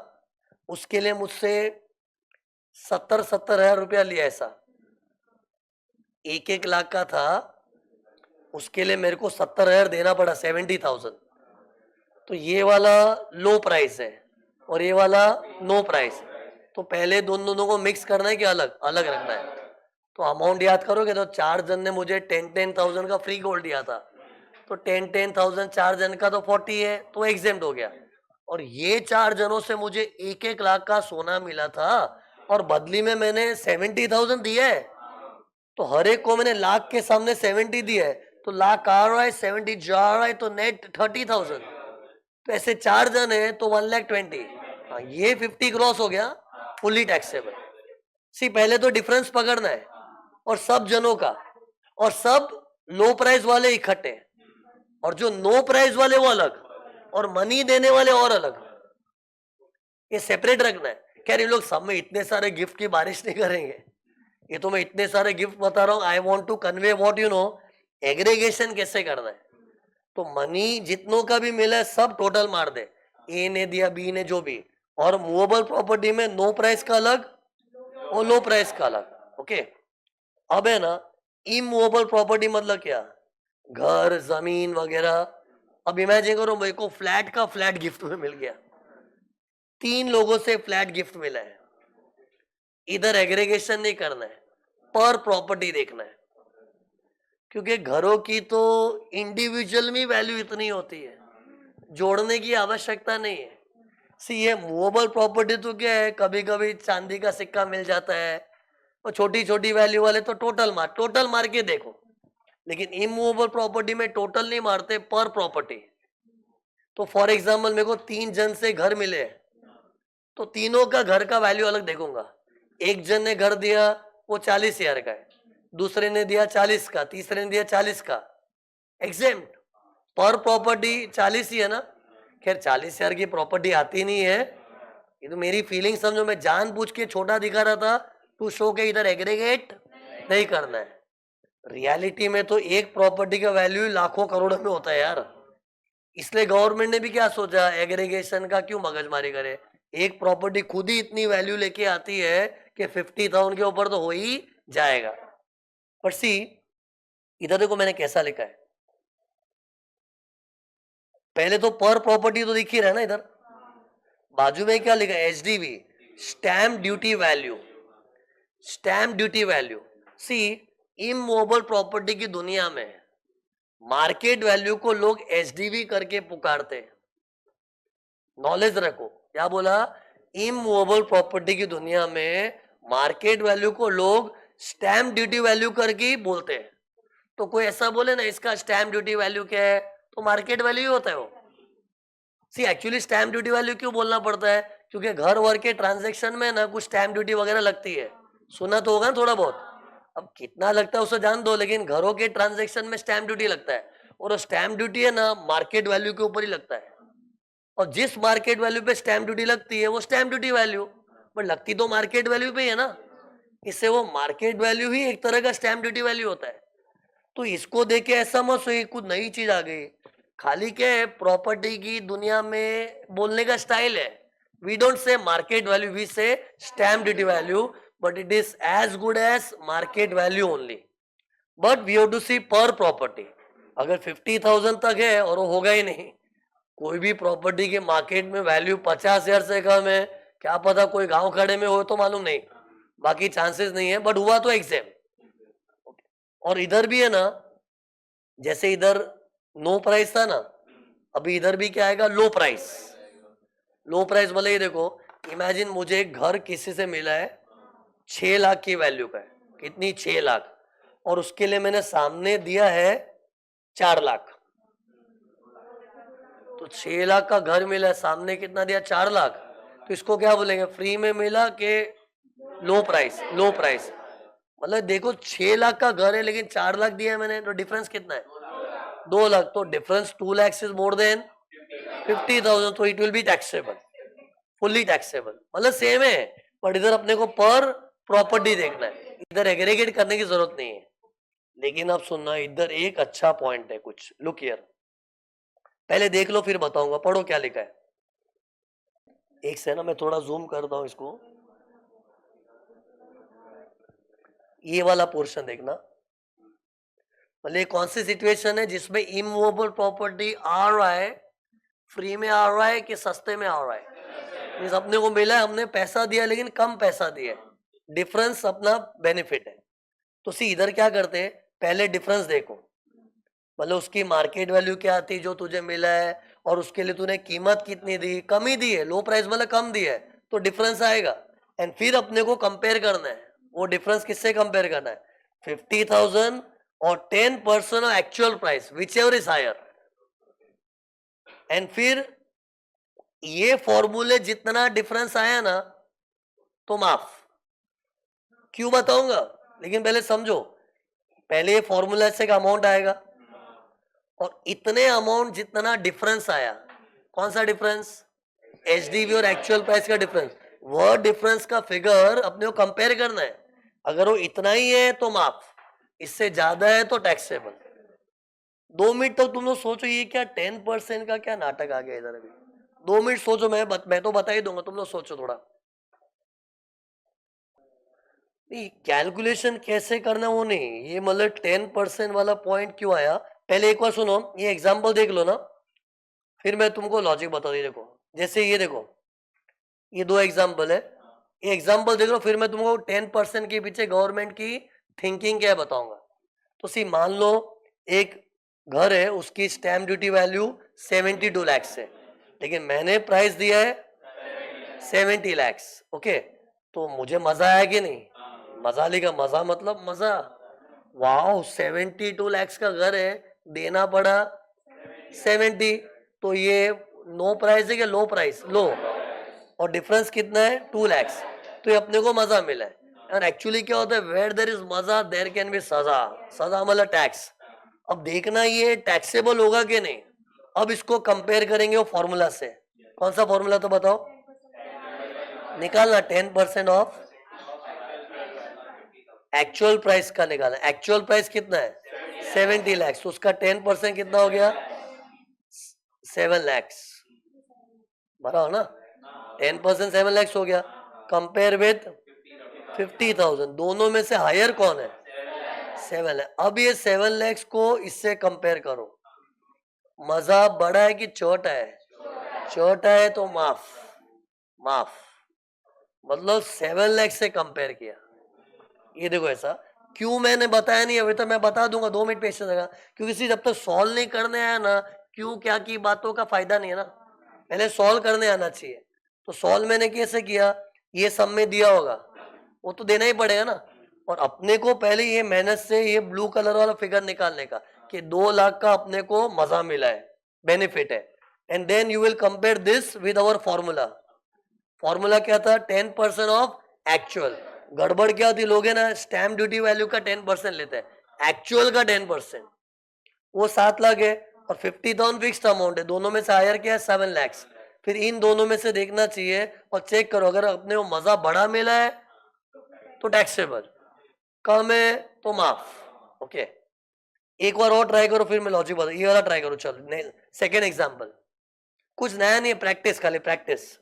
उसके लिए मुझसे 70-70 हजार रुपया लिया। ऐसा 1-1 लाख का था, उसके लिए मेरे को 70,000 देना पड़ा, 70,000। तो ये वाला लो प्राइस है, और ये वाला नो प्राइस। तो पहले दोनों को मिक्स करना है कि अलग अलग रखना है? तो अमाउंट याद करोगे तो 4 जन ने मुझे 10,000 का फ्री गोल्ड दिया था, तो 10,000 4 जन का तो 40 है, तो एग्जेम्प्ट हो गया। और ये 4 जनों से मुझे 1-1 लाख का सोना मिला था, और बदली में मैंने 70,000 दिया है। तो हर एक को मैंने लाख के सामने 70 दिया है, तो लाख आ रहा है, 70 जा रहा है, तो नेट 30,000। तो ऐसे 4 जन है तो 1,20,000। हाँ, ये 50 क्रॉस हो गया, फुली टैक्सेबल। सी, पहले तो डिफरेंस पकड़ना है, और सब जनों का, और सब लो प्राइस वाले इकट्ठे, और जो नो प्राइस वाले वो अलग, और मनी देने वाले और अलग। ये सेपरेट रखना है। क्या ये लोग सब में इतने सारे गिफ्ट की बारिश नहीं करेंगे? ये तो मैं इतने सारे गिफ्ट बता रहा हूँ। I want to convey what you know, aggregation कैसे करना है। तो मनी जितनों का भी मिला है, सब टोटल मार दे, ए ने दिया, बी ने, जो भी। और मूवेबल प्रॉपर्टी में नो प्राइस का अलग और लो प्राइस का अलग। ओके, अब है ना, इमूवेबल प्रॉपर्टी मतलब क्या? घर, जमीन वगैरह। अब इमेजिन करो, मेरे को फ्लैट का फ्लैट गिफ्ट में मिल गया, 3 लोगों से फ्लैट गिफ्ट मिला है। इधर एग्रीगेशन नहीं करना है, पर प्रॉपर्टी देखना है, क्योंकि घरों की तो इंडिविजुअल में वैल्यू इतनी होती है, जोड़ने की आवश्यकता नहीं है। सी, ये मूवेबल प्रॉपर्टी तो क्या है, कभी कभी चांदी का सिक्का मिल जाता है, और छोटी छोटी वैल्यू वाले तो टोटल मार के देखो। लेकिन इमूवेबल प्रॉपर्टी में टोटल नहीं मारते, पर प्रॉपर्टी। तो फॉर एग्जाम्पल मेरे को 3 जन से घर मिले, तो तीनों का घर का वैल्यू अलग देखूंगा। एक जन ने घर दिया वो 40,000 का है, दूसरे ने दिया 40 का, तीसरे ने दिया 40 का, एग्जेम्प्ट। पर प्रॉपर्टी 40 ही है ना। खैर 40,000 की प्रॉपर्टी आती नहीं है, ये तो मेरी फीलिंग समझो, मैं जानबूझ के छोटा दिखा रहा था टू शो के इधर एग्रीगेट नहीं करना है। रियलिटी में तो एक प्रॉपर्टी का वैल्यू लाखों करोड़ों में होता है यार। इसलिए गवर्नमेंट ने भी क्या सोचा, एग्रीगेशन का क्यों मगजमारी करे। एक प्रॉपर्टी खुद ही इतनी वैल्यू लेके आती है कि 50,000 के ऊपर तो हो ही जाएगा। पर सी इधर देखो मैंने कैसा लिखा है। पहले तो पर प्रॉपर्टी तो दिख ही रहा है ना, इधर बाजू में क्या लिखा है, HDV, stamp duty value. Stamp duty value, see immovable property की दुनिया में मार्केट वैल्यू को लोग एचडीवी करके पुकारते हैं। नॉलेज रखो, क्या बोला, इमूवेबल प्रॉपर्टी की दुनिया में मार्केट वैल्यू को लोग स्टैम्प ड्यूटी वैल्यू करके ही बोलते हैं। तो कोई ऐसा बोले ना इसका स्टैम्प ड्यूटी वैल्यू क्या है, तो मार्केट वैल्यू ही होता है वो। सी एक्चुअली स्टैम्प ड्यूटी वैल्यू क्यों बोलना पड़ता है, क्योंकि घर वर के ट्रांजेक्शन में ना कुछ स्टैम्प ड्यूटी वगैरह लगती है, सुना तो होगा ना थोड़ा बहुत। अब कितना लगता है उसे जान दो, लेकिन घरों के ट्रांजेक्शन में स्टैम्प ड्यूटी लगता है, और स्टैम्प ड्यूटी है ना मार्केट वैल्यू के ऊपर ही लगता है। और जिस मार्केट वैल्यू पे स्टैम्प ड्यूटी लगती है वो स्टैम्प ड्यूटी वैल्यू, बट लगती तो मार्केट वैल्यू पे ही है ना। इससे वो मार्केट वैल्यू ही एक तरह का स्टैम्प ड्यूटी वैल्यू होता है। तो इसको देख के ऐसा मत सोचिए कुछ नई चीज आ गई। खाली क्या है, प्रॉपर्टी की दुनिया में बोलने का स्टाइल है। We don't say market value, we say stamp duty value, but it is as good as market value only. But we have to see per property. अगर 50,000 तक है और वो होगा ही नहीं, कोई भी प्रॉपर्टी के मार्केट में वैल्यू 50,000 से कम है, क्या पता कोई गांव खड़े में हो तो मालूम नहीं, बाकी चांसेस नहीं है, बट हुआ तो एग्जाम। और इधर भी है ना, जैसे इधर नो प्राइस था ना, अभी इधर भी क्या आएगा, लो प्राइस। लो प्राइस भले ही देखो, इमेजिन मुझे एक घर किसी से मिला है 6 लाख की वैल्यू का है, कितनी, 6 लाख, और उसके लिए मैंने सामने दिया है 4 लाख। तो 6 लाख का घर मिला है, सामने कितना दिया, 4 लाख। तो इसको क्या बोलेंगे, फ्री में मिला के लो प्राइस, लो प्राइस। मतलब देखो 6 लाख का घर है लेकिन 4 लाख दिया है मैंने, तो डिफरेंस कितना है, 2 लाख। तो difference 2 lakhs is more then 50,000, तो it will be taxable, fully taxable. मतलब सेम है, पर इधर अपने को पर प्रॉपर्टी देखना है, इधर एग्रीगेट करने की जरूरत नहीं है। लेकिन अब सुनना, इधर एक अच्छा पॉइंट है कुछ, लुक हियर, पहले देख लो फिर बताऊंगा, पढ़ो क्या लिखा है। एक से ना मैं थोड़ा जूम करता हूं इसको, ये वाला पोर्शन देखना। मतलब ये कौन सी सिचुएशन है जिसमें इमूवेबल प्रॉपर्टी आ रहा है, फ्री में आ रहा है कि सस्ते में आ रहा है। मीन्स अपने को मिला है, हमने पैसा दिया लेकिन कम पैसा दिया है, डिफरेंस अपना बेनिफिट है। तो सी इधर क्या करते हैं, पहले डिफरेंस देखो, मतलब उसकी मार्केट वैल्यू क्या थी जो तुझे मिला है, और उसके लिए तूने कीमत कितनी दी, कम ही दी है, लो प्राइस मतलब कम दी है, तो डिफरेंस आएगा। एंड फिर अपने को कंपेयर करना है, वो डिफरेंस किससे कंपेयर करना है, 50,000 और 10% of actual price, whichever is higher. And फिर ये फॉर्मूले जितना डिफरेंस आया ना तो माफ, क्यों बताऊंगा, लेकिन पहले समझो। पहले ये फॉर्मूला से का अमाउंट आएगा, और इतने अमाउंट जितना डिफरेंस आया, कौन सा डिफरेंस, एचडीवी और एक्चुअल प्राइस का डिफरेंस, वह डिफरेंस का फिगर अपने को कंपेयर करना है। अगर वो इतना ही है तो माफ, इससे ज्यादा है तो टैक्सेबल। 2 मिनट तक तुम लोग सोचो, ये क्या 10% का क्या नाटक आ गया इधर अभी। 2 मिनट सोचो, मैं तो बता ही दूंगा, तुम लोग सोचो थोड़ा। नहीं, कैलकुलेशन कैसे करना वो नहीं, ये मतलब 10% वाला पॉइंट क्यों आया, पहले एक बार सुनो, ये एग्जांपल देख लो ना, फिर मैं तुमको लॉजिक बता दी। देखो जैसे ये देखो, ये 2 एग्जांपल है, ये एग्जांपल देख लो, फिर मैं तुमको 10% के पीछे गवर्नमेंट की थिंकिंग क्या है बताऊंगा। तो सी मान लो एक घर है, उसकी स्टैम्प ड्यूटी वैल्यू 72 lakhs है, लेकिन मैंने प्राइस दिया है 70 lakhs। ओके, तो मुझे मजा आया कि नहीं, मजा लिखा, मजा मतलब मजा। वाओ, 72 लैक्स का घर है, देना पड़ा 70। तो ये नो प्राइस है क्या, लो प्राइस, लो। और डिफरेंस कितना है, 2 लैक्स। तो ये अपने को मजा मिला है। और एक्चुअली क्या होता है, वेयर देयर इज मजा देयर कैन बी सजा। सजा मतलब टैक्स। अब देखना ये टैक्सेबल होगा कि नहीं। अब इसको कंपेयर करेंगे वो फॉर्मूला से। कौन सा फॉर्मूला तो बताओ, निकालना 10% ऑफ एक्चुअल प्राइस का निकालना। एक्चुअल प्राइस कितना है, 70 लैक्स। तो उसका 10% कितना हो गया, 7 लैक्स। बराबर हो ना, 10% 7 लैक्स हो गया। कंपेयर विद 50,000, दोनों में से हायर कौन है, 7 लैक्स। अब ये 7 लैक्स को इससे कंपेयर करो, मजा बड़ा है कि छोटा है, छोटा है तो माफ, माफ। मतलब 7 लैक्स से कंपेयर किया। ये देखो ऐसा क्यों मैंने बताया नहीं, अभी तो मैं बता दूंगा, 2 मिनट पेशेंस लगा। क्योंकि सिर्फ जब तक सॉल्व नहीं करने आया ना, क्यों क्या की बातों का फायदा नहीं है ना। पहले सॉल्व करने आना चाहिए। तो सॉल्व मैंने कैसे किया, ये सब में दिया होगा, वो तो देना ही पड़ेगा ना। और अपने को पहले ये मेहनत से ये ब्लू कलर वाला फिगर निकालने का कि 2 लाख का अपने को मजा मिला है, बेनिफिट है। And then you will compare this with our formula. Formula क्या था, 10% ऑफ एक्चुअल। गड़बड़ क्या होती, लोग है ना स्टैम्प ड्यूटी वैल्यू का 10% लेते हैं, एक्चुअल का 10%। वो 7 लाख है और 50,000 फिक्स्ड अमाउंट है, दोनों में से हायर क्या है, 7 लैक्स। फिर इन दोनों में से देखना चाहिए और चेक करो, अगर अपने को मजा बड़ा मिला है तो टैक्सेबल, कम है तो माफ। ओके, एक बार और ट्राई करो, फिर मैं लॉजिक बता, ये वाला ट्राई करो। चलो सेकेंड एग्जाम्पल, कुछ नया नहीं है, प्रैक्टिस, खाली प्रैक्टिस।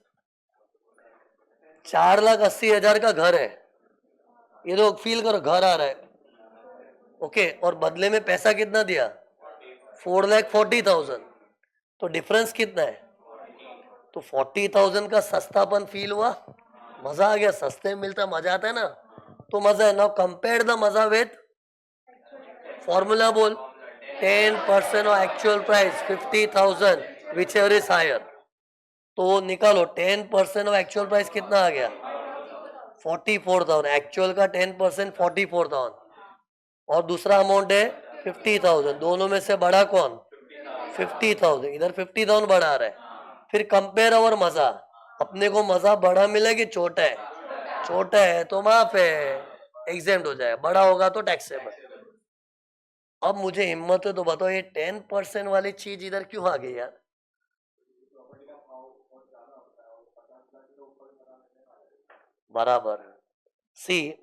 4,80,000 का घर है, ये लोग फील करो, घर आ रहा है। ओके, और बदले में पैसा कितना दिया, 4,40,000। तो डिफरेंस कितना है, तो 40,000 का सस्तापन फील हुआ, मजा आ गया, सस्ते में मिलता मजा आता है ना, तो मजा है। नाउ कंपेयर द मजा विथ फॉर्मूला बोल, 10% of actual price 50,000 whichever is higher. तो निकालो 10% ऑफ एक्चुअल प्राइस कितना आ गया, 44,000। एक्चुअल का 10% 44,000 और दूसरा अमाउंट है 50,000, दोनों में से बड़ा कौन, 50,000। इधर 50,000 बड़ा आ रहा है। फिर कंपेयर और मजा, अपने को मजा बड़ा मिला कि छोटा है, छोटा है तो माफ है, एग्जेम्प्ट हो जाए, बड़ा होगा तो टैक्सेबल। अब मुझे हिम्मत है तो बताओ, ये 10% वाली चीज इधर क्यों आ गई यार। बराबर, सी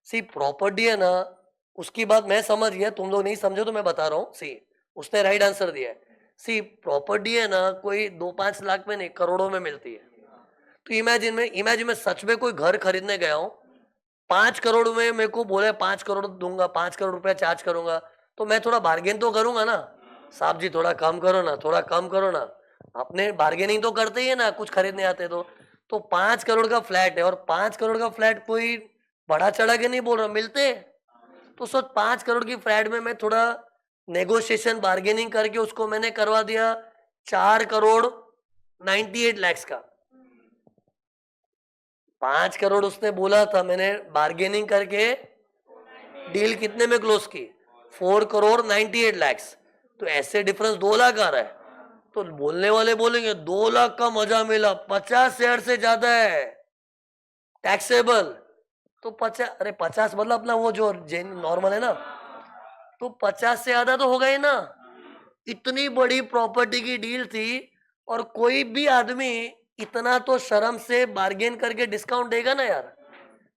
सी प्रॉपर्टी है ना, उसकी बात मैं समझ गया, तुम लोग नहीं समझो तो मैं बता रहा हूँ। सी, उसने राइट आंसर दिया है। सी प्रॉपर्टी है ना, कोई 2-5 लाख में नहीं, करोड़ों में मिलती है। तो इमेजिन मैं सच में कोई घर खरीदने गया हूँ, 5 करोड़ में मेरे को बोले 5 करोड़ दूंगा, 5 करोड़ रुपया चार्ज करूंगा, तो मैं थोड़ा बार्गेन तो करूंगा ना, साहब जी थोड़ा कम करो ना, थोड़ा कम करो ना। अपने बार्गेनिंग तो करते ही है ना, कुछ खरीदने आते तो 5 करोड़ का फ्लैट है, और 5 करोड़ का फ्लैट कोई बढ़ा चढ़ा के नहीं बोल रहा, मिलते हैं। तो सोच, 5 करोड़ की फ्लैट में मैं थोड़ा नेगोशिएशन बार्गेनिंग करके उसको मैंने करवा दिया 4,98,00,000 का। 5 करोड़ उसने बोला था, मैंने बार्गेनिंग करके डील कितने में क्लोज की, 4,98,00,000। तो ऐसे डिफरेंस 2 लाख आ रहा है। तो बोलने वाले बोलेंगे 2 लाख का मजा मिला, 50 शेयर से ज्यादा है टैक्सेबल। तो 50, अरे 50 मतलब अपना वो जो नॉर्मल है ना, तो 50 से ज्यादा तो होगा ही ना। इतनी बड़ी प्रॉपर्टी की डील थी, और कोई भी आदमी इतना तो शर्म से बार्गेन करके डिस्काउंट देगा ना यार।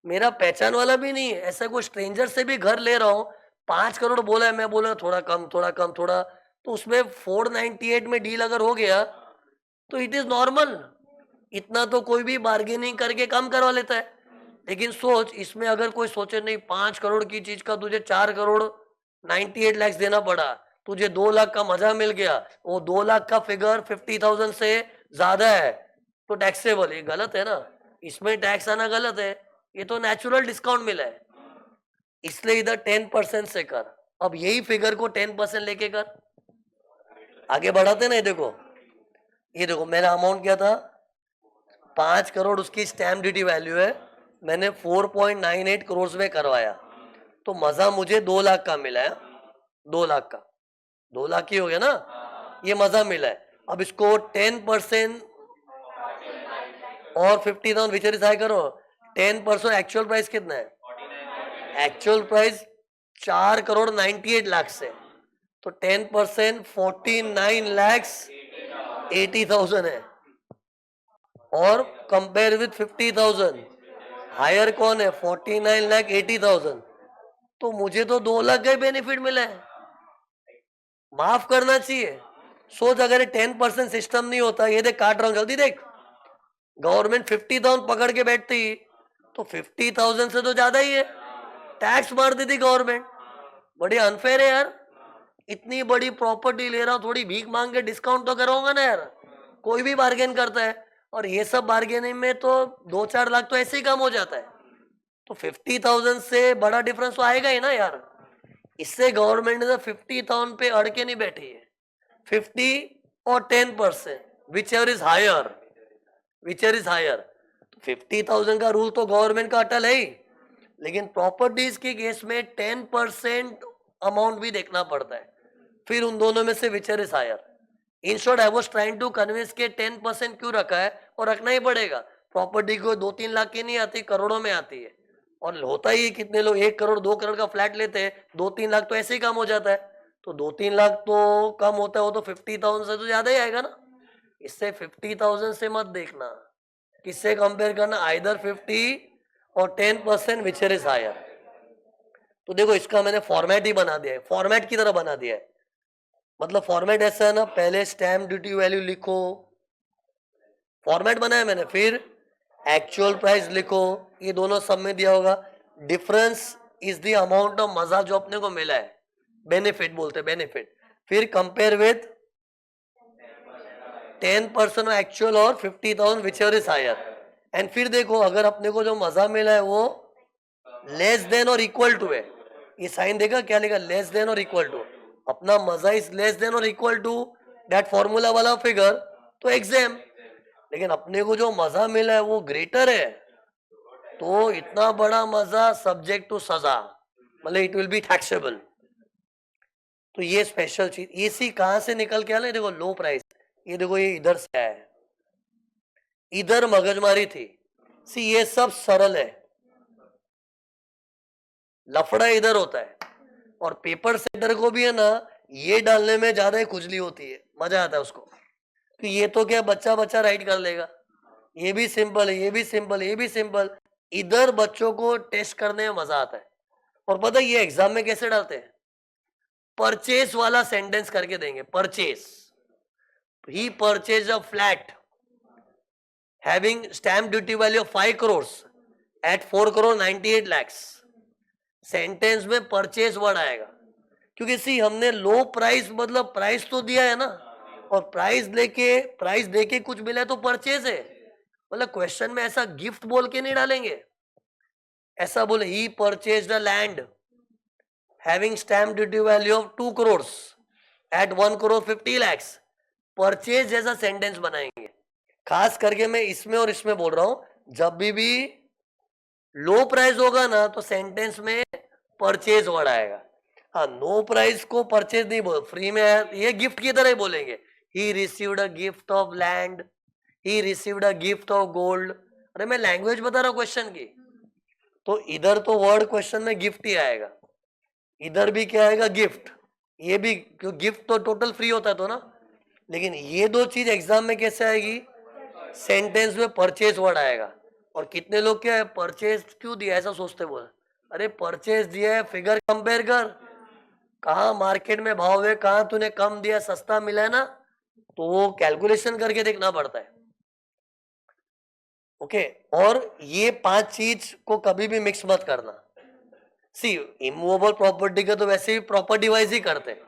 मेरा पहचान वाला भी नहीं है, ऐसा कोई स्ट्रेंजर से भी घर ले रहा हूँ, 5 करोड़ बोला है, मैं बोला थोड़ा कम, थोड़ा कम, थोड़ा, तो उसमें 498 में डील अगर हो गया तो इट इज नॉर्मल। इतना तो कोई भी बार्गेनिंग करके कम करवा लेता है। लेकिन सोच, इसमें अगर कोई सोचे नहीं, 5 करोड़ की चीज का तुझे 4,98,00,000 देना पड़ा, तुझे 2 लाख का मजा मिल गया, वो 2 लाख का फिगर 50,000 से ज्यादा है, तो टैक्सेबल। ये गलत है ना, इसमें टैक्स आना गलत है। ये तो नेचुरल डिस्काउंट मिला है, इसलिए इधर 10% से कर। अब यही फिगर को 10% लेके कर, आगे बढ़ाते ना। ये देखो मेरा अमाउंट क्या था, 5 करोड़ उसकी स्टैम्प ड्यूटी वैल्यू है, मैंने 4.98 करोड़ में करवाया, तो मजा मुझे 2 लाख का मिला है। 2 लाख का, 2 लाख ही हो गया ना, ये मजा मिला है। अब इसको 10% और 50,000 विच इज हाई करो, 10% एक्चुअल प्राइस कितना है? एक्चुअल प्राइस 4 करोड़ 98 लाख से, तो 10% 49 लाख 80,000 है। और कंपेयर विथ 50,000 हायर कौन है? 49 लाख 80,000। तो मुझे तो 2 लाख का बेनिफिट मिला है। माफ करना चाहिए। सोच, अगर 10% सिस्टम नहीं होता, ये देख काट रहा हूं जल्दी देख, गवर्नमेंट 50,000 पकड़ के बैठती तो 50,000 से तो ज्यादा ही है, टैक्स मार देती गवर्नमेंट। बड़ी अनफेयर है यार। इतनी बड़ी प्रॉपर्टी ले रहा हूं, थोड़ी भीख मांग के डिस्काउंट तो करोगे ना यार। कोई भी बार्गेन करता है, और ये सब बार्गेनिंग में तो 2-4 लाख तो ऐसे ही कम हो जाता है। तो 50,000 से बड़ा डिफरेंस तो आएगा ही ना यार। इससे गवर्नमेंट ने 50,000 पे अड़ के नहीं बैठी है। 50 और 10%, whichever is higher, whichever is higher. 50,000 का रूल तो गवर्नमेंट का अटल है ही, लेकिन प्रॉपर्टीज के केस में 10% अमाउंट भी देखना पड़ता है। फिर उन दोनों में से whichever is higher. In short, I was trying to convince के 10% क्यों रखा है, और रखना ही पड़ेगा। प्रॉपर्टी को 2-3 लाख की नहीं आती, करोड़ों में आती है। और होता ही कितने लोग 1 करोड़ 2 करोड़ का फ्लैट लेते हैं, 2-3 लाख तो ऐसे ही कम हो जाता है। तो 2-3 लाख तो कम होता है, वो तो 50,000 से तो ज्यादा ही आएगा ना। इससे 50,000 से मत देखना, किससे कंपेयर करना? आइदर 50 और 10% विच इज हायर। तो देखो, इसका मैंने फॉर्मेट ही बना दिया है, फॉर्मेट की तरह बना दिया है। मतलब फॉर्मेट ऐसा है ना, पहले स्टैम्प ड्यूटी वैल्यू लिखो, फॉर्मेट बनाया मैंने, फिर एक्चुअल प्राइस लिखो, ये दोनों सब में दिया होगा। Difference is the amount of मजा जो अपने को मिला है, बेनिफिट बोलते हैं, बेनिफिट। फिर कंपेयर विथ 10% ऑफ एक्चुअल और 50,000 whichever is higher. And फिर देखो, अगर अपने को जो मजा मिला है वो लेस देन और इक्वल टू है, ये साइन देगा क्या लिखा? लेस देन और इक्वल टू। अपना मजा इज लेस देन और इक्वल टू दैट फॉर्मूला वाला फिगर, तो एग्जाम। लेकिन अपने को जो मजा मिला है वो ग्रेटर है, तो इतना बड़ा मजा सब्जेक्ट टू सजा, मतलब इट विल बी टैक्सेबल। तो ये स्पेशल चीज, ये सी कहां से निकल के आया ना, देखो लो प्राइस, ये देखो ये इधर से आया है, इधर मगजमारी थी। सी ये सब सरल है, लफड़ा इधर होता है। और पेपर सेटर को भी है ना, ये डालने में ज्यादा ही खुजली होती है, मजा आता है उसको कि ये तो क्या बच्चा बच्चा राइट कर लेगा, ये भी सिंपल है, ये भी सिंपल है, ये भी सिंपल। इधर बच्चों को टेस्ट करने में मजा आता है। और पता है ये एग्जाम में कैसे डालते हैं? परचेस वाला सेंटेंस करके देंगे, purchase. He purchase a flat having stamp duty value of 5 crore at 4 crore 98 lakh. Sentence में परचेज वर्ड आएगा, क्योंकि सी हमने लो प्राइस मतलब प्राइस तो दिया है ना, और प्राइस देके कुछ मिला है तो परचेज है। मतलब क्वेश्चन में ऐसा गिफ्ट बोल के नहीं डालेंगे, ऐसा बोले he purchase the land having stamp duty value of 2 crore at 1 crore 50 lakh. Purchase जैसा सेंटेंस बनाएंगे। खास करके मैं इसमें और इसमें बोल रहा हूं, जब भी लो प्राइस होगा ना तो सेंटेंस में परचेज वर्ड आएगा। हाँ, नो प्राइस को परचेज नहीं बोल, फ्री में है, ये गिफ्ट की तरह ही बोलेंगे। He received a gift of land, he received a gift of gold. अरे मैं लैंग्वेज बता रहा हूं क्वेश्चन की। तो इधर तो वर्ड क्वेश्चन में गिफ्ट ही आएगा, इधर भी क्या आएगा? गिफ्ट। ये भी, क्यों गिफ्ट तो टोटल फ्री होता है तो ना। लेकिन ये दो चीज एग्जाम में कैसे आएगी? सेंटेंस में परचेज वर्ड आएगा। और कितने लोग क्या है, परचेज क्यों दिया ऐसा सोचते, बोल अरे परचेज दिया है, फिगर कंपेयर कर, कहा मार्केट में भाव है, कहा तूने कम दिया सस्ता मिला है ना, तो वो कैलकुलेशन करके देखना पड़ता है। ओके, और ये 5 चीज को कभी भी मिक्स मत करना। सी इमूवेबल प्रॉपर्टी का तो वैसे ही प्रॉपर्टी वाइज ही करते हैं,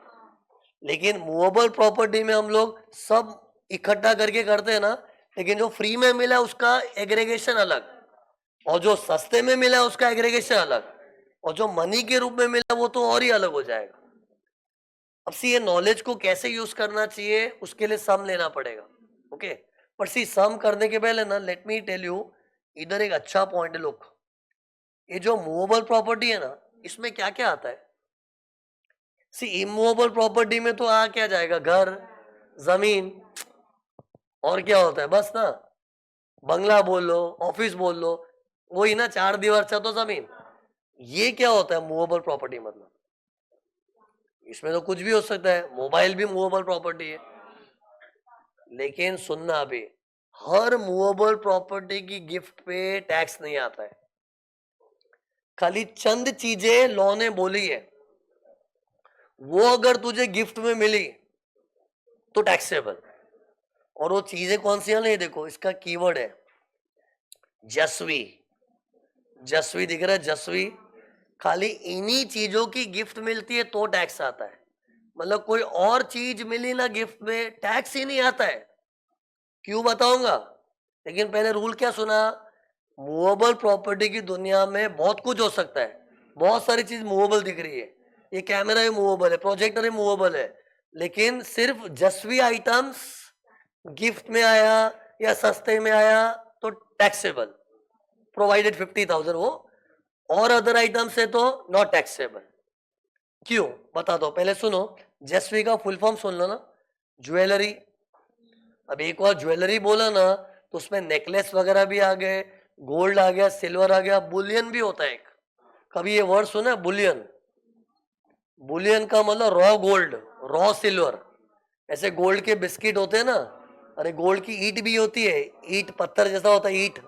लेकिन मूवेबल प्रॉपर्टी में हम लोग सब इकट्ठा करके करते हैं ना। लेकिन जो फ्री में मिला उसका एग्रीगेशन अलग, और जो सस्ते में मिला उसका एग्रीगेशन अलग, और जो मनी के रूप में मिला वो तो और ही अलग हो जाएगा। अब सी ये नॉलेज को कैसे यूज करना चाहिए, उसके लिए सम लेना पड़ेगा। ओके, पर सी सम करने के पहले ना लेट मी टेल यू, इधर एक अच्छा पॉइंट है, लोग ये जो मूवेबल प्रॉपर्टी है ना, इसमें क्या क्या आता है? सी इमूवेबल प्रॉपर्टी में तो आ क्या जाएगा? घर, जमीन, और क्या होता है? बस ना, बंगला बोल लो, ऑफिस बोल लो, वही ना, चार दीवार छत तो जमीन। ये क्या होता है मूवेबल प्रॉपर्टी मतलब? इसमें तो कुछ भी हो सकता है, मोबाइल भी मूवेबल प्रॉपर्टी है। लेकिन सुनना अभी, हर मूवेबल प्रॉपर्टी की गिफ्ट पे टैक्स नहीं आता है। खाली चंद चीजें लॉ ने बोली है, वो अगर तुझे गिफ्ट में मिली तो टैक्सेबल। और वो चीजें कौन सी है नहीं, देखो इसका कीवर्ड है जस्वी। जस्वी दिख रहा है? जस्वी। खाली इन्हीं चीजों की गिफ्ट मिलती है तो टैक्स आता है। मतलब कोई और चीज मिली ना गिफ्ट में, टैक्स ही नहीं आता है। क्यों बताऊंगा, लेकिन पहले रूल क्या सुना? मूवेबल प्रॉपर्टी की दुनिया में बहुत कुछ हो सकता है। बहुत सारी चीज मूवेबल दिख रही है, ये कैमरा ही मूवेबल है, प्रोजेक्टर ही मूवेबल है, लेकिन सिर्फ जस्वी आइटम्स गिफ्ट में आया या सस्ते में आया तो टैक्सेबल, प्रोवाइडेड 50,000 वो, और अदर आइटम से तो नॉट टैक्सेबल। क्यों बता दो, पहले सुनो। जस्वी का फुल फॉर्म सुन लो ना, ज्वेलरी। अब एक बार ज्वेलरी बोला ना, तो उसमें नेकलेस वगैरह भी आ गए, गोल्ड आ गया, सिल्वर आ गया, बुलियन भी होता है एक। कभी ये वर्ड सुना है, बुलियन? बुलियन का मतलब रॉ गोल्ड, रॉ सिल्वर। ऐसे गोल्ड के बिस्किट होते हैं ना, अरे गोल्ड की ईट भी होती है, ईट पत्थर जैसा होता है ईट।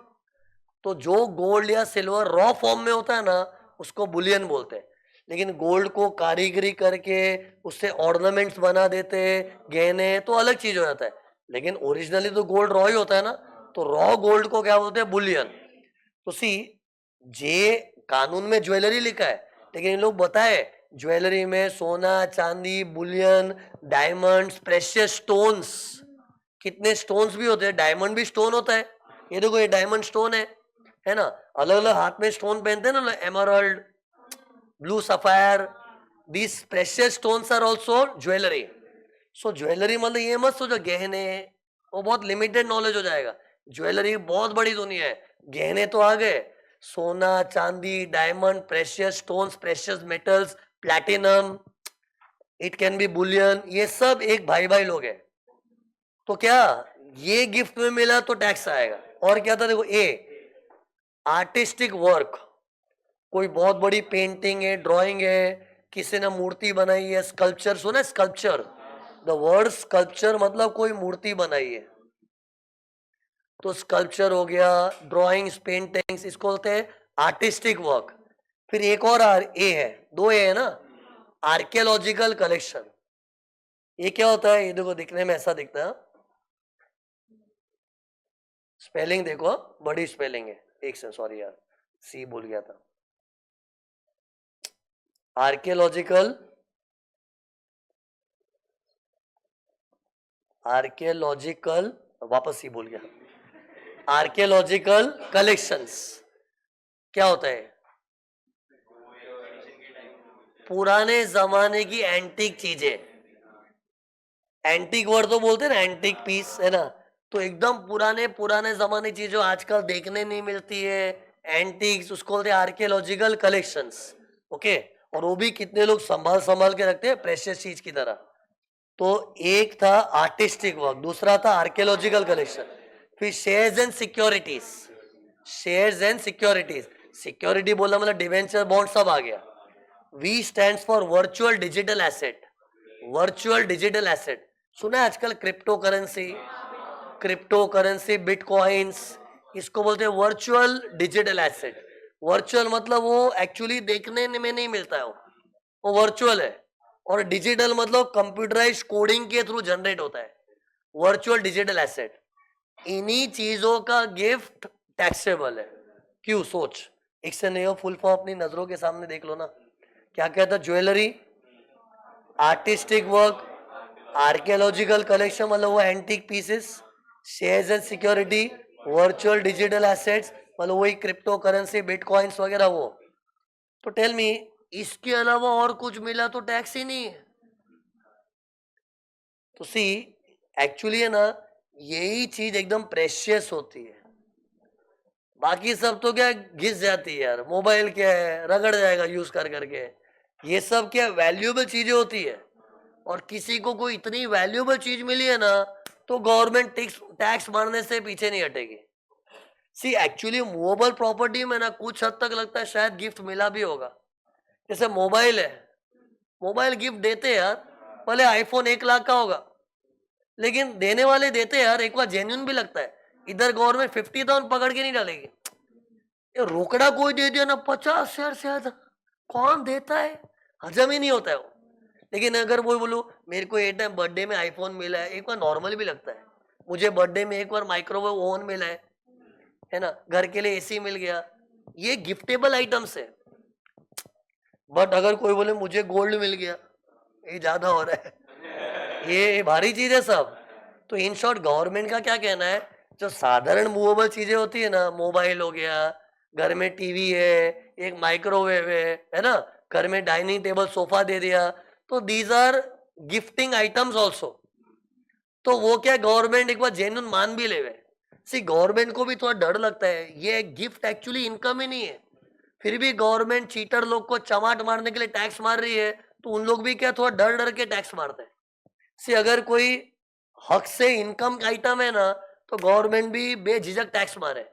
तो जो गोल्ड या सिल्वर रॉ फॉर्म में होता है ना, उसको बुलियन बोलते हैं। लेकिन गोल्ड को कारीगरी करके उससे ऑर्नामेंट्स बना देते, गहने, तो अलग चीज हो जाता है। लेकिन ओरिजिनली तो गोल्ड रॉ ही होता है ना, तो रॉ गोल्ड को क्या बोलते हैं? बुलियन। तो सी, जे कानून में ज्वेलरी लिखा है, लेकिन इन लोग बताए ज्वेलरी में सोना चांदी, बुलियन, डायमंड्स, प्रेशियस स्टोन्स। कितने स्टोन्स भी होते हैं, डायमंड भी स्टोन होता है। ये देखो, ये डायमंड स्टोन है ना? अलग अलग हाथ में स्टोन पहनते हैं ना, emerald, blue sapphire, this precious stones are also jewellery. So jewellery मतलब ये मत सोचो गहने, वो बहुत लिमिटेड नॉलेज हो जाएगा। ज्वेलरी बहुत बड़ी दुनिया है। गहने तो आ गए, सोना चांदी, diamond, precious stones, precious metals, platinum, it can be Boolean, ये सब एक भाई भाई लोग हैं। तो क्या ये गिफ्ट में मिला तो टैक्स आएगा? और क्या था देखो, ए आर्टिस्टिक वर्क, कोई बहुत बड़ी पेंटिंग है, ड्राइंग है, किसी ने मूर्ति बनाई है, स्कल्पचर सुना है? स्कल्पचर, द वर्ड स्कल्पचर मतलब कोई मूर्ति बनाई है, तो स्कल्पचर हो गया, ड्राइंग्स, पेंटिंग्स, इसको बोलते हैं आर्टिस्टिक वर्क। फिर एक और ए है, दो ए है ना, आर्कियोलॉजिकल कलेक्शन। ये क्या होता है? ये देखो दिखने में ऐसा दिखता है, स्पेलिंग देखो, बड़ी स्पेलिंग है, एक से, सॉरी यार, सी भूल गया था। आर्कियोलॉजिकल, आर्कियोलॉजिकल, वापस सी भूल गया। आर्कियोलॉजिकल कलेक्शंस क्या होता है? पुराने जमाने की एंटीक चीजें। एंटीक वर्ड तो बोलते हैं ना, एंटीक पीस, है ना? तो एकदम पुराने पुराने जमाने की चीज जो आजकल देखने नहीं मिलती है, एंटीक्स, उसको बोलते हैं आर्कियोलॉजिकल कलेक्शंस। ओके, और वो भी कितने लोग संभाल संभाल के रखते हैं, प्रेशियस चीज की तरह। तो एक था आर्टिस्टिक वर्क, दूसरा था आर्कियोलॉजिकल कलेक्शन। फिर shares and securities, shares and securities, security बोला मतलब डिवेंचर, बॉन्ड, सब आ गया। V stands for virtual digital asset. Virtual digital asset सुना है आजकल? Crypto currency, crypto currency, bitcoins, इसको बोलते हैं वर्चुअल डिजिटल एसेट। वर्चुअल मतलब वो एक्चुअली देखने में नहीं मिलता है, वो वर्चुअल है। और डिजिटल मतलब कंप्यूटराइज कोडिंग के थ्रू जनरेट होता है, वर्चुअल डिजिटल एसेट। इन्हीं चीजों का गिफ्ट टैक्सेबल है। क्यों? सोच, एक से नहीं हो, फुल फॉर्म अपनी नजरों के सामने देख लो ना। क्या कहता? Jewellery, artistic work, archaeological collection मतलब वो antique pieces, shares and security, virtual digital assets मतलब वही क्रिप्टो करेंसी, बिटकॉइंस वगैरह वो। तो टेल मी, इसके अलावा और कुछ मिला तो टैक्स ही नहीं है। तो सी, एक्चुअली है ना, यही चीज एकदम प्रेशियस होती है। बाकी सब तो क्या घिस जाती है यार, मोबाइल क्या है, रगड़ जाएगा यूज कर करके। ये सब क्या वैल्यूएबल चीजें होती है, और किसी को कोई इतनी वैल्यूएबल चीज मिली है ना, तो गवर्नमेंट टैक्स टैक्स मारने से पीछे नहीं हटेगी। सी एक्चुअली मूवेबल प्रॉपर्टी में ना कुछ हद तक लगता है शायद गिफ्ट मिला भी होगा। जैसे मोबाइल है, मोबाइल गिफ्ट देते हैं यार, भले आईफोन 1 लाख का होगा, लेकिन देने वाले देते हैं यार, एक बार जेन्यून भी लगता है। इधर गवर्नमेंट 50,000 पकड़ के नहीं डालेगी, ये रोकड़ा कोई दे दिया ना 50,000 से ज्यादा, कौन देता है, हजम ही नहीं होता है वो। लेकिन अगर वो बोलो मेरे को ये टाइम बर्थडे में आईफोन मिला है, एक बार नॉर्मल भी लगता है। मुझे बर्थडे में एक बार माइक्रोवेव ओवन मिला है ना, घर के लिए एसी मिल गया, ये गिफ्टेबल आइटम्स है। बट अगर कोई बोले मुझे गोल्ड मिल गया, ये ज्यादा हो रहा है, ये भारी चीज है सब। तो इन शॉर्ट गवर्नमेंट का क्या कहना है, जो साधारण मूवेबल चीजें होती है ना, मोबाइल हो गया, घर में टीवी है, एक माइक्रोवेव है ना, घर में डाइनिंग टेबल सोफा दे दिया, तो these are gifting items also. तो वो क्या गवर्नमेंट एक बार जेन्युइन मान भी लेवे। सी गवर्नमेंट को भी थोड़ा डर लगता है, ये गिफ्ट एक्चुअली इनकम ही नहीं है, फिर भी गवर्नमेंट चीटर लोग को चमाट मारने के लिए टैक्स मार रही है, तो उन लोग भी क्या थोड़ा डर डर के टैक्स मारते हैं। सी अगर कोई हक से इनकम आइटम है ना, तो गवर्नमेंट भी बेझिझक टैक्स मारे।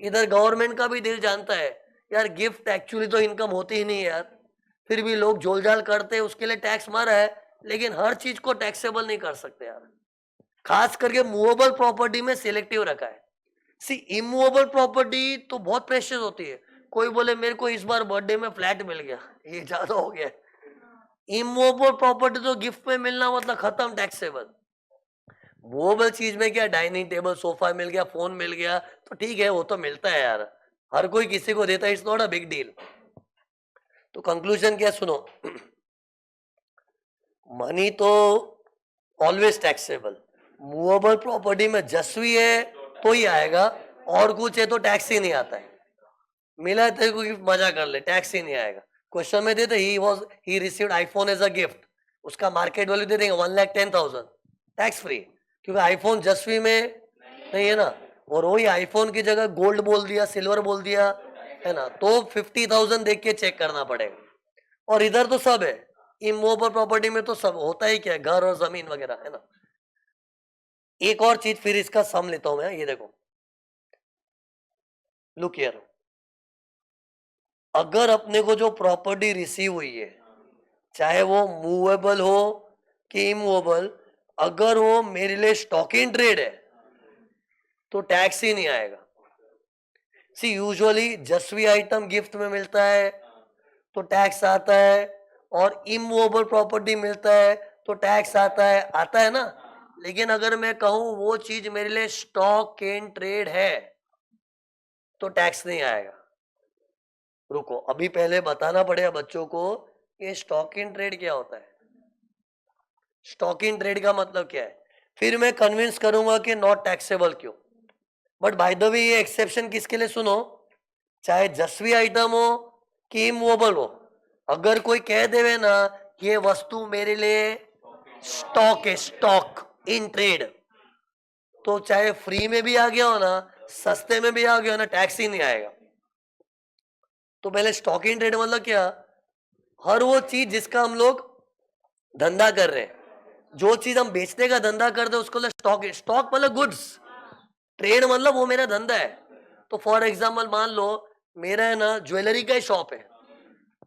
इधर गवर्नमेंट का भी दिल जानता है यार गिफ्ट एक्चुअली तो इनकम होती ही नहीं है यार, फिर भी लोग जोलजाल करते हैं, उसके लिए टैक्स मारा है। लेकिन हर चीज को टैक्सेबल नहीं कर सकते यार, खास करके मूवेबल प्रॉपर्टी में सिलेक्टिव रखा है। सी इमूवेबल प्रॉपर्टी तो बहुत प्रेशियस होती है। कोई बोले मेरे को इस बार बर्थडे में फ्लैट मिल गया, ये ज्यादा हो गया। इमूवेबल प्रॉपर्टी तो गिफ्ट में मिलना मतलब खत्म, टैक्सेबल। मूवेबल चीज में क्या, डाइनिंग टेबल सोफा मिल गया, फोन मिल गया, तो ठीक है वो तो मिलता है यार, हर कोई किसी को देता है, it's not a big deal. तो कंक्लूजन क्या सुनो, मनी तो ऑलवेज टैक्सेबल, मूवेबल प्रॉपर्टी में जस्वी है तो ही आएगा, और कुछ है तो टैक्स ही नहीं आता है। मिला है तेरे को गिफ्ट, मजा कर ले, टैक्स ही नहीं आएगा। क्वेश्चन में देते ही received iPhone as a gift, उसका मार्केट वैल्यू दे देंगे 1,10,000, टैक्स फ्री, क्योंकि आईफोन जस्वी में नहीं है ना। और वही आईफोन की जगह गोल्ड बोल दिया, सिल्वर बोल दिया, है ना, तो 50,000 देख के चेक करना पड़ेगा। और इधर तो सब है, इमूवेबल प्रॉपर्टी में तो सब होता ही क्या है, घर और जमीन वगैरह, है ना। एक और चीज फिर इसका सम लेता हूं मैं, ये देखो, लुक हियर, अगर अपने को जो प्रॉपर्टी रिसीव हुई है, चाहे वो मूवेबल हो कि इमूवेबल, अगर वो मेरे लिए स्टॉक इन ट्रेड है तो टैक्स ही नहीं आएगा। सी यूजुअली जस्वी आइटम गिफ्ट में मिलता है तो टैक्स आता है, और इमूवेबल प्रॉपर्टी मिलता है तो टैक्स आता है ना। लेकिन अगर मैं कहूं वो चीज मेरे लिए स्टॉक इन ट्रेड है, तो टैक्स नहीं आएगा। रुको, अभी पहले बताना पड़ेगा बच्चों को ये स्टॉक इन ट्रेड क्या होता है। स्टॉक इन ट्रेड का मतलब क्या है, फिर मैं कन्विंस करूंगा कि नॉट टैक्सेबल क्यों। बट बाय द वे ये एक्सेप्शन किसके लिए सुनो, चाहे जस्वी आइटम हो कि इमूवेबल हो, अगर कोई कह देवे ना ये वस्तु मेरे लिए स्टॉक है, स्टॉक इन ट्रेड, तो चाहे फ्री में भी आ गया हो ना, सस्ते में भी आ गया हो ना, टैक्स ही नहीं आएगा। तो पहले स्टॉक इन ट्रेड मतलब क्या, हर वो चीज जिसका हम लोग धंधा कर रहे हैं, जो चीज हम बेचने का धंधा करते हैं उसको स्टॉक, स्टॉक मतलब गुड्स, ट्रेड मतलब वो मेरा धंधा है। तो फॉर एग्जाम्पल मान लो मेरा है ना ज्वेलरी का शॉप है,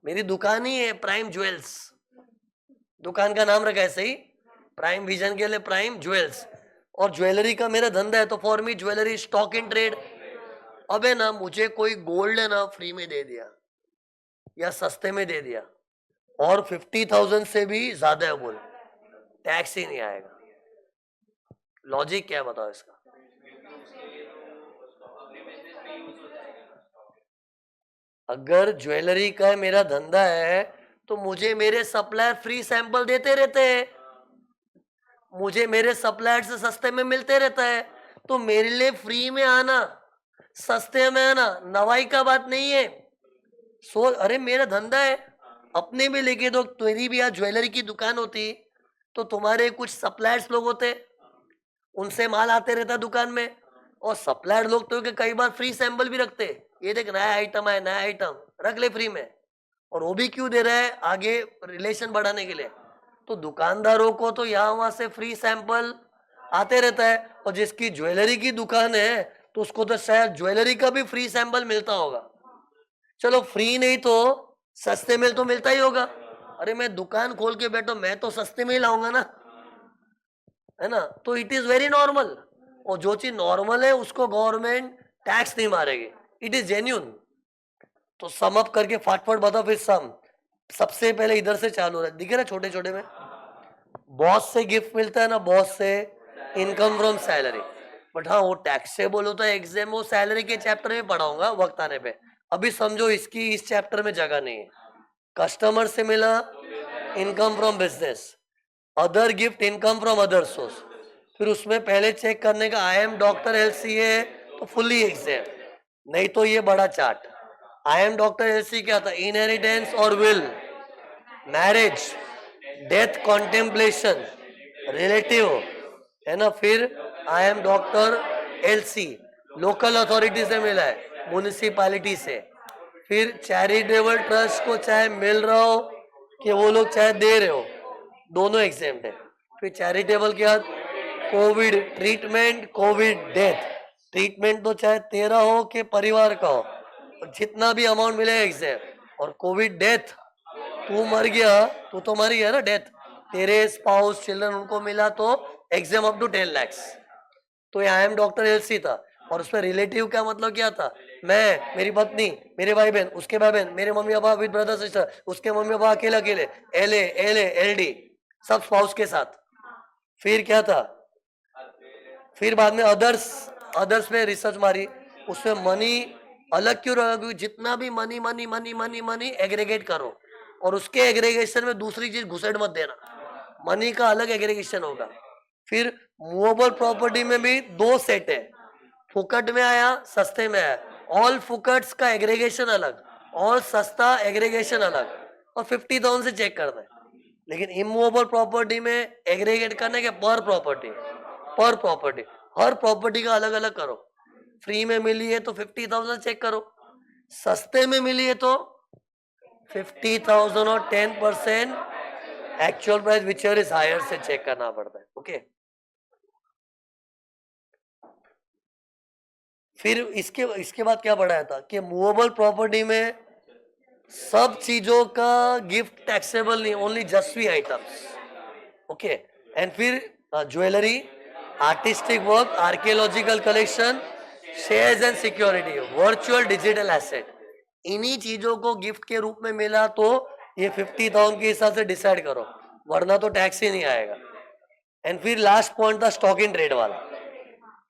मेरी दुकान ही है प्राइम ज्वेल्स, दुकान का नाम रखा है सही, प्राइम विजन के लिए प्राइम ज्वेल्स, और ज्वेलरी का मेरा धंधा है, तो for me jewellery stock in trade. अब है ना मुझे कोई गोल्ड है ना फ्री में दे दिया या सस्ते में दे दिया, और 50,000 से भी ज्यादा है बोल, टैक्स ही नहीं आएगा। लॉजिक क्या है बताओ इसका। अगर ज्वेलरी का मेरा धंधा है तो मुझे मेरे सप्लायर फ्री सैंपल देते रहते हैं, मुझे मेरे सप्लायर से सस्ते में मिलते रहता है, तो मेरे लिए फ्री में आना, सस्ते में आना नवाई का बात नहीं है। अरे मेरा धंधा है, अपने भी लेके दो, तेरी भी यहाँ ज्वेलरी की दुकान होती तो तुम्हारे कुछ सप्लायर्स लोग होते, उनसे माल आते रहता दुकान में, और सप्लायर लोग तो कई बार फ्री सैंपल भी रखते हैं, ये देख नया आइटम है, नया आइटम रख ले फ्री में, और वो भी क्यों दे रहा है, आगे रिलेशन बढ़ाने के लिए। तो दुकानदारों को तो यहाँ वहां से फ्री सैंपल आते रहता है, और जिसकी ज्वेलरी की दुकान है तो उसको तो शायद ज्वेलरी का भी फ्री सैंपल मिलता होगा। चलो फ्री नहीं तो सस्ते में तो मिलता ही होगा। अरे मैं दुकान खोल के बैठो, मैं तो सस्ते में ही लाऊंगा ना, है ना। तो इट इज वेरी नॉर्मल, और जो चीज नॉर्मल है उसको गवर्नमेंट टैक्स नहीं मारेगी, इट इज जेन्यून। तो सम अप करके फटाफट बताओ फिर सम। सबसे पहले इधर से चालू हो रहा है, दिखे ना छोटे छोटे में, बॉस से गिफ्ट मिलता है ना, बॉस से इनकम फ्रॉम सैलरी। बट हाँ वो टैक्सेबल होता है, एग्जाम वो सैलरी के चैप्टर में पढ़ाऊंगा वक्त आने पे। अभी समझो इसकी इस चैप्टर में जगह नहीं है। कस्टमर से मिला income from business, other gift income from other source. फिर उसमें पहले चेक करने का आई एम डॉक्टर एलसी है तो फुल्ली एग्जाम, नहीं तो ये बड़ा chart. I am doctor LC क्या था, इनहेरिटेंस और will, marriage, death contemplation, relative, है ना। फिर I am doctor LC local authority से मिला है, म्यूनिसिपैलिटी से। फिर चैरिटेबल ट्रस्ट को चाहे मिल रहा हो कि वो लोग चाहे दे रहे हो, दोनों एग्जाम्प्ट है। फिर चैरिटेबल क्या, Covid treatment, Covid death, treatment तो चाहे तेरा हो कि परिवार का हो, जितना भी अमाउंट मिले एग्जाम। और कोविड डेथ, तू मर गया, तू तो मर गया ना, डेथ तेरे स्पाउस चिल्ड्रन उनको मिला तो एग्जाम अप टू 10 lakhs। तो ये आई एम डॉक्टर एलसी था। और उसमें रिलेटिव का मतलब क्या था, मैं, मेरी पत्नी, मेरे भाई बहन, उसके भाई बहन, मेरे mummy papa with brother sister, उसके मम्मी पापा अकेले अकेले, एल डी, सब स्पाउस के साथ। फिर क्या था, फिर बाद में अदर्स, अदर्स पे रिसर्च मारी, उसमें मनी अलग क्यों रहा, क्योंकि जितना भी money money money money money aggregate करो, और उसके एग्रीगेशन में दूसरी चीज घुसेड़ मत देना, मनी का अलग एग्रीगेशन होगा। फिर मूवेबल प्रॉपर्टी में भी दो सेट है, फुकट में आया, सस्ते में आया, ऑल फुकट्स का एग्रीगेशन अलग, ऑल सस्ता एग्रीगेशन अलग, और 50,000 से चेक करना है। लेकिन इमूवेबल प्रॉपर्टी में एग्रीगेट करने के पर प्रॉपर्टी, पर प्रॉपर्टी, हर प्रॉपर्टी का अलग अलग करो। फ्री में मिली है तो 50,000 चेक करो, सस्ते में मिली है तो 50,000 और 10% actual price which is higher से चेक करना पड़ता है। ओके फिर इसके बाद क्या पढ़ाया था कि मूवेबल प्रॉपर्टी में सब चीजों का गिफ्ट टैक्सेबल नहीं, ओनली जस्वी आइटम्स। ओके एंड फिर jewellery, artistic work, archaeological collection, shares and security, virtual digital asset, इन्हीं चीजों को गिफ्ट के रूप में मिला तो ये 50,000 के हिसाब से डिसाइड करो, वरना तो टैक्स ही नहीं आएगा। एंड फिर लास्ट पॉइंट था स्टॉक इन ट्रेड वाला,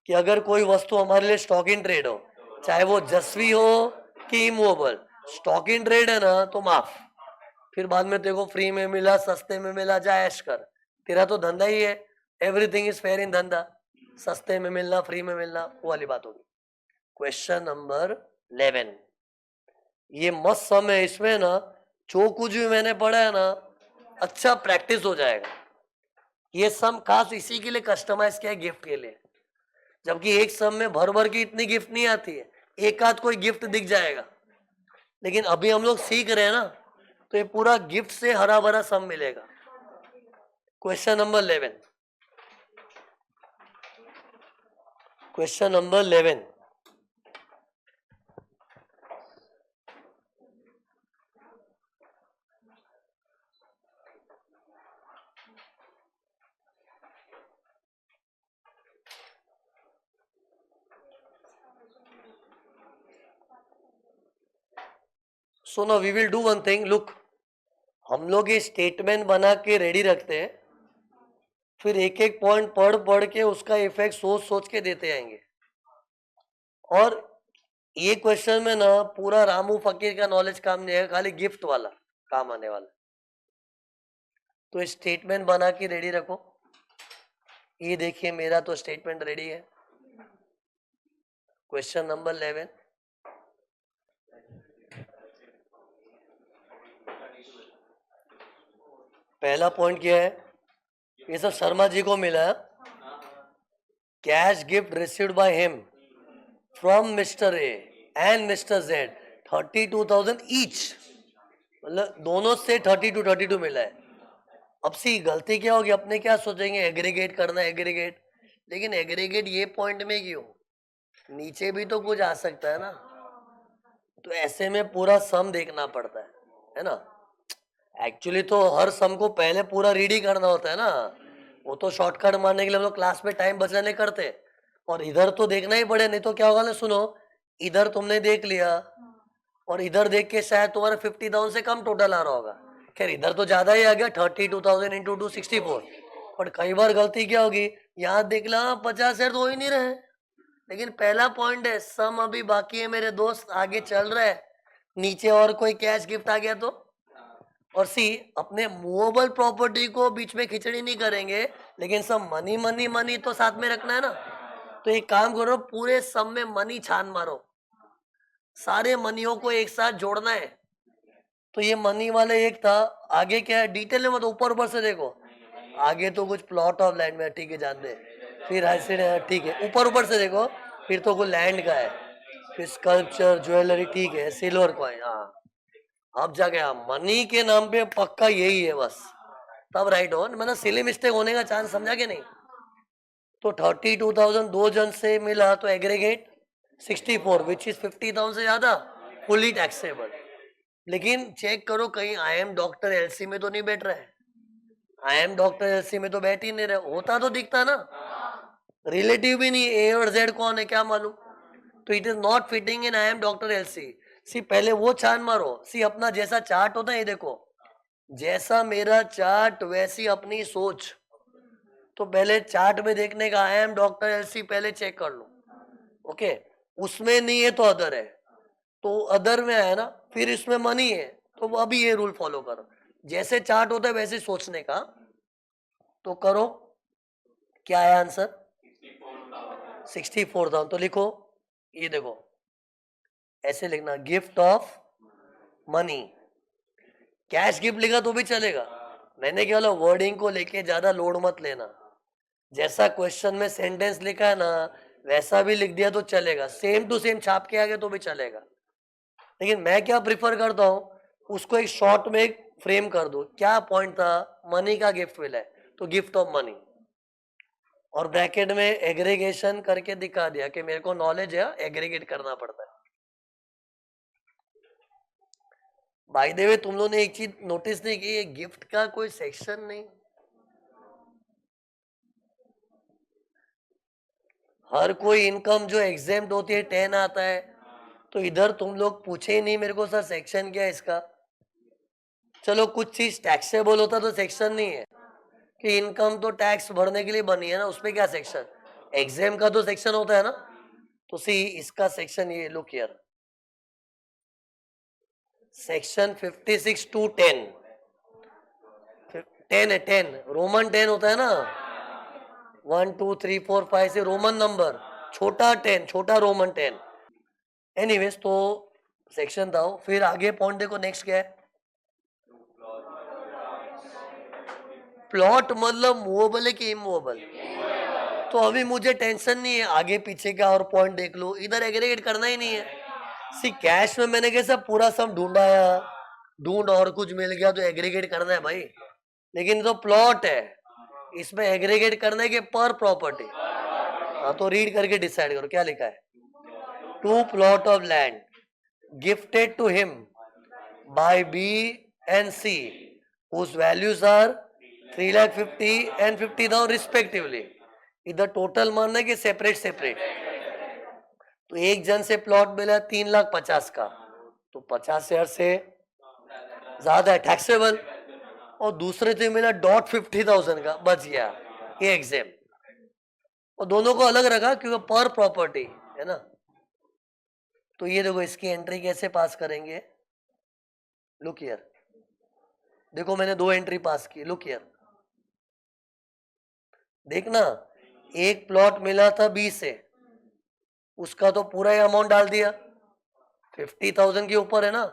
कि अगर कोई वस्तु हमारे लिए स्टॉक इन ट्रेड हो, चाहे वो जस्वी हो कि इमूवेबल, स्टॉक इन ट्रेड है ना तो माफ। फिर बाद में देखो फ्री में मिला, सस्ते में मिला, जा ऐश कर, तेरा तो धंधा ही है, एवरीथिंग इज फेयर इन धंधा, सस्ते में मिलना फ्री में मिलना वो वाली बात होगी। क्वेश्चन नंबर 11, ये मस्त सम है, इसमें ना जो कुछ भी मैंने पढ़ा है ना अच्छा प्रैक्टिस हो जाएगा। ये सम खास इसी के लिए कस्टमाइज किया है, गिफ्ट के लिए, जबकि एक सम में भर भर की इतनी गिफ्ट नहीं आती है, एक आध कोई गिफ्ट दिख जाएगा। लेकिन अभी हम लोग सीख रहे हैं ना, तो ये पूरा गिफ्ट से हरा भरा सम मिलेगा। Question number 11, question number 11, so now we will do one thing, look, हम लोग ये स्टेटमेंट बना के रेडी रखते हैं, फिर एक एक पॉइंट पढ़ पढ़ के उसका इफेक्ट सोच सोच के देते आएंगे। और ये क्वेश्चन में ना पूरा रामू फकीर का नॉलेज काम नहीं है, खाली गिफ्ट वाला काम आने वाला। तो स्टेटमेंट बना के रेडी रखो। ये देखिए मेरा तो स्टेटमेंट रेडी है। क्वेश्चन नंबर 11, पहला पॉइंट क्या है, ये सब शर्मा जी को मिला, cash gift received by him from mister A and mister Z 32,000 each, मतलब दोनों से 32 मिला है। अब सी गलती क्या होगी, अपने क्या सोचेंगे एग्रीगेट करना है एग्रीगेट, लेकिन एग्रीगेट ये पॉइंट में क्यों, नीचे भी तो कुछ आ सकता है ना, तो ऐसे में पूरा सम देखना पड़ता है ना। एक्चुअली तो हर सम को पहले पूरा रीड ही करना होता है ना, वो तो शॉर्टकट मारने के लिए हम लोग क्लास में टाइम बचाने करते हैं, और इधर तो देखना ही पड़े, नहीं तो क्या होगा ना, सुनो, इधर तुमने देख लिया और इधर देख के शायद तुम्हारा 50,000 से कम टोटल आ रहा होगा, खैर इधर तो ज्यादा ही आ गया 32,000 इंटू 264, और कई बार गलती क्या होगी, यहाँ देख ला 50,000 तो हो ही नहीं रहे, लेकिन पहला पॉइंट है सम अभी बाकी है मेरे दोस्त, आगे चल रहा है, नीचे और कोई कैश गिफ्ट आ गया तो, और सी अपने मूवेबल प्रॉपर्टी को बीच में खिचड़ी नहीं करेंगे, लेकिन सब मनी मनी मनी तो साथ में रखना है ना, तो एक काम करो पूरे सम में मनी छान मारो, सारे मनियों को एक साथ जोड़ना है, तो ये मनी वाला एक था, आगे क्या है डिटेल में, मतलब ऊपर ऊपर से देखो, आगे तो कुछ प्लॉट ऑफ लैंड में ठीक है जान दे, फिर ऐसे ठीक है ऊपर ऊपर से देखो, फिर तो कोई लैंड का है, फिर स्कल्पचर ज्वेलरी ठीक है, सिल्वर कॉइन, हाँ अब जा गया मनी के नाम पे पक्का यही है बस, तब राइट हो, मतलब सिली मिस्टेक होने का चांस समझा कि नहीं। तो 32,000 दो जन से मिला तो एग्रीगेट 64 विच इज 50,000 से ज्यादा, फुली टैक्सेबल, लेकिन चेक करो कहीं आई एम डॉक्टर एलसी में तो नहीं बैठ रहा है, आई एम डॉक्टर एलसी में तो बैठ ही नहीं रहे, होता तो दिखता ना, रिलेटिव भी नहीं, ए और जेड कौन है क्या मालूम, तो it is not fitting in I am doctor L C. See पहले वो छान मारो, सी अपना जैसा चार्ट होता है ये देखो, जैसा मेरा चार्ट वैसी अपनी सोच, तो पहले चार्ट में देखने का आई एम डॉक्टर एलसी पहले चेक कर लो, ओके, उसमें नहीं है तो अदर है, तो अदर में है ना, फिर इसमें मनी है, तो वो अभी ये रूल फॉलो करो, जैसे चार्ट होता है वैसे सोचने का, तो करो, क्या है आंसर 64,000, तो लिखो, ये देखो ऐसे लिखना gift of money, cash gift लिखा तो भी चलेगा, मैंने क्या बोला वर्डिंग को लेके ज्यादा लोड मत लेना, जैसा क्वेश्चन में सेंटेंस लिखा है ना वैसा भी लिख दिया तो चलेगा, सेम टू सेम छाप के आगे तो भी चलेगा, लेकिन मैं क्या प्रिफर करता हूँ, उसको एक शॉर्ट में एक फ्रेम कर दो, क्या पॉइंट था, मनी का गिफ्ट मिला है तो गिफ्ट ऑफ मनी, और ब्रैकेट में एग्रीगेशन करके दिखा दिया कि मेरे को नॉलेज है एग्रीगेट करना पड़ता है। बाय द वे तुम लोगों ने एक चीज नोटिस नहीं की, गिफ्ट का कोई सेक्शन नहीं, हर कोई इनकम जो एग्जेम्प्ट होती है 10 आता है, तो इधर तुम लोग पूछे ही नहीं मेरे को सर सेक्शन क्या है इसका, चलो कुछ चीज टैक्सेबल होता तो सेक्शन नहीं है, कि इनकम तो टैक्स भरने के लिए बनी है ना, उसमें क्या सेक्शन, एग्जाम का तो सेक्शन होता है ना, तो सी इसका सेक्शन ये लुक हियर, सेक्शन 56 टू 10, 10 है 10, रोमन 10 होता है ना, 1 2 3 4 5 से रोमन नंबर, छोटा 10 छोटा रोमन 10, एनीवेज तो सेक्शन था, फिर आगे पॉइंट देखो नेक्स्ट क्या है, प्लॉट मतलब मूवेबल है कि इमूवेबल, तो अभी मुझे टेंशन नहीं है आगे पीछे का, और पॉइंट देख लो, इधर एग्रीगेट करना ही नहीं है, सी कैश में मैंने कैसा पूरा सम ढूंढाया, ढूंढ और कुछ मिल गया तो एग्रीगेट करना है भाई, लेकिन तो प्लॉट है इसमें एग्रीगेट करना है कि पर प्रॉपर्टी, हाँ तो रीड करके डिसाइड करो क्या लिखा है, two plot of land gifted to him by B and C whose values are 3,50,000 and 50,000 respectively, इधर टोटल मानना है कि सेपरेट सेपरेट, तो एक जन से प्लॉट मिला 3,50,000 का, तो 50,000 से ज्यादा है टैक्सेबल, और दूसरे से मिला डॉट 50,000 का, बच गया ये एग्जाम, और दोनों को अलग रखा क्योंकि पर प्रॉपर्टी है ना, तो ये देखो इसकी एंट्री कैसे पास करेंगे, लुक हियर, देखो मैंने दो एंट्री पास की, लुक हियर, देखना एक प्लॉट मिला था 20 से, उसका तो पूरा ही अमाउंट डाल दिया, 50,000 के ऊपर है ना,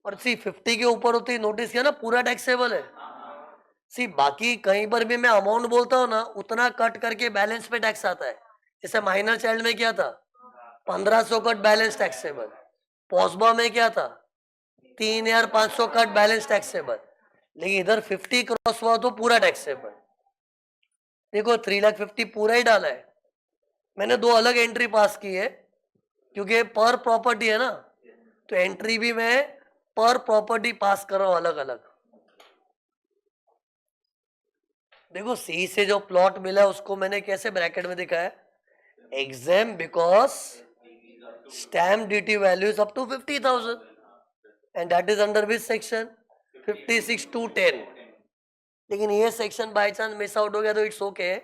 और सी 50 के ऊपर होती नोटिस किया ना पूरा टैक्सेबल है, सी बाकी कहीं पर भी मैं अमाउंट बोलता हूँ ना उतना कट करके बैलेंस पे टैक्स आता है, जैसे माइनर चाइल्ड में क्या था, 1500 कट बैलेंस टैक्सेबल। पॉस्बा में क्या था, 3500 कट बैलेंस टैक्सेबल, लेकिन इधर 50 क्रॉस हुआ तो पूरा टैक्सेबल। देखो 3,50,000 पूरा ही डाला है मैंने, दो अलग एंट्री पास की है क्योंकि पर प्रॉपर्टी है ना, तो एंट्री भी मैं पर प्रॉपर्टी पास कर रहा हूं अलग अलग। देखो सी से जो प्लॉट मिला है उसको मैंने कैसे ब्रैकेट में दिखाया है, exam because stamp duty value is up to 50,000 and that is under which section, 56(2)(10). लेकिन ये section by chance miss out हो गया तो it's okay,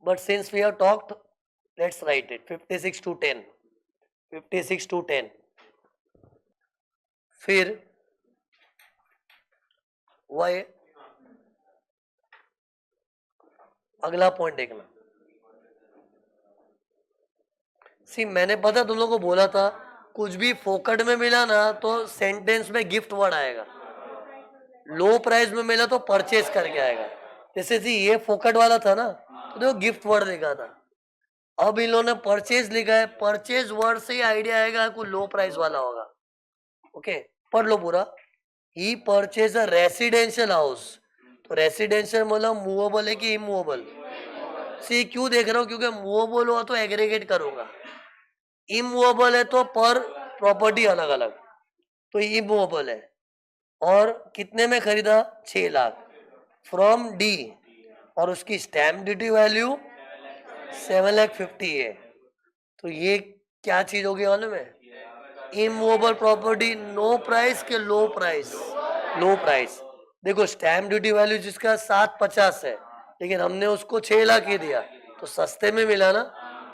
but since we have talked let's write it 56(2)(10), 56(2)(10। फिर वही अगला पॉइंट देखना। सी मैंने पता तुम लोगों को बोला था, कुछ भी फोकट में मिला ना तो सेंटेंस में गिफ्ट वर्ड आएगा, लो प्राइस में मिला तो परचेज करके आएगा। जैसे जी ये फोकट वाला था ना, तो देखो गिफ्ट वर्ड लिखा था, अब इन लोगों ने परचेज लिखा है, परचेज वर्ड से ही आइडिया आएगा कोई लो प्राइस वाला होगा। ओके पढ़ लो पूरा। ही परचेज अ रेसिडेंशियल हाउस, तो रेसिडेंशियल मतलब मूवेबल है कि इमूवेबल? सी क्यों देख रहा हूं, क्योंकि मूवेबल हुआ तो एग्रीगेट करूंगा, इमूवेबल है तो पर प्रॉपर्टी अलग अलग, तो इमूवेबल है। और कितने में खरीदा, 6 लाख फ्रॉम डी, और उसकी स्टैम्प ड्यूटी वैल्यू 7,50,000 है। तो ये क्या चीज होगी मालूम है, इमूवेबल प्रॉपर्टी, नो प्राइस के लो प्राइस, लो प्राइस। देखो स्टैम्प ड्यूटी वैल्यू जिसका 750 है, लेकिन हमने उसको 6 लाख ही दिया तो सस्ते में मिला ना।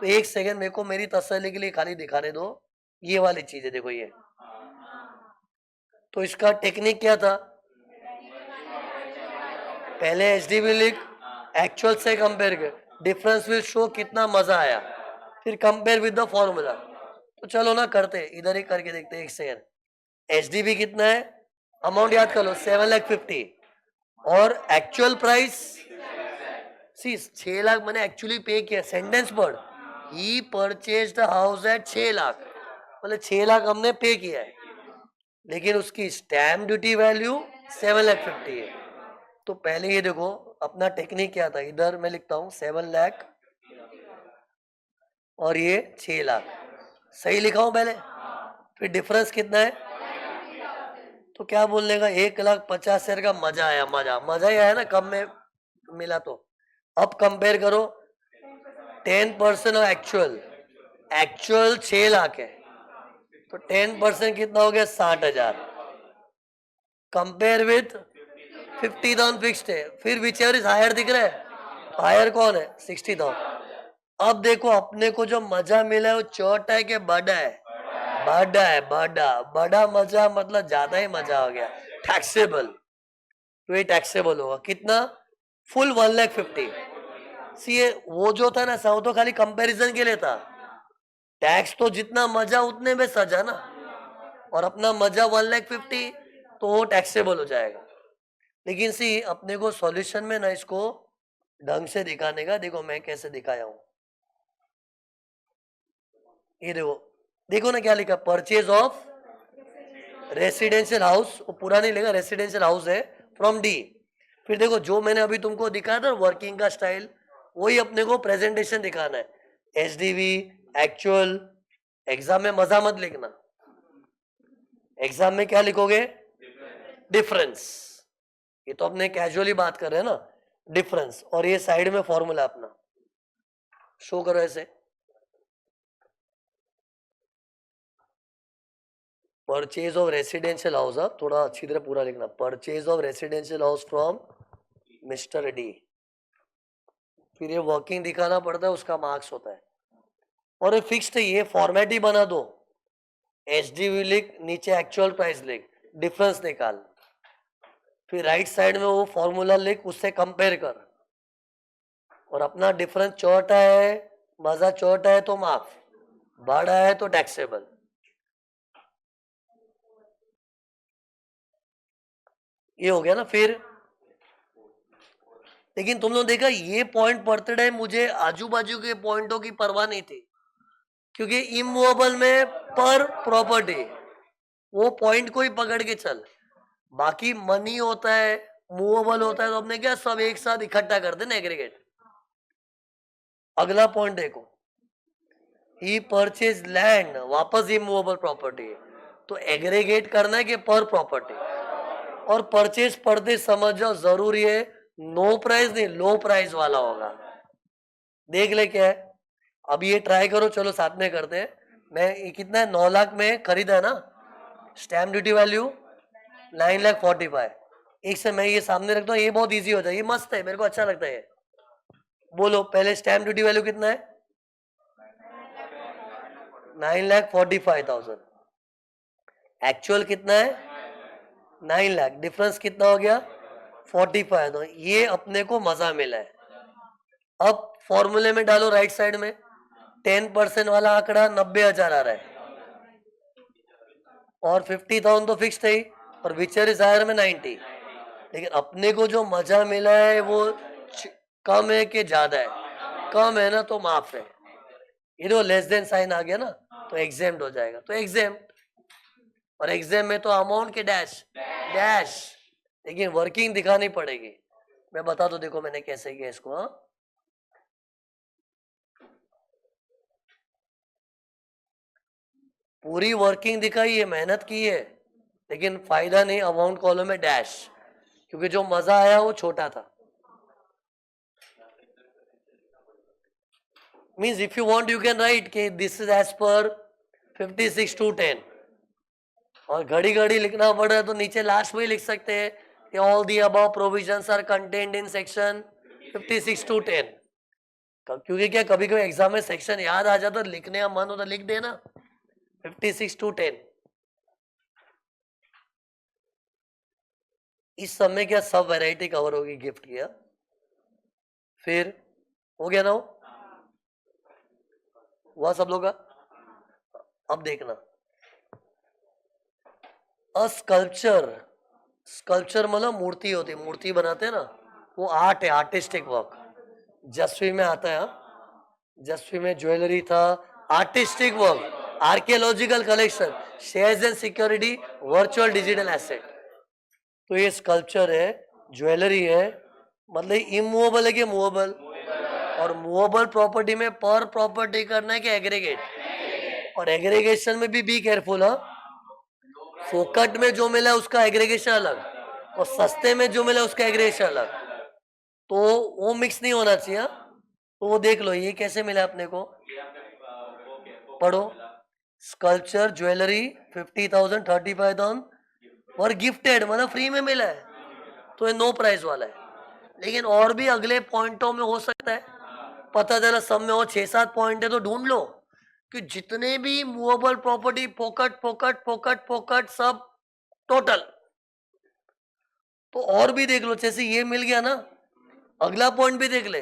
तो एक सेकंड मेरे को मेरी तसल्ली के लिए खाली दिखाने दो, ये वाली चीज है देखो ये। तो इसका टेक्निक क्या था, पहले एचडीबी लिख, एक्चुअल से कंपेयर कर, डिफरेंस विल शो कितना मजा आया, फिर कंपेयर विद द फॉर्मूला। तो चलो ना करते, इधर ही करके देखते एक सेकंड। एचडीबी कितना है, अमाउंट याद कर लो 7,50,000, और एक्चुअल प्राइस सी 6 लाख मैंने एक्चुअली पे किया, सेंटेंस पढ़, he purchase the house at 6 lakh, मतलब 6 लाख हमने पे किया है, लेकिन उसकी स्टैम्प ड्यूटी वैल्यू 7,50,000 है। तो पहले ये देखो अपना टेक्निक क्या था, इधर मैं लिखता हूं 7 लाख और ये 6 लाख, सही लिखा हूं पहले, फिर डिफरेंस कितना है, तो क्या बोलने का, 1,50,000 का मजा आया, मजा मजा ही आया ना, कम में मिला तो। अब कंपेयर करो, 10% ऑफ एक्चुअल, एक्चुअल 6 लाख है, तो 10% कितना हो गया, 60,000, कंपेयर विथ 50,000 फिक्स्ड है, फिर विच एवर इज हायर दिख रहा है, हायर कौन है, 60,000। अब देखो अपने को जो मजा मिला है वो छोटा है कि बड़ा है, बड़ा है, बड़ा बड़ा मजा मतलब ज्यादा ही मजा हो गया, टैक्सेबल, तो ये टैक्सेबल होगा कितना, फुल 1,50,000। सी ये वो जो था ना वो तो खाली कंपैरिजन के लिए था, टैक्स तो जितना मजा उतने में सजा ना, और अपना मजा 1,50,000 तो वो टैक्सेबल हो जाएगा। लेकिन सी अपने को सॉल्यूशन में ना इसको ढंग से दिखाने का, देखो मैं कैसे दिखाया हूं, ये देखो, देखो ना क्या लिखा, परचेज ऑफ रेसिडेंशियल हाउस, वो पूरा नहीं लेगा, रेसिडेंशियल हाउस है फ्रॉम डी। फिर देखो जो मैंने अभी तुमको दिखाया था वर्किंग का स्टाइल, वही अपने को प्रेजेंटेशन दिखाना है, एचडीवी एक्चुअल। एग्जाम में मजा मत लिखना, एग्जाम में क्या लिखोगे, डिफरेंस, ये तो अपने कैजुअली बात कर रहे हैं ना, डिफरेंस, और ये साइड में फॉर्मूला अपना शो करो ऐसे, परचेज ऑफ रेसिडेंशियल हाउस, थोड़ा अच्छी तरह पूरा लिखना, purchase of residential house from mister D, फिर ये वर्किंग दिखाना पड़ता है, उसका मार्क्स होता है, और ये फिक्स्ड है, ये फॉर्मेट ही बना दो, एच डी वी लिख, नीचे एक्चुअल प्राइस लिख, डिफरेंस निकाल, फिर राइट साइड में वो फॉर्मूला लिख, उससे कंपेयर कर, और अपना डिफरेंस छोटा है, मजा छोटा है तो माफ, बड़ा है तो टैक्सेबल। ये हो गया ना। फिर लेकिन तुम लोग देखा ये पॉइंट पढ़ते रहे, मुझे आजू बाजू के पॉइंटों की परवाह नहीं थी, क्योंकि इमूवेबल में पर प्रॉपर्टी, वो पॉइंट को ही पकड़ के चल। बाकी मनी होता है, मूवेबल होता है, तो अपने क्या सब एक साथ इकट्ठा कर देना, एग्रीगेट। अगला पॉइंट देखो, ही परचेज लैंड, वापस इमूवेबल प्रॉपर्टी है, तो एग्रीगेट करना है कि पर प्रॉपर्टी। और परचेज पढ़ते समझ जाओ, जरूरी है नो प्राइस नहीं, लो प्राइस वाला होगा। देख ले क्या है, अब ये ट्राई करो, चलो साथ में करते हैं। मैं ये कितना है, 9 लाख में खरीदा है ना, स्टैम्प ड्यूटी वैल्यू 9,45,000। एक से मैं ये सामने रखता हूँ, ये बहुत इजी होता है, ये मस्त है, मेरे को अच्छा लगता है। बोलो पहले स्टैम्प ड्यूटी वैल्यू कितना है, 9,45,000। एक्चुअल कितना है, 9 लाख, डिफरेंस कितना हो गया, 45। तो ये अपने को मजा मिला है। अब फॉर्मूले में डालो राइट साइड में, 10% वाला आंकड़ा 90,000 आ रहा है, और 50,000 तो फिक्स थी, और विचर इज हायर में 90। लेकिन अपने को जो मजा मिला है वो कम है कि ज्यादा है, कम है ना तो माफ है। ये तो लेस देन साइन आ गया ना, तो एग्जेम्प्ट हो जाएगा, तो एग्जेम्प्ट। और एग्जाम में तो अमाउंट के डैश डैश, लेकिन वर्किंग दिखानी पड़ेगी। मैं बता दो, देखो मैंने कैसे किया इसको। हाँ, पूरी वर्किंग दिखाई है, मेहनत की है, लेकिन फायदा नहीं, अमाउंट कॉलम में डैश, क्योंकि जो मजा आया वो छोटा था। Means if you want you can write कि दिस इज एज पर 56/10, और घड़ी घड़ी लिखना पड़ रहा है तो नीचे लास्ट में लिख सकते हैं कि all the above provisions are contained in section 56/10। क्योंकि क्या कभी कभी एग्जाम में सेक्शन याद आ जाता, लिखने का मन होता लिख देना 56/10। इस समय क्या सब वैरायटी कवर होगी गिफ्ट की। हाँ? फिर हो गया ना, हुआ सब लोग का। अब देखना, अ स्कल्पचर, स्कल्पचर मतलब मूर्ति होती है, मूर्ति बनाते हैं ना, वो आर्ट है, आर्टिस्टिक वर्क। जसवी में आता है। हाँ? जसवी में ज्वेलरी था, artistic work, archaeological collection, shares and security, virtual digital asset. तो ये स्कल्पचर है, ज्वेलरी है, मतलब इमूवेबल है कि मूवेबल। और मूवेबल प्रॉपर्टी में पर प्रॉपर्टी करना है कि एग्रीगेट। और एग्रीगेशन में भी बी केयरफुल। हाँ, फोकट में जो मिला उसका एग्रीगेशन अलग, और सस्ते में जो मिला उसका एग्रीगेशन अलग, तो वो मिक्स नहीं होना चाहिए। हाँ? तो वो देख लो ये कैसे मिला अपने को, पढ़ो, स्कल्पचर ज्वेलरी 50,000 35,000 और गिफ्टेड मतलब फ्री में मिला है, तो ये नो प्राइस वाला है। लेकिन और भी अगले पॉइंटों में हो सकता है, पता चला सब में और 6-7 पॉइंट है, तो ढूंढ लो कि जितने भी मूवेबल प्रॉपर्टी फोकट फोकट फोकट फोकट सब टोटल। तो और भी देख लो, जैसे ये मिल गया ना, अगला पॉइंट भी देख ले,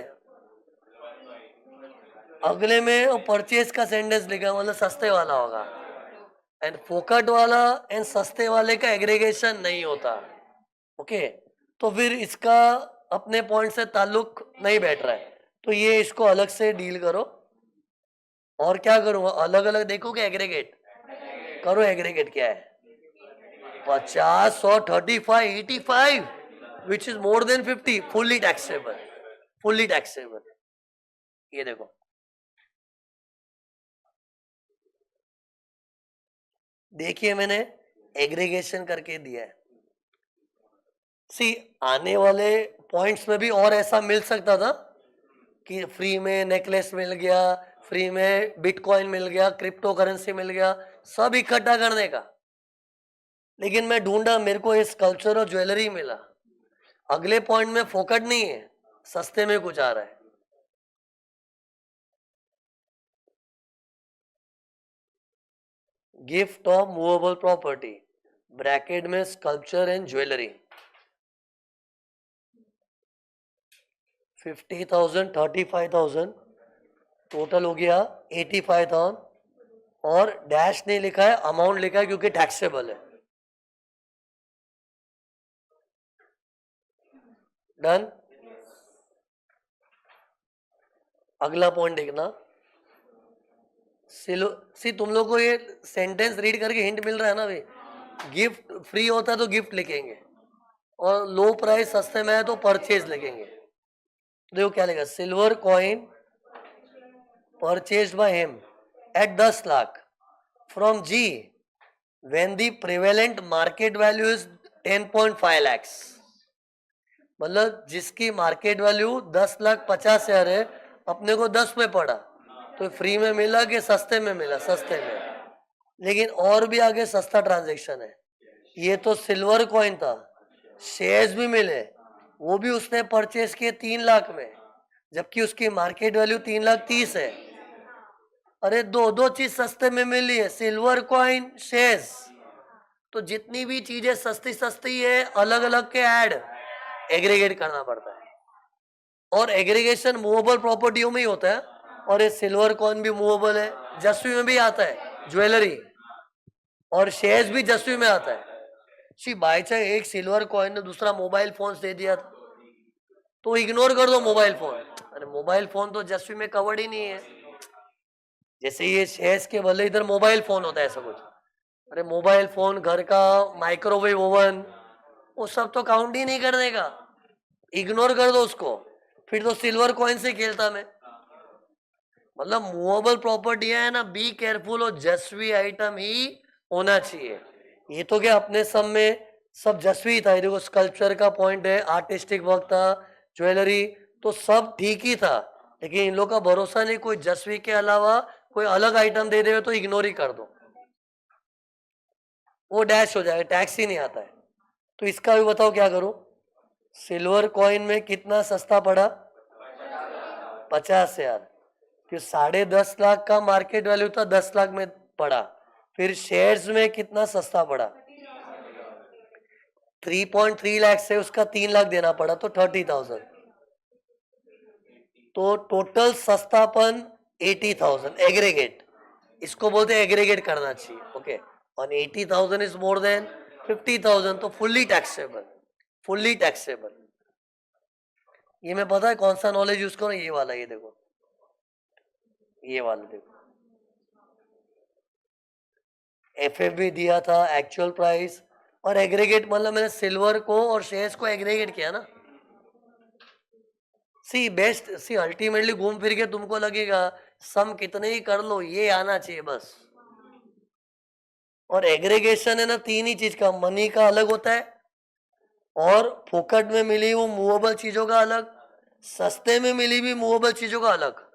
अगले में परचेज का सेंटेंस लिखा, मतलब सस्ते वाला होगा, एंड फोकट वाला एंड सस्ते वाले का एग्रीगेशन नहीं होता। ओके, तो फिर इसका अपने पॉइंट से ताल्लुक नहीं बैठ रहा है, तो ये इसको अलग से डील करो। और क्या करूंगा, अलग अलग देखो कि एग्रीगेट करो, एग्रीगेट क्या है, 50 और 35 85, विच is more than 50, fully taxable, fully taxable. ये देखो, देखिए मैंने एग्रीगेशन करके दिया है। सी, आने वाले पॉइंट्स में भी और ऐसा मिल सकता था कि फ्री में नेकलेस मिल गया, फ्री में बिटकॉइन मिल गया, क्रिप्टो करेंसी मिल गया, सब इकट्ठा करने का। लेकिन मैं ढूंढा, मेरे को इस कल्चर और ज्वेलरी मिला। अगले पॉइंट में फोकट नहीं है, सस्ते में कुछ आ रहा है। Gift of movable property, bracket में स्कल्पचर एंड ज्वेलरी, 50,000 35,000, टोटल हो गया 85,000। और डैश नहीं लिखा है, अमाउंट लिखा है क्योंकि टैक्सेबल है। डन। अगला पॉइंट देखना, सी तुम लोग को ये सेंटेंस रीड करके हिंट मिल रहा है ना भाई, गिफ्ट फ्री होता है तो गिफ्ट लिखेंगे, और लो प्राइस सस्ते में है तो परचेज लिखेंगे। देखो क्या लिखा, silver coin purchased by him at 10 lakh from G when the prevalent market value is 10.5 lakhs। मतलब जिसकी मार्केट वैल्यू 10,50,000 है, अपने को 10 में पड़ा, तो फ्री में मिला कि सस्ते में मिला? सस्ते में। लेकिन और भी आगे सस्ता ट्रांजैक्शन है, ये तो सिल्वर कॉइन था, शेयर्स भी मिले, वो भी उसने परचेस किए 3 लाख में, जबकि उसकी मार्केट वैल्यू 3,30,000 है। अरे दो दो चीज सस्ते में मिली है, सिल्वर कॉइन, शेयर्स। तो जितनी भी चीजें सस्ती सस्ती है, अलग अलग के ऐड एग्रीगेट करना पड़ता है, और एग्रीगेशन मूवेबल प्रॉपर्टियों में ही होता है, और ये सिल्वर कॉइन भी मूवेबल है, जस्वी में भी आता है, ज्वेलरी, और शेयर्स भी जस्वी में आता है। सी बाय चांस एक सिल्वर कॉइन ने दूसरा मोबाइल फोन दे दिया तो इग्नोर कर दो मोबाइल फोन, अरे मोबाइल फोन तो जस्वी में कवर्ड ही नहीं है। जैसे ये शेयर्स के बदले इधर मोबाइल फोन होता है ऐसा कुछ, अरे मोबाइल फोन, घर का माइक्रोवेव ओवन, वो सब तो काउंट ही नहीं करने का, इग्नोर कर दो उसको। फिर तो सिल्वर कॉइन से खेलता मैं। मतलब मूवेबल प्रॉपर्टी है ना, बी केयरफुल, और जस्वी आइटम ही होना चाहिए। ये तो क्या अपने सब में सब जस्वी था, ये देखो स्कल्पचर का पॉइंट है, आर्टिस्टिक वर्क था, ज्वेलरी, तो सब ठीक ही था, लेकिन इन लोग का भरोसा नहीं, कोई जस्वी के अलावा कोई अलग आइटम दे देवे तो इग्नोर ही कर दो, वो डैश हो जाएगा, टैक्स ही नहीं आता है। तो इसका भी बताओ क्या करूं, सिल्वर कॉइन में कितना सस्ता पड़ा? 50,000। फिर 10.5 लाख का मार्केट वैल्यू था, 10 लाख में पड़ा। फिर शेयर्स में कितना सस्ता पड़ा? 3.3 लाख से उसका 3 लाख देना पड़ा, तो 30,000। तो टोटल सस्तापन 80,000 एग्रीगेट, इसको बोलते हैं एग्रीगेट करना चाहिए, ओके। और 80,000 इज मोर देन 50,000, तो फुल्ली टैक्सेबल, फुल्ली टैक्सेबल। ये मैं पता है कौन सा नॉलेज यूज करूं, ये वाला, ये देखो, ये वाला देखो, एफएफबी दिया था, एक्चुअल प्राइस, और एग्रीगेट, मतलब मैंने सिल्वर को और शेयर्स को एग्रीगेट किया ना। सी बेस्ट, सी अल्टीमेटली घूम फिर के तुमको लगेगा सम कितने ही कर लो, ये आना चाहिए बस। और एग्रीगेशन है ना, तीन ही चीज का, मनी का अलग होता है, और फोकट में मिली वो मूवेबल चीजों का अलग, सस्ते में मिली भी मूवेबल चीजों का अलग,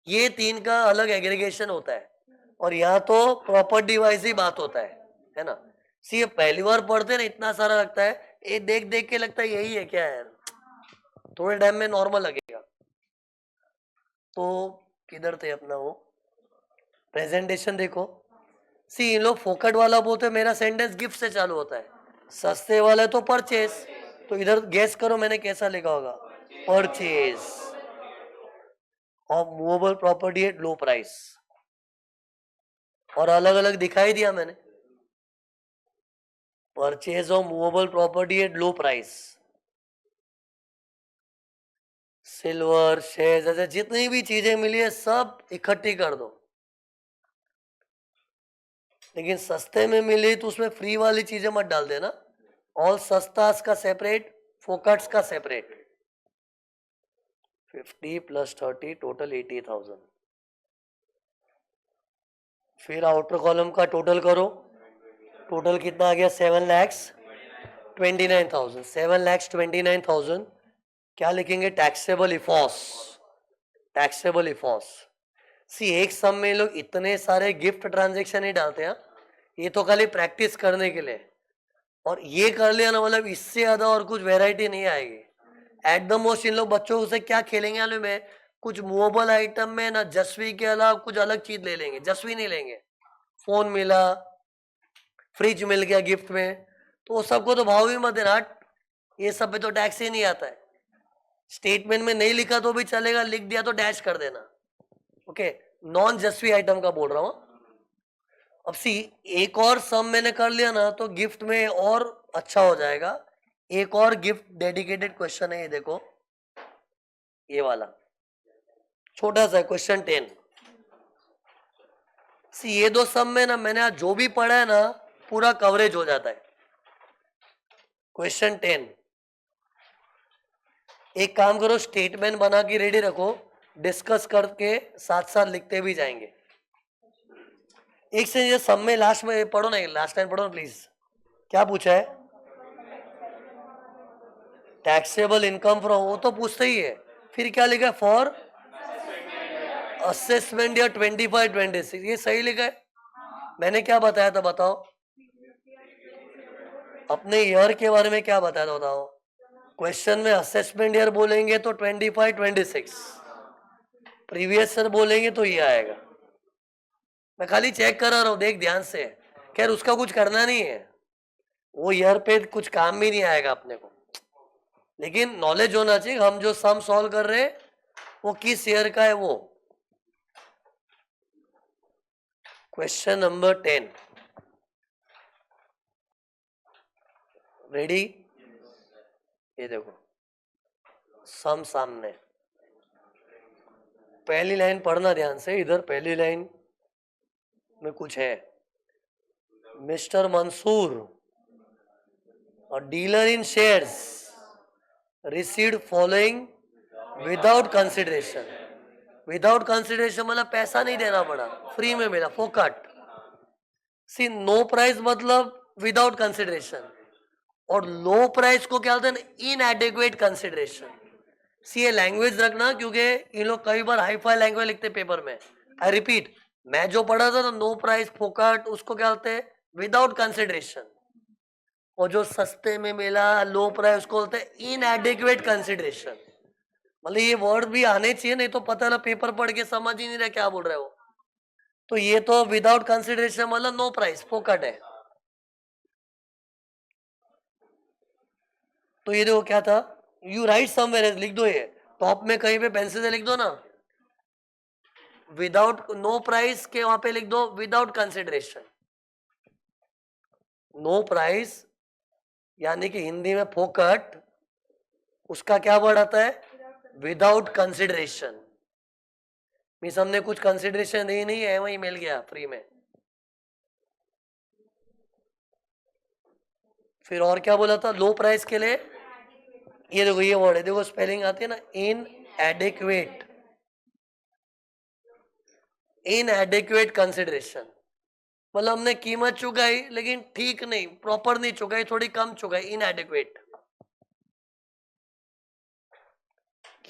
ये तीन का अलग एग्रीगेशन होता है। और यहाँ तो प्रॉपर्टी वाइज ही बात होता है ना। सी ये पहली बार पढ़ते ना, इतना सारा लगता है, ये देख देख के लगता है यही है क्या है, थोड़े टाइम में नॉर्मल लगेगा। तो किधर थे अपना वो प्रेजेंटेशन, देखो। सी इन लोग फोकट वाला बोलते हैं, मेरा सेंटेंस गिफ्ट से चालू होता है, सस्ते वाले तो परचेज, तो इधर गैस करो मैंने कैसा लिखा होगा, purchase of movable property eight low price, और अलग अलग दिखाई दिया मैंने, purchase of movable property eight low price, silver, shares, ऐसे जितनी भी चीजें मिली है सब इकट्ठी कर दो। लेकिन सस्ते में मिली तो उसमें फ्री वाली चीजें मत डाल देना, ऑल सस्तास का सेपरेट, फोकट्स का सेपरेट। 50 plus 30 total 80,000। फिर आउटर कॉलम का टोटल करो, टोटल कितना आ गया? 7,29,000। 7,29,000 क्या लिखेंगे? Taxable इफॉस, taxable इफॉस। सी एक सम में लोग इतने सारे गिफ्ट ट्रांजेक्शन ही डालते हैं, ये तो खाली प्रैक्टिस करने के लिए, और ये कर लिया ना, मतलब इससे ज्यादा और कुछ वेराइटी नहीं आएगी। एट द मोस्ट इन लोग बच्चों से क्या खेलेंगे मालूम है, कुछ मूवेबल आइटम में ना जस्वी के अलावा कुछ अलग चीज ले लेंगे, जस्वी नहीं लेंगे, फोन मिला, फ्रिज मिल गया गिफ्ट में, तो वो सबको तो भाव भी मत देना, ये सब पे तो टैक्स ही नहीं आता है। स्टेटमेंट में नहीं लिखा तो भी चलेगा, लिख दिया तो डैश कर देना, ओके। नॉन जस्वी आइटम का बोल रहा हूं। अब सी एक और सम मैंने कर लिया ना, तो गिफ्ट में और अच्छा हो जाएगा। एक और गिफ्ट डेडिकेटेड क्वेश्चन है, ये देखो, ये वाला छोटा सा क्वेश्चन 10। ये दो सम में ना मैंने आज जो भी पढ़ा है ना पूरा कवरेज हो जाता है। क्वेश्चन 10, एक काम करो, स्टेटमेंट बना के रेडी रखो, डिस्कस करके साथ साथ लिखते भी जाएंगे। एक से ये सम में लास्ट में पढ़ो ना, लास्ट टाइम पढ़ो ना प्लीज। क्या पूछा है? टैक्सेबल इनकम फ्रॉम, वो तो पूछते ही है। फिर क्या लिखा है? फॉर असेसमेंट ईयर 25-26, ये सही लिखा है। मैंने क्या बताया था बताओ? अपने ईयर के बारे में क्या बताया था बताओ? क्वेश्चन में असेसमेंट ईयर बोलेंगे तो 25-26, प्रीवियस ईयर बोलेंगे तो ये आएगा। मैं खाली चेक करा रहा हूं, देख ध्यान से। खैर उसका कुछ करना नहीं है, वो ईयर पे कुछ काम भी नहीं आएगा अपने को, लेकिन नॉलेज होना चाहिए हम जो सम सॉल्व कर रहे हैं वो किस ईयर का है। वो क्वेश्चन नंबर 10, रेडी? ये देखो सम सामने, पहली लाइन पढ़ना ध्यान से। इधर पहली लाइन में कुछ है, मिस्टर मंसूर और डीलर इन shares received following without consideration. Without consideration मतलब पैसा नहीं देना पड़ा, फ्री में मिला, फोकट। सी नो प्राइस मतलब विदाउट कंसिडरेशन, और लो प्राइस को क्या बोलते हैं? इनएडिक्वेट कंसिडरेशन। सी ये लैंग्वेज रखना, क्योंकि ये लोग कई बार हाई फाई लैंग्वेज लिखते पेपर में। आई रिपीट, मैं जो पढ़ा था तो नो प्राइस, फोकट, उसको क्या बोलते हैं? Without consideration. और जो सस्ते में मिला, लो प्राइस, उसको बोलते हैं इनएडिक्वेट कंसिडरेशन। मतलब ये वर्ड भी आने चाहिए, नहीं तो पता ना पेपर पढ़ के समझ ही नहीं रहा क्या बोल रहे हो। तो ये तो विदाउट कंसिडरेशन मतलब नो प्राइस, फोकट है। तो ये देखो क्या था, यू राइट समवेयर, लिख दो, ये टॉप में कहीं पे पेंसिल से लिख दो ना, विदाउट, नो प्राइस के वहां पे लिख दो विदाउट कंसिडरेशन। नो प्राइस यानी कि हिंदी में फोकट, उसका क्या वर्ड आता है? Without consideration. मीन्स हमने कुछ कंसिडरेशन दी नहीं है, वही मिल गया फ्री में। फिर और क्या बोला था लो प्राइस के लिए? ये देखो ये वर्ड है, देखो स्पेलिंग आती है ना, इन एडिक्वेट, इन एडिक्वेट कंसिडरेशन। मतलब हमने कीमत चुकाई लेकिन ठीक नहीं, प्रॉपर नहीं चुकाई, थोड़ी कम चुकाई, इन एडिक्वेट।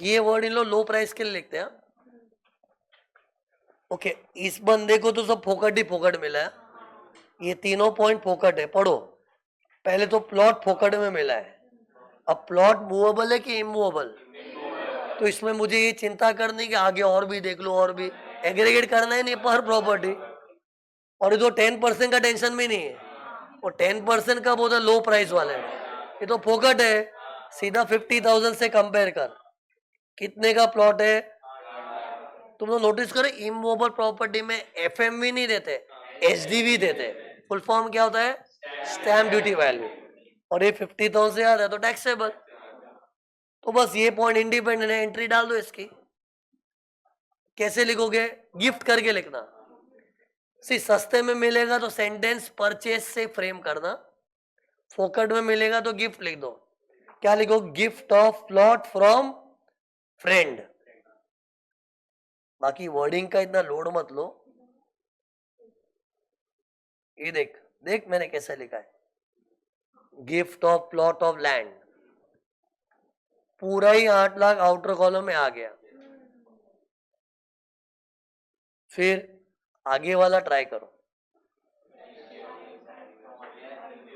ये वर्ड इन लोग लो प्राइस के लिए लिखते हैं। ओके, इस बंदे को तो सब फोकट ही फोकट मिला है, ये तीनों पॉइंट फोकट है। पढ़ो, पहले तो प्लॉट फोकट में मिला है। अब प्लॉट मूवेबल है कि इमूवेबल? तो इसमें मुझे ये चिंता करनी कि आगे और भी देख लो, और भी एग्रीगेट करना ही नहीं पर प्रॉपर्टी। और ये तो 10% का टेंशन भी नहीं है, और 10% का बोलता लो प्राइस वाले, ये तो फोकट है। सीधा 50,000 से कंपेयर कर, कितने का प्लॉट है? तुम लोग नोटिस करो, इमूवेबल प्रॉपर्टी में एफएमवी नहीं देते, एसडीवी देते। फुल फॉर्म क्या होता है? Stamp duty value. और ये 50,000 से ज्यादा है तो टैक्सेबल। तो बस ये पॉइंट इंडिपेंडेंट है, एंट्री डाल दो इसकी। कैसे लिखोगे? गिफ्ट करके लिखना। सी सस्ते में मिलेगा तो सेंटेंस परचेज से फ्रेम करना, फोकट में मिलेगा तो गिफ्ट लिख दो। क्या लिखो? Gift of plot from friend. बाकी वर्डिंग का इतना लोड मत लो। ये देख, देख मैंने कैसे लिखा है, gift of plot of land, पूरा ही 8 लाख आउटर कॉलम में आ गया। फिर आगे वाला ट्राई करो,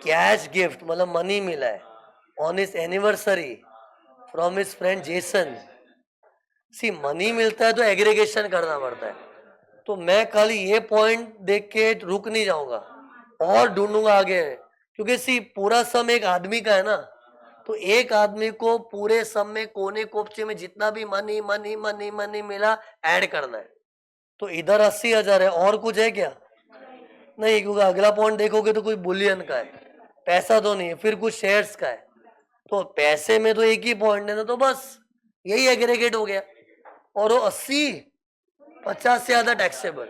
कैश गिफ्ट मतलब मनी मिला है on his anniversary from his friend Jason. सी मनी मिलता है तो एग्रीगेशन करना पड़ता है, तो मैं कल ये पॉइंट देख के रुक नहीं जाऊंगा और ढूंढूंगा आगे, क्योंकि सी पूरा सम एक आदमी का है ना, तो एक आदमी को पूरे सम में कोने कोपचे में जितना भी मनी मनी मनी मनी मिला ऐड करना है। तो इधर 80,000 है, और कुछ है क्या? नहीं, क्योंकि अगला पॉइंट देखोगे तो कोई बुलियन का है, पैसा तो नहीं है, फिर कुछ शेयर्स का है। तो पैसे में तो एक ही पॉइंट है ना, तो बस यही एग्रीगेट हो गया। और वो 80, 50 से ज्यादा टैक्सेबल,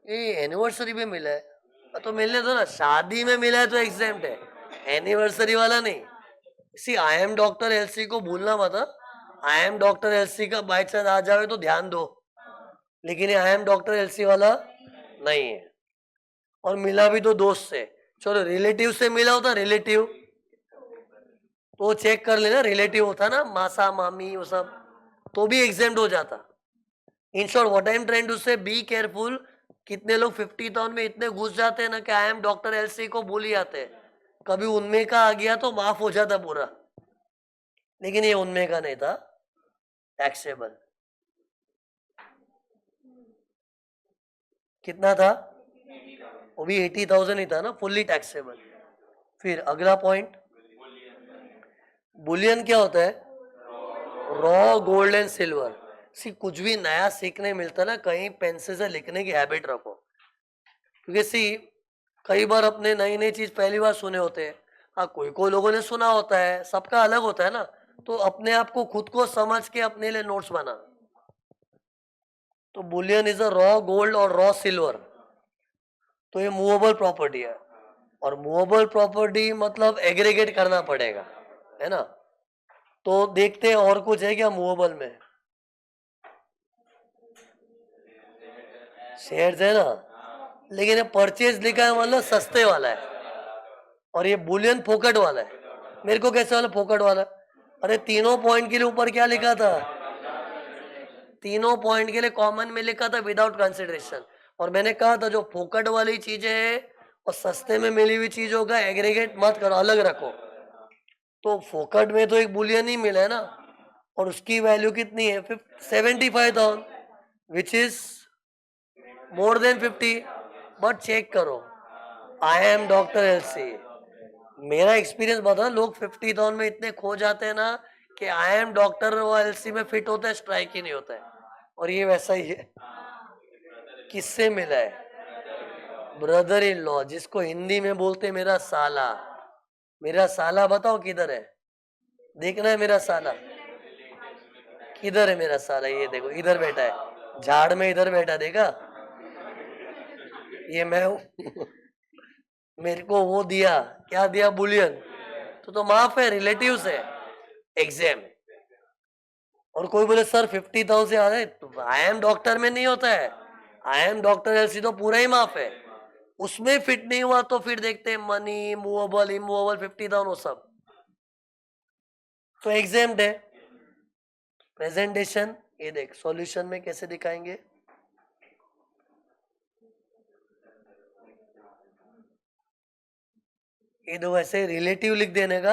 ये एनिवर्सरी पे मिला है तो मिलने दो ना, शादी में मिला है तो एग्जेम्प्ट है, एनिवर्सरी वाला नहीं। सी आई एम डॉक्टर एलसी को भूलना मत, आई एम डॉक्टर एलसी का बाई चांस आ जावे तो ध्यान दो, लेकिन ये आई एम डॉक्टर एलसी वाला नहीं है। और मिला भी तो दोस्त से, चलो रिलेटिव से मिला होता, रिलेटिव तो चेक कर लेना, रिलेटिव होता ना मासा मामी वो सब, तो भी एग्जेम्प्ट हो जाता। In short what I am trying to say, be careful. कितने लोग 50,000 में इतने घुस जाते हैं ना कि आई एम डॉक्टर एलसी को भूल ही जाते हैं, कभी उनमें का आ गया तो माफ हो जाता पूरा, लेकिन ये उनमें का नहीं था टैक्सेबल। कितना था? वो भी 80,000 ही था ना, फुल्ली टैक्सेबल। फिर अगला पॉइंट, बुलियन क्या होता है? Raw gold and silver. See कुछ भी नया सीखने मिलता ना, कहीं पेंसिल से लिखने की हैबिट रखो, क्योंकि सी कई बार अपने नई नई चीज पहली बार सुने होते हैं। हाँ, कोई कोई लोगों ने सुना होता है, सबका अलग होता है ना, तो अपने आप को खुद को समझ के अपने लिए नोट्स बना। तो Boolean is a raw gold और रॉ सिल्वर, तो ये मूवेबल प्रॉपर्टी है, और मूवेबल प्रॉपर्टी मतलब एग्रीगेट करना पड़ेगा, है ना। तो देखते हैं और कुछ है क्या मूवेबल में? शेयर्स है ना, लेकिन ये परचेज लिखा है मतलब सस्ते वाला है, और ये बुलियन फोकट वाला है। मेरे को कैसे वाला फोकट वाला? अरे तीनों पॉइंट के लिए ऊपर क्या लिखा था? तीनों पॉइंट के लिए कॉमन में लिखा था विदाउट कंसिडरेशन, और मैंने कहा था जो फोकट वाली चीजें है और सस्ते में मिली हुई चीजों का एग्रीगेट मत करो, अलग रखो। तो फोकट में तो एक बुलियन ही मिला है ना, और उसकी वैल्यू कितनी है? 75,000, which is more than 50। But check करो, आई एम डॉक्टर एलसी, मेरा एक्सपीरियंस बता, लोग 50,000 में इतने खो जाते हैं ना कि आई एम डॉक्टर वो एलसी में फिट होता है, स्ट्राइक ही नहीं होता है। और ये वैसा ही है। किससे मिला है? ब्रदर इन लॉ, जिसको हिंदी में बोलते मेरा साला। मेरा साला बताओ किधर है? देखना है मेरा साला किधर है? मेरा साला ये देखो, इधर बैठा है झाड़ में, इधर बैठा, देखा? ये मैं हूं। मेरे को वो दिया, क्या दिया? बुलियन। तो माफ है, रिलेटिव है, एग्जाम। और कोई बोले सर 50,000 से आ रहे, तो आई एम डॉक्टर में नहीं होता है, आई एम डॉक्टर एलसी तो पूरा ही माफ है। उसमें फिट नहीं हुआ तो फिर देखते हैं मनी, मूवेबल, इमूवेबल, 50,000 वो सब तो एग्जाम्ड है। प्रेजेंटेशन ये देख, सॉल्यूशन में कैसे दिखाएंगे? ये दो ऐसे रिलेटिव लिख देने का,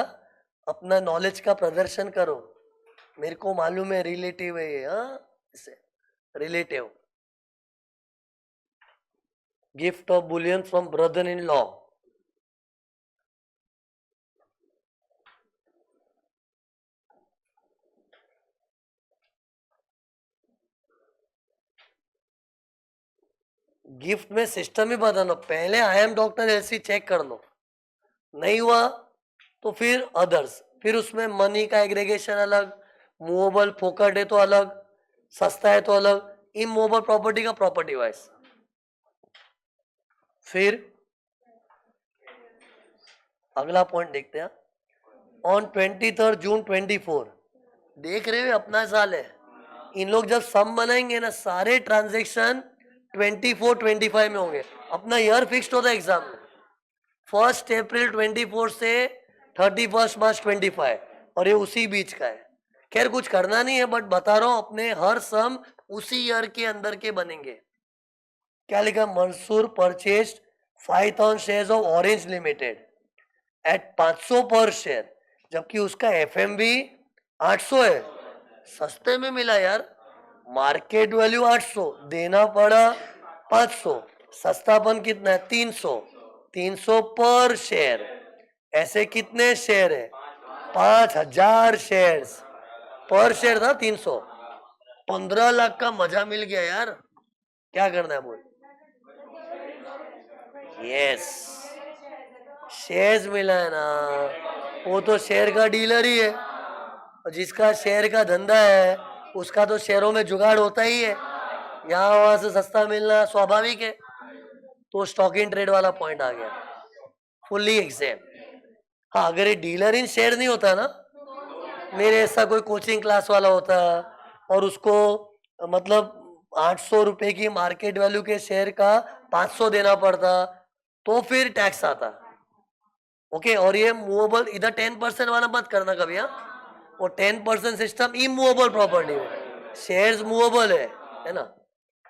अपना नॉलेज का प्रदर्शन करो, मेरे को मालूम है रिलेटिव है ये, हाँ ऐसे relative. Gift of bullion from brother in law. Gift में सिस्टम ही बताना, पहले I am doctor LC check कर लो, नहीं हुआ तो फिर अदर्स, फिर उसमें मनी का एग्रीगेशन अलग, मूवेबल फोकट है तो अलग, सस्ता है तो अलग, इमूवेबल प्रॉपर्टी का प्रॉपर्टी वाइज। फिर अगला पॉइंट देखते हैं, ऑन 23 जून 24, देख रहे हो अपना साल है, इन लोग जब सम बनाएंगे ना सारे ट्रांजेक्शन 24-25 में होंगे, अपना ईयर फिक्स्ड होता है एग्जाम में, 1 अप्रैल 24 से 31 मार्च 25, और ये उसी बीच का है। खैर कुछ करना नहीं है, बट बता रहा हूं अपने हर सम उसी ईयर के अंदर के बनेंगे। क्या लिखा? Mansoor purchase 5,000 shares of orange limited at 500 per share, जबकि उसका एफएमबी 800 है, सस्ते में मिला यार, मार्केट वैल्यू 800, देना पड़ा 500, सस्तापन कितना है? 300, 300 पर शेयर, ऐसे कितने शेयर है? 5,000 शेयर, पर शेयर था 300, 15 लाख का मजा मिल गया यार। क्या करना है बोल? यस, शेयर्स मिला है ना, वो तो शेयर का डीलर ही है, और जिसका शेयर का धंधा है उसका तो शेयरों में जुगाड़ होता ही है, यहाँ वहां से सस्ता मिलना स्वाभाविक है। तो स्टॉक इन ट्रेड वाला पॉइंट आ गया, फुल्ली एग्जाम। हाँ, अगर ये डीलर इन शेयर नहीं होता ना, मेरे ऐसा कोई कोचिंग क्लास वाला होता और उसको मतलब 800 रुपए की मार्केट वैल्यू के शेयर का 500 देना पड़ता, तो फिर टैक्स आता। ओके, और ये मूवेबल, इधर 10% वाला मत करना कभी। हाँ, वो 10% सिस्टम इमूवेबल प्रॉपर्टी है, शेयर्स मूवेबल है ना।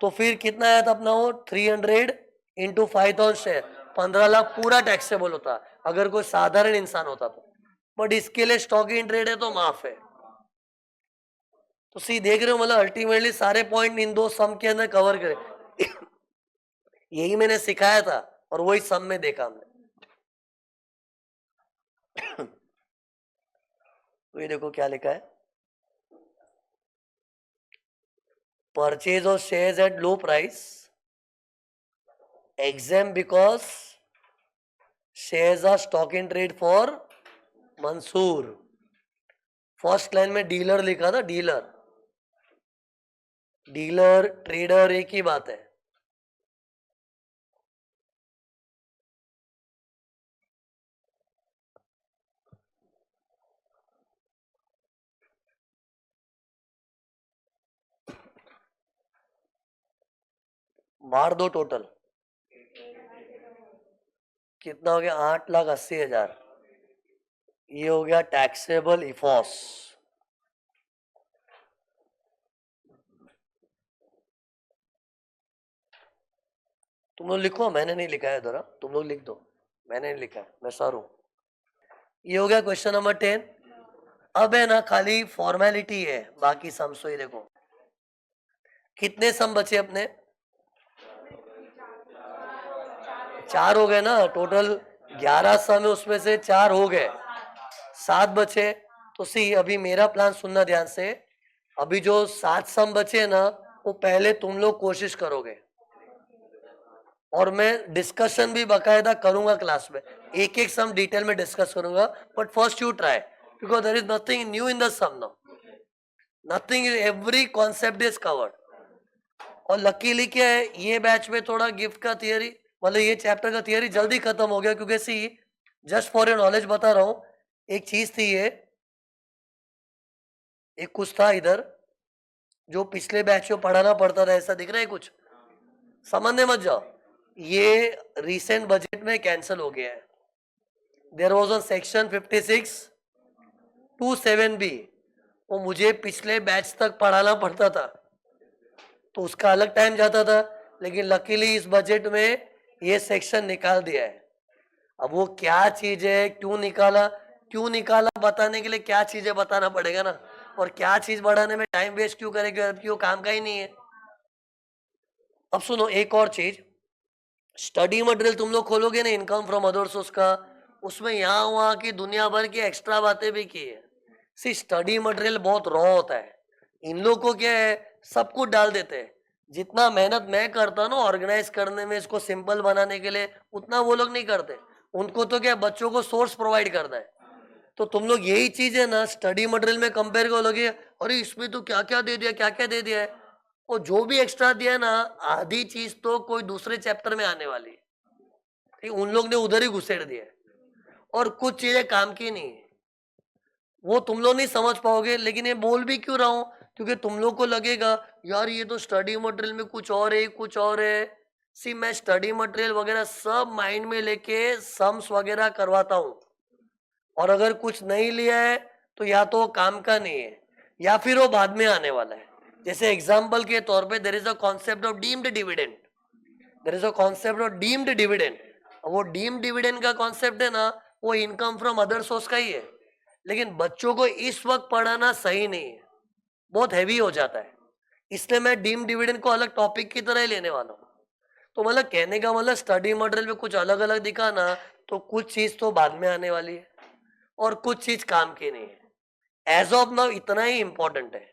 तो फिर कितना आया था अपना वो 300 इंटू 5000 शेयर, 15 लाख पूरा टैक्सेबल होता अगर कोई साधारण इंसान होता तो। बट इसके लिए स्टॉक इन ट्रेड है तो माफ है। तो सी देख रहे हो, मतलब अल्टीमेटली सारे पॉइंट इन दो सम के अंदर कवर करे। यही मैंने सिखाया था और वही सम में देखा हमने। तो ये देखो क्या लिखा है, purchase of shares at low price exempt because shares are stock in trade for Mansoor. First line में डीलर लिखा था, डीलर डीलर ट्रेडर एक ही बात है। मार दो टोटल, कितना हो गया, 8,80,000। ये हो गया टैक्सेबल इफॉस। तुम लोग लिखो, मैंने नहीं लिखा है इधर। तुम लोग लिख दो, मैंने नहीं लिखा है, मैं सर हूं। ये हो गया क्वेश्चन नंबर 10। अब है ना खाली फॉर्मेलिटी है, बाकी सम सो ही देखो। कितने सम बचे अपने, 4 हो गए ना टोटल। 11 सम है, उसमें से 4 हो गए, 7 बचे। तो सी अभी मेरा प्लान सुनना ध्यान से। अभी जो 7 सम बचे ना, वो पहले तुम लोग कोशिश करोगे और मैं डिस्कशन भी बकायदा करूंगा क्लास में, एक एक सम डिटेल में डिस्कस करूंगा। But first you try, because there is nothing new in the sum now, nothing, every concept is covered. और लकीली क्या है, ये बैच में थोड़ा गिफ्ट का थियरी, मतलब ये चैप्टर का थियरी जल्दी खत्म हो गया, क्योंकि सी जस्ट फॉर योर नॉलेज बता रहा हूं। एक चीज थी ये, एक कुछ था इधर जो पिछले बैच में पढ़ाना पड़ता था, ऐसा दिख रहा है कुछ, समझने मत जाओ, ये रिसेंट बजट में कैंसिल हो गया है। There was on section 56 two 7B, वो मुझे पिछले बैच तक पढ़ाना पड़ता था, तो उसका अलग टाइम जाता था। लेकिन लकीली इस बजट में ये सेक्शन निकाल दिया है। अब वो क्या चीज है, क्यों निकाला बताने के लिए क्या चीजें बताना पड़ेगा ना, और क्या चीज बढ़ाने में टाइम वेस्ट क्यों करेंगे, जबकि वो काम का ही नहीं है। अब सुनो एक और चीज, स्टडी मटेरियल तुम लोग खोलोगे ना इनकम फ्रॉम अदर सोर्स का, उसमें यहाँ वहाँ की दुनिया भर की एक्स्ट्रा बातें भी की है। सी स्टडी मटेरियल बहुत रॉ होता है, इन लोग को क्या है, सब कुछ डाल देते हैं। जितना मेहनत मैं करता हूँ ना ऑर्गेनाइज करने में, इसको सिंपल बनाने के लिए, उतना वो लोग नहीं करते। उनको तो क्या, बच्चों को सोर्स प्रोवाइड करना है। तो तुम लोग यही चीज है ना स्टडी मटेरियल में कंपेयर करोगे, अरे इसमें तो क्या क्या दे दिया, क्या क्या दे दिया है। और जो भी एक्स्ट्रा दिया है ना, आधी चीज तो कोई दूसरे चैप्टर में आने वाली है, ठीक, उन लोग ने उधर ही घुसेड़ दिया है। और कुछ चीजें काम की नहीं है, वो तुम लोग नहीं समझ पाओगे। लेकिन ये बोल भी क्यों रहा हूं, क्योंकि तुम लोग को लगेगा यार ये तो स्टडी मटेरियल में कुछ और है, कुछ और है। सी मैं स्टडी मटेरियल वगैरह सब माइंड में लेके सम्स वगैरह करवाता हूं, और अगर कुछ नहीं लिया है तो या तो वो काम का नहीं है, या फिर वो बाद में आने वाला है। जैसे एग्जाम्पल के तौर पे there is a concept of deemed dividend, there is a concept of deemed dividend. वो डीम्ड डिविडेंड का कॉन्सेप्ट है ना, वो इनकम फ्रॉम अदर सोर्स का ही है। लेकिन बच्चों को इस वक्त पढ़ाना सही नहीं है, बहुत हैवी हो जाता है। इसलिए मैं डीम्ड डिविडेंड को अलग टॉपिक की तरह ही लेने वाला हूँ। तो मतलब कहने का मतलब स्टडी मटेरियल में कुछ अलग अलग दिखा ना, तो कुछ चीज तो बाद में आने वाली है और कुछ चीज काम की नहीं है। एज ऑफ नाउ इतना ही इंपॉर्टेंट है।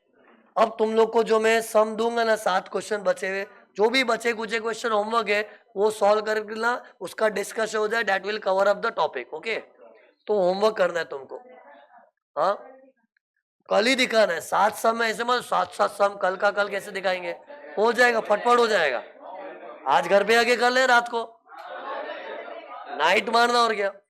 अब तुम लोग को जो मैं सम दूंगा ना, 7 क्वेश्चन बचे हुए, जो भी बचे कुछ क्वेश्चन होमवर्क है वो सॉल्व कर ना, उसका डिस्कशन हो जाए, that will cover up the topic. Okay, तो होमवर्क करना है तुमको। हाँ, कल ही दिखाना है 7 सम है, ऐसे मतलब 7 सम कल का कल कैसे दिखाएंगे, हो जाएगा, फटफट हो जाएगा। आज घर पे आके कर ले रात को, नाइट मारना और क्या।